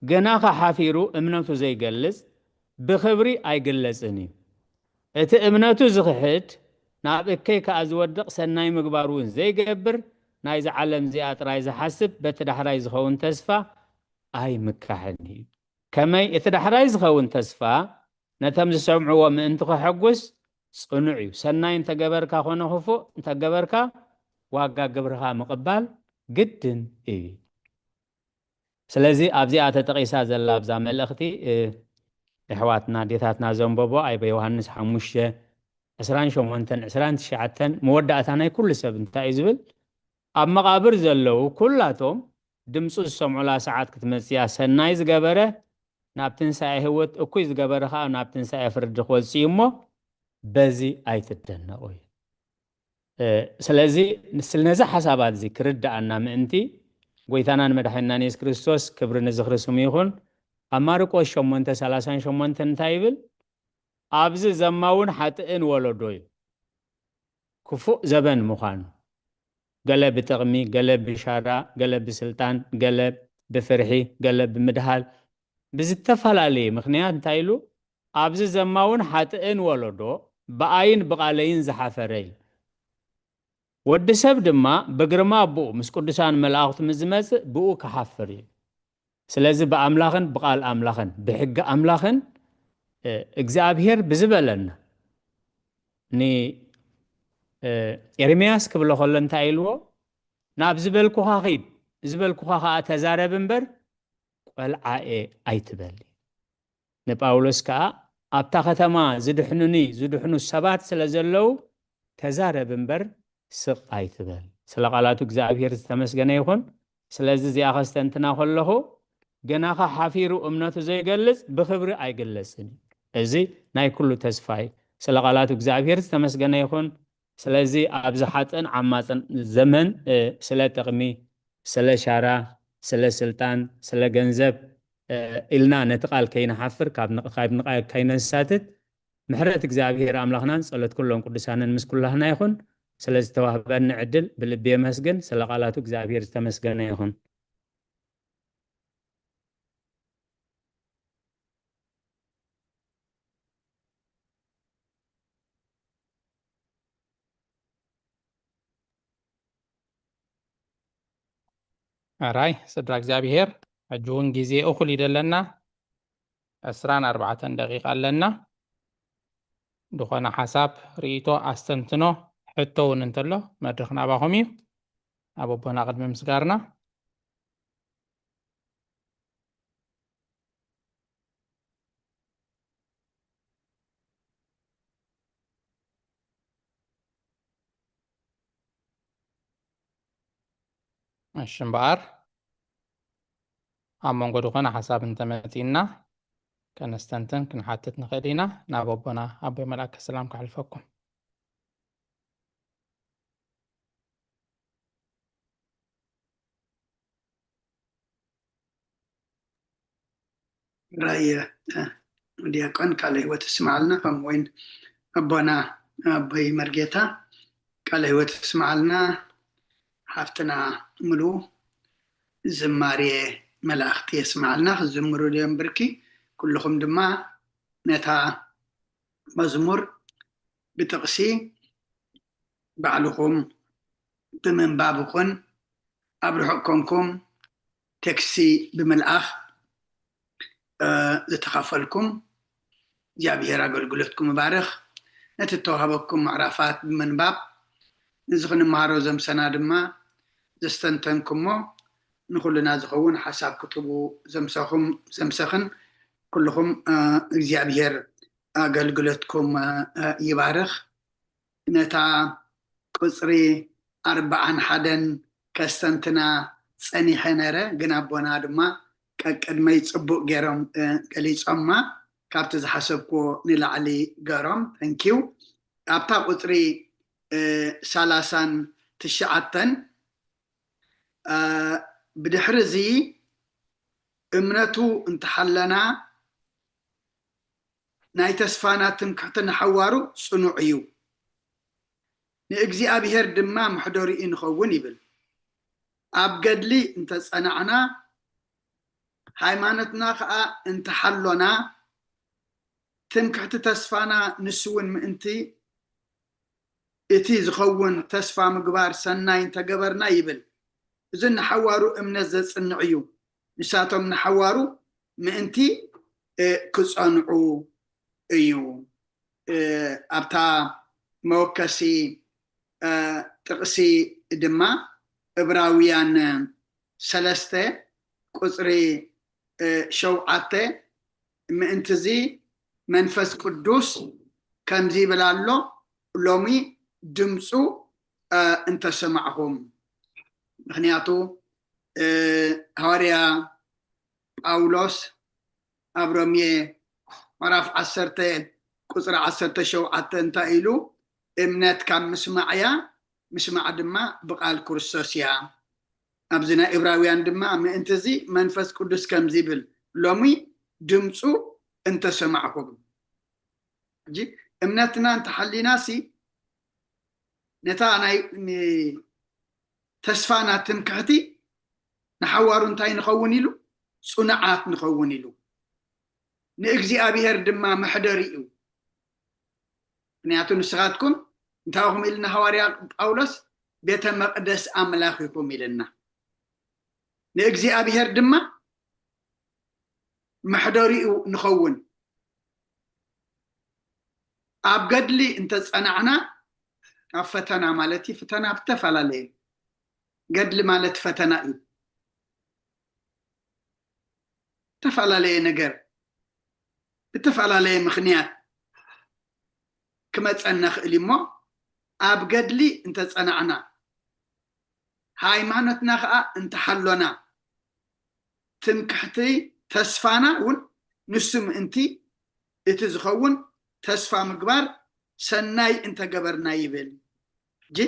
جناخ حافيرو أمنته زي جلس بخبري أي جلسني أت أمنته زخحت ناب كيك أزودق سناي مقبارون زي جبر نايز علم زي أترايز حسب بتدحرايز خون تسفى أي مكحني كما يتدحرايز خون تسفى نتمز سمعوا من انتق حقوس صنعي سناي انت جبركا خونه خفو انت جبركا واقا جبرها مقبال جدا سلازي أبزي أتتقيسا زل أبزا ملأختي إحواتنا ديتاتنا زنبوبو أي بيوهنس حموشة عسران شومونتن عسران تشعتن مودعتنا كل سبب انتا إزبل أب مقابر زلو كلاتهم دمسو السمعو لا ساعات كتمسيا سنايز قبره نابتن ساعي هوت اكويز قبره خاو نابتن ساعي فرد خوزيمو بزي أي تدنقوي سلازي نسلنزا حسابات زي كرد عنا مأنتي ويتانا مدحنا نيس كريستوس كبر نزخر سميخون أماركو شمونت سلاسان شمونت انتايبل أبز زماون حتئن ولدوي كفو زبن مخان قلب بتغمي قلب بشارع قلب بسلطان قلب بفرحي قلب بمدهال بزتفال عليه مخنيات انتايلو أبز زماون حتئن ولدو بآين بقالين زحافرين ود سبد ما بقرما بو مسكودسان ملاخت مزمز بو كحفري سلازي بأملاخن بقال أملاخن بحق أملاخن እግዚአብሔር بزبلن ني إرمياس قبل خلن تايلو ناب زبلكو خاخيد زبلكو خاخا تزارب انبر قلعاء ايتبل نباولوس كا ابتا ختما زدحنو السبات سلازلو تزارب انبر سق ايتبل سلقالاتو እግዚአብሔር ዝተመስገነ ይሁን ስለዚህ እዚያ ኸስተንትና ኸለኹ ገናኻ ሓፊሩ እምነቱ ዘይገልጽ ብኽብሪ ኣይገለጽን እዚ ናይ ኩሉ ተስፋይ ስለቃላቱ እግዚአብሔር ዝተመስገነ ይሁን ስለዚህ ኣብዚ ሓጥን ዓማፅን ዘመን ስለ ጥቕሚ ስለ ሻራ ስለ ስልጣን ስለ ገንዘብ ኢልና ነቲ ቃል ከይንሓፍር ካብ ንቃይ ከይነሳትት ምሕረት እግዚአብሔር ኣምላኽናን ጸሎት ኩሎም ቅዱሳንን ምስ ኩላህና ይሁን ስለዚህ ተዋህበን ዕድል ብልቤ መስገን ስለቃላቱ እግዚአብሔር ዝተመስገነ ይሁን راي صدرك زابيهر أجون جزي أخلي دلنا 24 دقيقة لنا دخونا حساب ريتو أستنتنو حتو ننتلو مدرخنا باهمي أبو بنا قد ممسكارنا الشنبار أمون قدوخنا حساب انتمتينا كنستنتن كنحاتت نخلينا نابوبنا أبو ملاك السلام كحلفكم رأي دياقون قال هو تسمع لنا فم وين أبونا أبي مرجيتا قال هو تسمع لنا حفتنا ملو زماري ملاختي يسمع لنا زمروا اليوم بركي كلهم دما نتا مزمور بتقسي بعلكم بمن بابكم أبرحكمكم تكسي بملأخ لتخافلكم جابير أقولكم مبارخ نتتوهبكم معرفات بمن باب نزخن مهارو زم سنادما زستنتنكمو نخلنا زخون حساب كتبو زمسخن كلهم جابير أقولكم يبارخ نتا قصري 4 حدن كستنتنا سني حنرة جنابونا دما كقدما يصبق جرام قليصما كابت زحسبكو نلعلي جرام ثانكيو ابتا قصري 30 تشعتن بدحرزي امنتو انتحلنا ناي تسفاناتم كحتن حوارو صنوعيو نእግዚአብሔር ድማ محضري نخون يبل اب قدلي انت صنعنا ሃይማኖትና ከዓ እንተሐሎና ትምክሕቲ ተስፋና ንስውን ምእንቲ እቲ ዝኸውን ተስፋ ምግባር ሰናይ እንተገበርና ይብል እዝን ሓዋሩ እምነት ዘጽንዕ እዩ ንሳቶም ንሓዋሩ ምእንቲ ክጸንዑ እዩ ኣብታ መወከሲ ጥቅሲ ድማ ዕብራውያን 3 ቁጽሪ 7 ምእንትዚ መንፈስ ቅዱስ ከምዚ ይብላሎ ሎሚ ድምፁ እንተሰማዕሁም ምክንያቱ ሐዋርያ ጳውሎስ ኣብ ሮሜ ምዕራፍ 10 ቁጽሪ 17 እንታይ ኢሉ እምነት ካብ ምስማዕያ ምስማዕ ድማ ብቃል ክርስቶስ እያ ኣብዝና ዕብራውያን ድማ ምእንትዚ መንፈስ ቅዱስ ከምዚ ይብል ሎሚ ድምፁ እንተሰማዕሁም እጂ እምነትና እንተሐሊናሲ ነታ ናይ ተስፋና ትምክሕቲ ንሓዋሩ እንታይ ንኸውን ኢሉ ጽኑዓት ንኸውን ኢሉ ንእግዚአብሔር ድማ መሕደሪ እዩ ምክንያቱ ንስኻትኩም እንታይኹም ኢልና ሐዋርያ ጳውሎስ ቤተ መቅደስ ኣምላኺኩም ኢልና ንእግዚአብሔር ድማ መሕደሪኡ ንኸውን ኣብ ገድሊ እንተጸናዕና ኣብ ፈተና ማለት ፈተና ብተፈላለየ ገድሊ ማለት ፈተና እዩ ተፈላለየ ነገር ብተፈላለየ ምክንያት ክመጸና ክእል እሞ ኣብ ገድሊ እንተጸናዕና ሃይማኖትና ከዓ እንተሐሎና ትምክሕቲ ተስፋና እውን ንሱ ምእንቲ እቲ ዝኸውን ተስፋ ምግባር ሰናይ እንተገበርና ይብል ጂ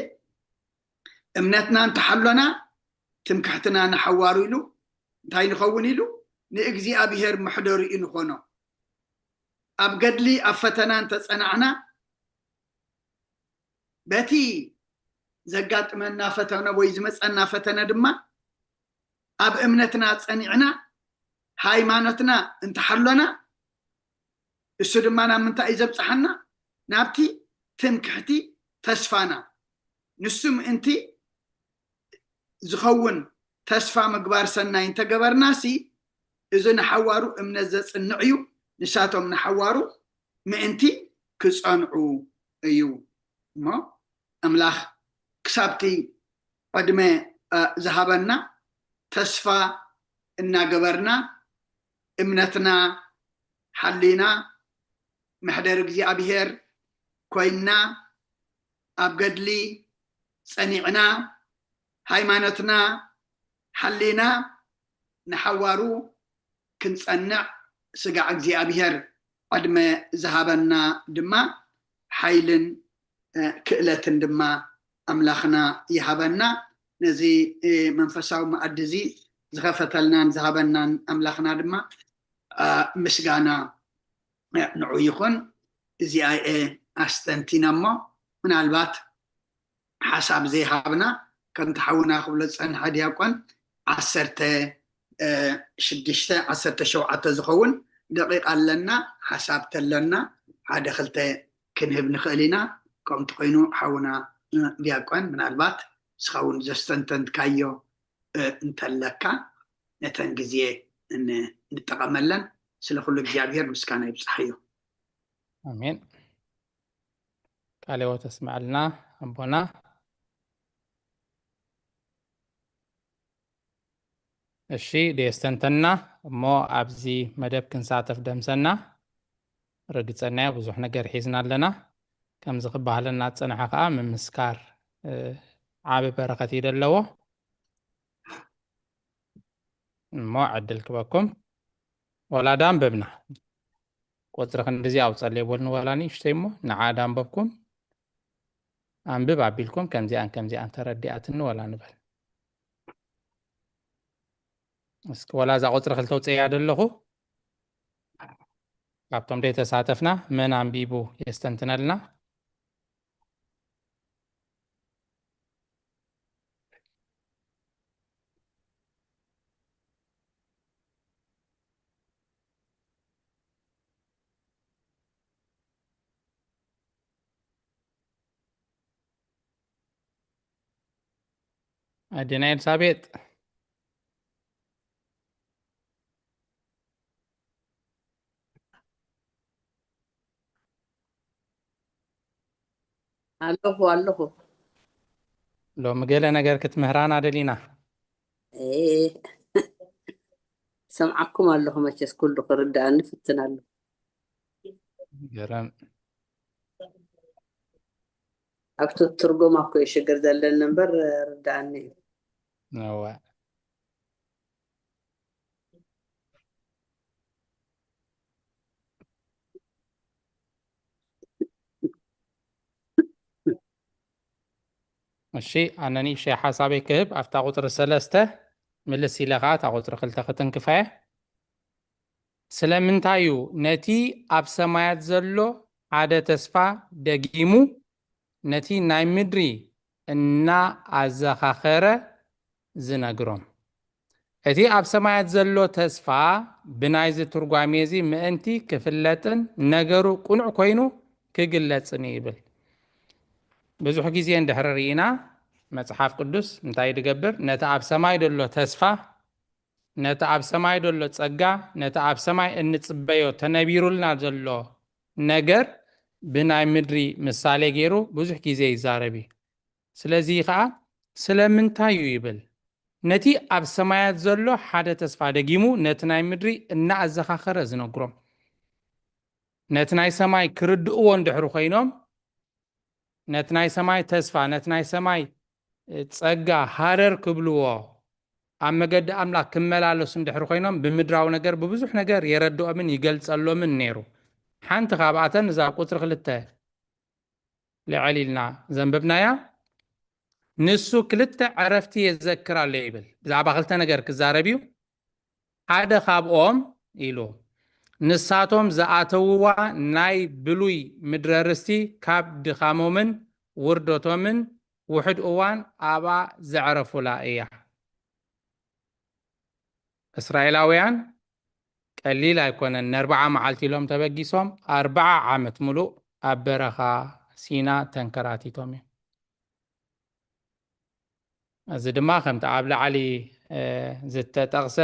እምነትና እንተሐሎና ትምክሕትና ንሓዋሩ ኢሉ እንታይ ንኸውን ኢሉ ንእግዚአብሔር መሕደሪ ንኾኖ ኣብ ገድሊ ኣብ ፈተና እንተጸናዕና በቲ ዘጋጥመና ፈተና ወይ ዝመጸና ፈተና ድማ ኣብ እምነትና ጸኒዕና ሃይማኖትና እንተሐሎና እሱ ድማ ናብ ምንታይ ዘብጽሐና ናብቲ ትምክሕቲ ተስፋና ንሱ ምእንቲ ዝኸውን تسفى مقبار سنة انت قبرناسي إذا نحوارو امنزة النعيو نساتهم نحوارو مئنتي كسانعو أيو ما أملاخ كسابتي قدمي ذهبنا تسفى إنا قبرنا امنتنا حلينا محدر እግዚአብሔር ኮይና أبقدلي صنيعنا ሃይማኖትና حلينا نحوارو كنصنع سقع እግዚአብሔር قدم ذهبنا دما حيلن كئلتن دما أملاخنا يهبنا نزي منفساو مقدزي زغفتلنا ذهبنا أملاخنا دما مسقانا نعو يخون زي أستنتينا ما من البات حسب زي هابنا كنت حاونا خبلت عن حديقون عسرت شدشته عسرت شوعة زخون دقيقة لنا حسبت لنا عاد خلت كنهب نخلينا كم تقينو حاونا ديقون من البات سخون زستنتند كايو انتلكا نتنجزيه ان نتقملن سلخلو እግዚአብሔር مسكانا يبصحيو آمين. قال وتسمع لنا أبونا الشيء دي استنتنا مو أبزي مدب كنساتف دمسنا رقصنا بزوح نقر حيزنا لنا كم زغبها لنا تصنع من مسكار عابي بركتي دلوه مو عدل كبكم ولا دام ببنا قطرخ እንደዚህ አውጻለ ይቦልን ወላኒ ሽተይሞ ንዓዳም በብኩም አንብብ አቢልኩም ከምዚያን ተረዲአትን ወላ ንበል እስኪ ወላ ዛ ቁጥር ክልተ ውፅእ ያደለኹ ካብቶም ደይ ተሳተፍና መን አንቢቡ የስተንትነልና أدينا إلسابيت አለሁ لو مقالة نقر كت مهران عدلينا ايه سمعكم አለሁ መቼስ ኩሉ ክርዳእኒ ፍትናለሁ جرم ኣብቲ ትርጉም እኮ ይሽግር ዘለን ነበር ርዳእኒ نوا الشيء أنني شيء حسابي كهب أفتح قطر السلسته من السيلغات قطر خلت ختن كفاية سلام تايو نتي أب سمايات زلو عادة تسفى دقيمو نتي ناي مدري إنا أزخاخرة زنقرم أتي أب سمايات زلو تسفى بنايز ترقاميزي مأنتي كفلتن نقرو كنع كوينو كقلت سنيبل بزوح ጊዜ እንደሕረሪና መጽሐፍ ቅዱስ እንታይ ይገብር ነታ ኣብ ሰማይ ደሎ ተስፋ ነታ ኣብ ሰማይ ደሎ ጸጋ ነታ ኣብ ሰማይ እንጽበዮ ተነቢሩልና ዘሎ ነገር ብናይ ምድሪ ምሳሌ ገይሩ ብዙሕ ጊዜ ይዛረቢ ስለዚ ከዓ ስለምንታይ ይብል ነቲ ኣብ ሰማያት ዘሎ ሓደ ተስፋ ደጊሙ ነቲ ናይ ምድሪ እናኣዘኻኸረ ዝነግሮም ነቲ ናይ ሰማይ ክርድእዎ እንድሕሩ ኮይኖም ነትናይ ሰማይ ተስፋ ነትናይ ሰማይ ጸጋ ሃረር ክብልዎ ኣብ መገዲ ኣምላክ ክመላለሱ እንድሕር ኮይኖም ብምድራዊ ነገር ብብዙሕ ነገር የረድኦምን ይገልጸሎምን ነይሩ ሓንቲ ካብኣተን እዛ ቁጥሪ 2 ልዕሊልና ዘንብብናያ ንሱ ክልተ ዕረፍቲ የዘክር ኣሎ ይብል ብዛዕባ ክልተ ነገር ክዛረብ እዩ ሓደ ካብኦም ኢሉ ንሳቶም ዝኣተውዋ ናይ ብሉይ ምድረ ርስቲ ካብ ድኻሞምን ውርደቶምን ውሕድ እዋን ኣባ ዘዕረፉላ እያ እስራኤላውያን ቀሊል ኣይኮነን 40 መዓልቲ ኢሎም ተበጊሶም 40 ዓመት ሙሉእ ኣብ በረኻ ሲና ተንከራቲቶም እዮም እዚ ድማ ከምቲ ኣብ ላዕሊ ዝተጠቕሰ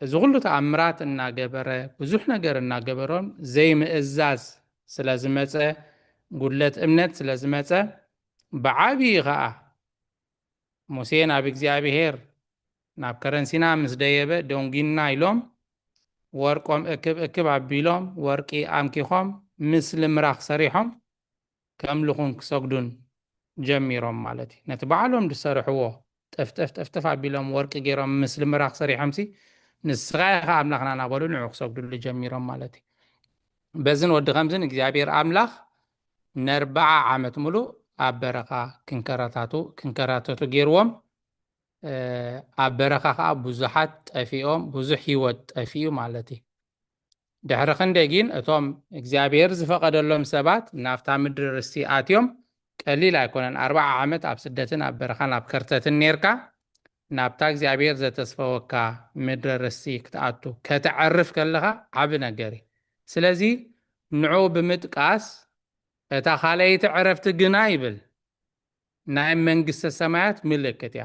እዚ ኩሉ ተኣምራት እናገበረ ብዙሕ ነገር እናገበሮም ዘይምእዛዝ ስለ ዝመፀ ጉድለት እምነት ስለ ዝመፀ ብዓብዪ ከዓ ሙሴ ናብ እግዚኣብሔር ናብ ከረንሲና ምስ ደየበ ደንጊና ኢሎም ወርቆም እክብ ኣቢሎም ወርቂ ኣምኪኾም ምስሊ ምራኽ ሰሪሖም ከምልኹን ክሰግዱን ጀሚሮም ማለት እዩ ነቲ በዓሎም ዝሰርሕዎ ጠፍጠፍ ኣቢሎም ወርቂ ገይሮም ምስሊ ምራኽ ሰሪሖምሲ ንስኻ ኢኻ ኣምላኽና እናበሉ ንዑ ክሰግዱሉ ጀሚሮም ማለት እዩ በዝን ወዲ ከምዝን እግዚኣብሔር ኣምላኽ ን40 ዓመት ሙሉእ ኣብ በረኻ ክንከራተቱ ገይርዎም ኣብ በረኻ ከዓ ብዙሓት ጠፊኦም ብዙሕ ሂወት ጠፊኡ ማለት እዩ ድሕሪ ክንደይ ግን እቶም እግዚኣብሔር ዝፈቀደሎም ሰባት ናብታ ምድሪ ርስቲ ኣትዮም ቀሊል ኣይኮነን 40 ዓመት ኣብ ስደትን ኣብ በረኻን ኣብ ከርተትን ነርካ ናብታ እግዚኣብሔር ዘተስፈወካ ምድሪ ርስቲ ክትኣቱ ከተዕርፍ ከለኻ ዓብ ነገር እዩ ስለዚ ንዑ ብምጥቃስ እታ ካልአይቲ ዕረፍቲ ግና ይብል ናይ መንግስተ ሰማያት ምልክት እያ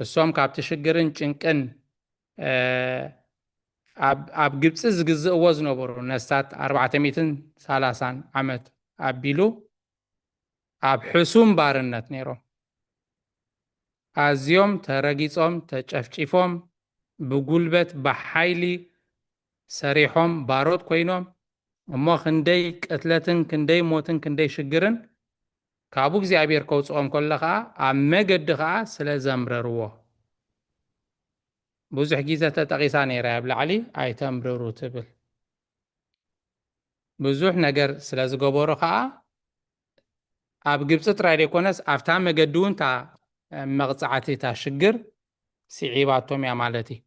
እሶም ካብቲ ሽግርን ጭንቅን ኣብ ግብፂ ዝግዝእዎ ዝነበሩ ነስታት 430 ዓመት ኣቢሉ ኣብ ሕሱም ባርነት ነይሮም ኣዝዮም ተረጊፆም ተጨፍጪፎም ብጉልበት ብሓይሊ ሰሪሖም ባሮት ኮይኖም እሞ ክንደይ ቅትለትን ክንደይ ሞትን ክንደይ ሽግርን ካብኡ እግዚኣብሔር ከውፅኦም ከሎ ከዓ ኣብ መገዲ ከዓ ስለ ዘምረርዎ ብዙሕ ግዜ ተጠቂሳ ነይራ ኣብ ላዕሊ ኣይተምርሩ ትብል ብዙሕ ነገር ስለ ዝገበሩ ከዓ ኣብ ግብፂ ጥራይ ዘይኮነስ ኣብታ መገዲ እውን እታ መቕፃዕቲ እታ ሽግር ስዒባቶም እያ ማለት እዩ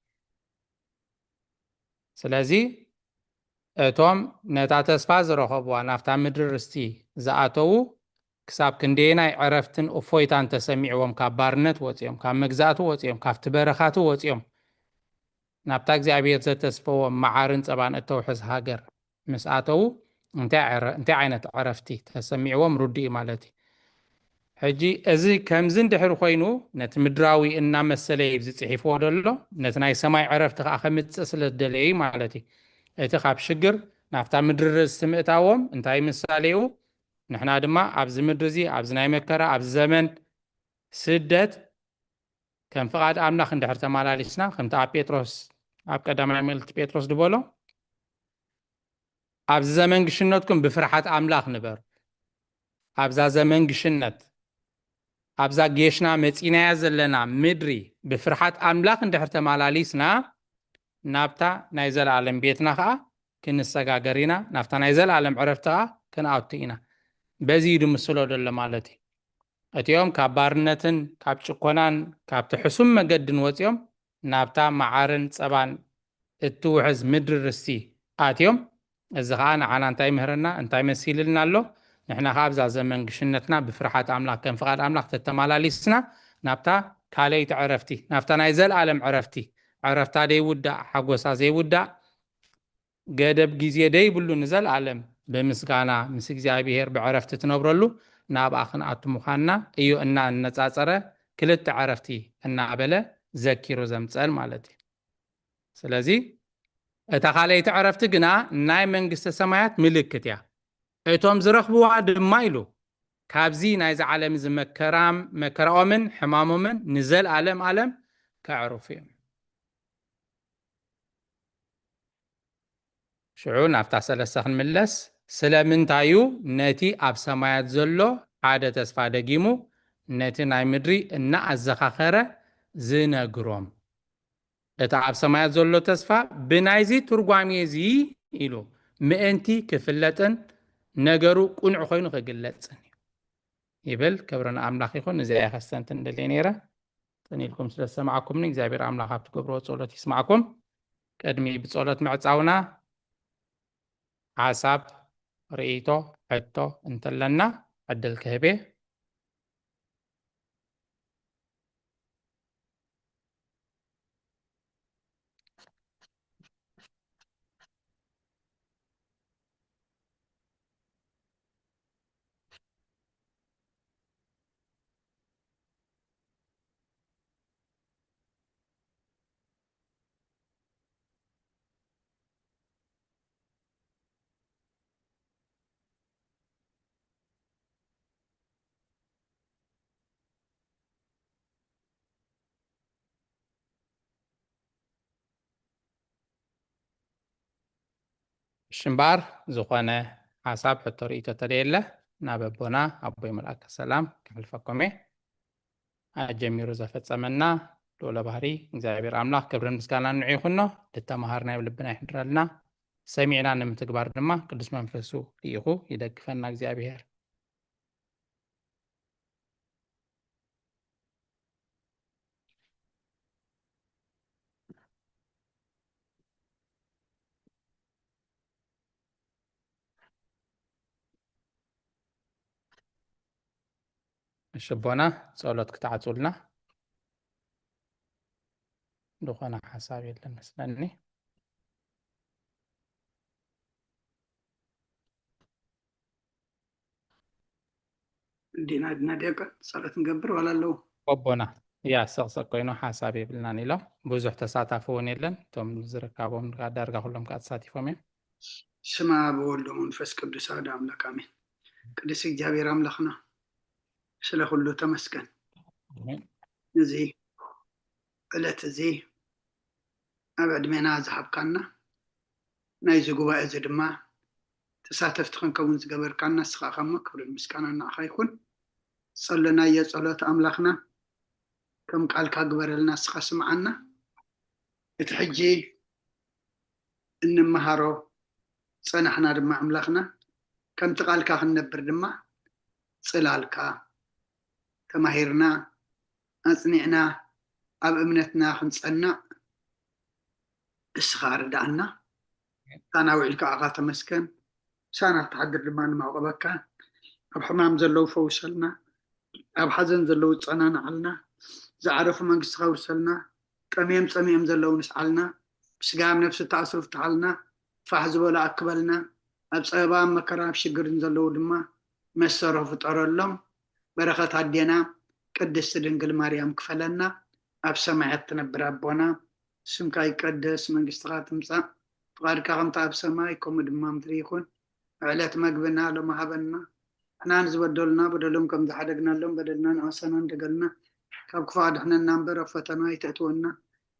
ስለዚ እቶም ነታ ተስፋ ዝረኸብዋ ናብታ ምድሪ ርስቲ ዝኣተዉ ክሳብ ክንደየናይ ዕረፍትን እፎይታን ተሰሚዕዎም ካብ ባርነት ወፂኦም ካብ መግዛእቱ ወፂኦም ካብቲ በረኻቱ ወፂኦም ናብታ እግዚኣብሔር ዘተስፈዎም መዓርን ፀባን እተውሕዝ ሃገር ምስ ኣተዉ እንታይ ዓይነት ዕረፍቲ ተሰሚዕዎም ርዱእ ማለት እዩ ሕጂ እዚ ከምዝን ድሕሪ ኮይኑ ነቲ ምድራዊ እናመሰለ እዩ ዝፅሒፍዎ ደሎ ነቲ ናይ ሰማይ ዕረፍቲ ከዓ ከምፅእ ስለ ዝደለየ እዩ ማለት እዩ እቲ ካብ ሽግር ናብታ ምድሪ ርስቲ ምእታዎም እንታይ ምሳሌ እዩ ንሕና ድማ ኣብዚ ምድሪ እዚ ኣብዚ ናይ መከራ ኣብዚ ዘመን ስደት ከም ፍቓድ ኣምላኽ እንድሕር ተመላሊስና ከምቲ ኣብ ጴጥሮስ ኣብ ቀዳማይ መልእክቲ ጴጥሮስ ድበሎ ኣብዚ ዘመን ግሽነትኩም ብፍርሓት ኣምላኽ ንበሩ ኣብዛ ዘመን ግሽነት ኣብዛ ጌሽና መፂናያ ዘለና ምድሪ ብፍርሓት ኣምላኽ እንድሕር ተመላሊስና ናብታ ናይ ዘለዓለም ቤትና ከዓ ክንሰጋገር ኢና ናብታ ናይ ዘለዓለም ዕረፍቲ ከዓ ክንኣቱ ኢና በዚ ድምስሎ ደሎ ማለት እዩ እቲኦም ካብ ባርነትን ካብ ጭኮናን ካብቲ ሕሱም መገድን ወፂኦም ናብታ መዓርን ፀባን እትውሕዝ ምድሪ ርስቲ ኣትዮም እዚ ከዓ ንዓና እንታይ ምህረና እንታይ መሲልልና ኣሎ ንሕና ከዓ ኣብዛ ዘመን ግሽነትና ብፍርሓት ኣምላኽ ከም ፍቓድ ኣምላኽ ተተመላሊስና ናብታ ካልአይቲ ዕረፍቲ ናብታ ናይ ዘለዓለም ዕረፍቲ ዕረፍታ ዘይውዳእ ሓጎሳ ዘይውዳእ ገደብ ግዜ ደይብሉ ንዘለዓለም ብምስጋና ምስ እግዚኣብሔር ብዕረፍቲ ትነብረሉ ናብኣ ክንኣቱ ምዃንና እዩ እናነፃፀረ ክልተ ዕረፍቲ እናበለ ዘኪሩ ዘምፀን ማለት እዩ ስለዚ እታ ካልአይቲ ዕረፍቲ ግና ናይ መንግስተ ሰማያት ምልክት እያ እቶም ዝረኽብዋ ድማ ኢሉ ካብዚ ናይዚ ዓለም እዚ መከራኦምን ሕማሞምን ንዘለዓለም ዓለም ከዕርፉ እዮም ሽዑ ናብታ ሰለስተ ክንምለስ ስለምንታዩ ነቲ ኣብ ሰማያት ዘሎ ሓደ ተስፋ ደጊሙ ነቲ ናይ ምድሪ እናኣዘኻኸረ ዝነግሮም እቲ ኣብ ሰማያት ዘሎ ተስፋ ብናይዚ ትርጓሜ እዚ ኢሉ ምእንቲ ክፍለጥን ነገሩ ቁኑዕ ኮይኑ ክግለፅን ይብል ክብሪ ንኣምላኽ ይኹን እዚ ከስተንትን ደልየ ነይረ ጠኒልኩም ስለ ዝሰማዓኩምኒ እግዚኣብሔር ኣምላኽ ኣብ ትገብርዎ ጸሎት ይስማዓኩም ቅድሚ ብጸሎት ምዕፃውና ሓሳብ ርእይቶ ሕቶ እንተለና ዕድል ክህቤ ሽምባር ዝኾነ ሓሳብ ሕቶ ርእቶ ተደየለ ናበቦና ኣቦይ መልኣከ ሰላም ክሕልፈኩም እየ ኣጀሚሩ ዘፈጸመና ልዑለ ባህሪ እግዚኣብሔር ኣምላኽ ክብርን ምስጋናን ንዑ ይኹኖ ልተመሃርና ልብና ይሕድረልና ሰሚዕና ንምትግባር ድማ ቅዱስ መንፈሱ ኢኹ ይደግፈና እግዚኣብሔር شبونا ጸሎት ክትዓጽሉና ዝኾነ ሓሳብ የለን መስለኒ ዲና ደቀ ጸሎት እንገብር ወላለው ቦቦና ያ ሰቕሰቅ ኮይኑ ሓሳብ የብልናን ኢሎም ብዙሕ ተሳታፊ እውን የለን እቶም ዝርከቦም ዳርጋ ኩሎም ከዓ ተሳቲፎም እዮም ስማ በወልዶ መንፈስ ቅዱስ አሐዱ አምላክ አሜን ቅዱስ እግዚአብሔር አምላክና ስለ ሁሉ ተመስገን እዚ ዕለት እዚ ኣብ ዕድሜና ዝሃብካና ናይ ጉባኤ እዚ ድማ ተሳተፍቲ ክንከውን ዝገበርካና ንስኻ ከሞ ክብርን ምስጋናን ንዓኻ ይኹን ጸለና የጸሎት አምላክና ከም ቃልካ ግበረልና ንስኻ ስምዓና እቲ ሕጂ እንመሃሮ ጸናሕና ድማ አምላክና ከምቲ ቃልካ ክንነብር ድማ ጽላልካ ተማሂርና ኣጽኒዕና ኣብ እምነትና ክንጸንዕ እስኻ ርዳእና ታና ውዒልካ ኣኻ ተመስገን ሳና ተሓድር ድማ ንማዕቆበካ ኣብ ሕማም ዘለው ፈውሰልና ኣብ ሓዘን ዘለው ጸናንዓልና ዝዓረፉ መንግስትኻ ውርሰልና ጠምየም ጸሚኦም ዘለው ንስዓልና ስጋም ነፍሲ ተኣስሩ ፍትሓልና ፋሕ ዝበሉ ኣክበልና ኣብ ፀበባ መከራ ሽግርን ዘለው ድማ መሰሮ ፍጠረሎም በረኸት ኣዴና ቅድስት ድንግል ማርያም ክፈለና ኣብ ሰማያት ትነብር ኣቦና ስምካ ይቀደስ መንግስትኻ ትምጻእ ፍቃድካ ከምቲ ኣብ ሰማይ ከምኡ ድማ ምድሪ ይኹን ዕለት መግብና ሎሚ ሃበና ንሕና ንዝበደሉና በደሎም ከም ዝሓደግናሎም በደልና ንኣሰና እንደገልና ካብ ክፉ ኣድሕነና እምበር ኣብ ፈተና ይተእትወና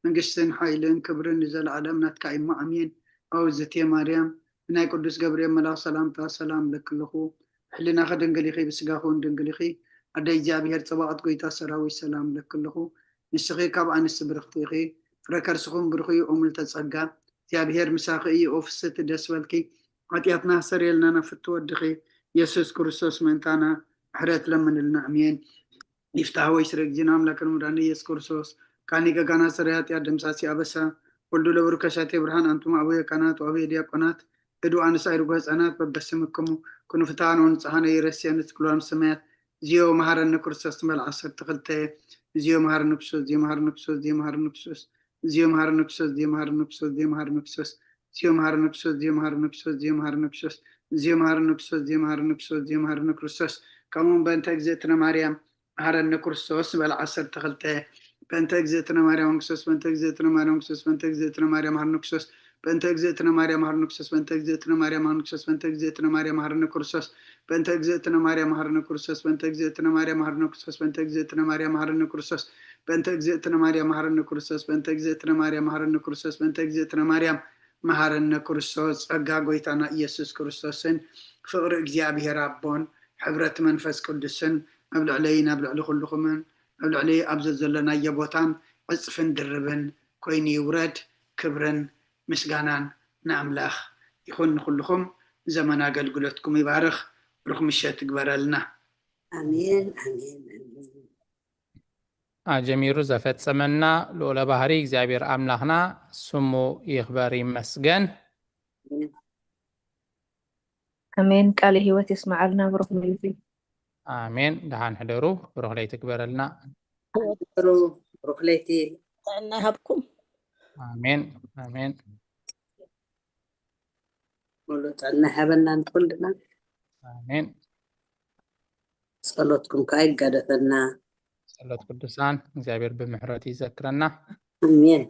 መንግስትን ሓይልን ክብርን ንዘለዓለም ናትካ ኢሞ ኣሜን ኣውዝቴ ማርያም ናይ ቅዱስ ገብርኤል መልኣክ ሰላምታ ሰላም ለክልኹ ሕሊናኸ ድንግል ኢኺ ብስጋኹን ድንግል ኢኺ ኣደይ እግዚኣብሔር ጽባቐት ጎይታ ሰራዊት ሰላም ለክልኹ ንስኺ ካብ ኣንስቲ ብርኽቲ ኢኺ ፍረ ከርስኹም ብርኺ ኦሙል ተጸጋ እግዚኣብሔር ምሳኺ እዩ ኦፍስቲ ደስ በልኪ ኃጢአትና ሰሪየልና ነፍቲ ወድኺ ኢየሱስ ክርስቶስ መንታና ሕረት ለምንልና አሜን ይፍታህ ወይ ስረግ ዚና አምላክን ሙዳን ኢየሱስ ክርስቶስ ካኒ ገጋና ሰሪያ ኃጢአት ደምሳሲ አበሳ ወልዱ ለብሩከሻቴ ብርሃን አንቱም አቡየ ካህናት ወአቡየ ዲያቆናት እዱ አንሳይ ርጎ ህፃናት በበስምክሙ ኩኑ ፍትሃን ወንጽሐነ ይረስያን ትክሏን ሰማያት ዚዮ መሃረነ ክርስቶስ ትመል 12 ዚዮ መሃረነ ክርስቶስ ዚዮ መሃረነ ክርስቶስ ዚዮ መሃረነ ክርስቶስ ዚዮ መሃረነ ክርስቶስ ዚዮ መሃረነ ክርስቶስ ዚዮ መሃረነ ክርስቶስ ዚዮ መሃረነ ክርስቶስ ዚዮ መሃረነ ክርስቶስ ዚዮ መሃረነ ክርስቶስ ዚዮ መሃረነ ክርስቶስ ዚዮ መሃረነ ክርስቶስ ዚዮ መሃረነ ክርስቶስ ከምኡን በእንተ እግዝእትነ ማርያም መሃረነ ክርስቶስ በል 12 በእንተ እግዝእትነ ማርያም ክርስቶስ በእንተ እግዝእትነ ማርያም ክርስቶስ በእንተ እግዝእትነ ማርያም መሃረነ ክርስቶስ በእንተ እግዝእትነ ማርያም መሃረነ ክርስቶስ በእንተ እግዝእትነ ማርያም መሃረነ ክርስቶስ በእንተ እግዝእትነ ማርያም መሃረነ ክርስቶስ በእንተ እግዝእትነ ማርያም መሃረነ ክርስቶስ በእንተ እግዝእትነ ማርያም መሃረነ ክርስቶስ በእንተ እግዝእትነ ማርያም መሃረነ ክርስቶስ በእንተ እግዝእትነ ማርያም መሃረነ ክርስቶስ በእንተ እግዝእትነ ማርያም መሃረነ ክርስቶስ በእንተ እግዝእትነ ማርያም መሃረነ ክርስቶስ ጸጋ ጎይታና ኢየሱስ ክርስቶስን ፍቅሪ እግዚአብሔር አቦን ሕብረት መንፈስ ቅዱስን ኣብ ልዕለይና ኣብ ልዕሊ ኩልኹምን ኣብ ልዕሊ ኣብ ዘለና የቦታን ዕጽፍን ድርብን ኮይኑ ይውረድ ክብርን ምስጋናን ንኣምላኽ ይኹን ንኩልኹም ዘመን ኣገልግሎትኩም ይባርኽ ብሩኽ ምሸት ይግበረልና አሜን አሜን አሜን ጀሚሩ ዘፈጸመና ልዑለ ባህሪ እግዚአብሔር ኣምላኽና ስሙ ይኽበር ይመስገን አሜን ቃል ህይወት ይስማዓልና ብሩኽ ለይቲ አሜን ደሃን ሕደሩ ብሩኽ ለይቲ ይግበረልና ብሩኽ ለይቲ ጥዕና ይሃብኩም አሜን አሜን ሙሉእ ጥዕና ይሃበና ንኩልና አሜን ጸሎትኩም ከዓ ይጋደፈና ጸሎት ቅዱሳን እግዚአብሔር ብምሕረት ይዘክረና አሜን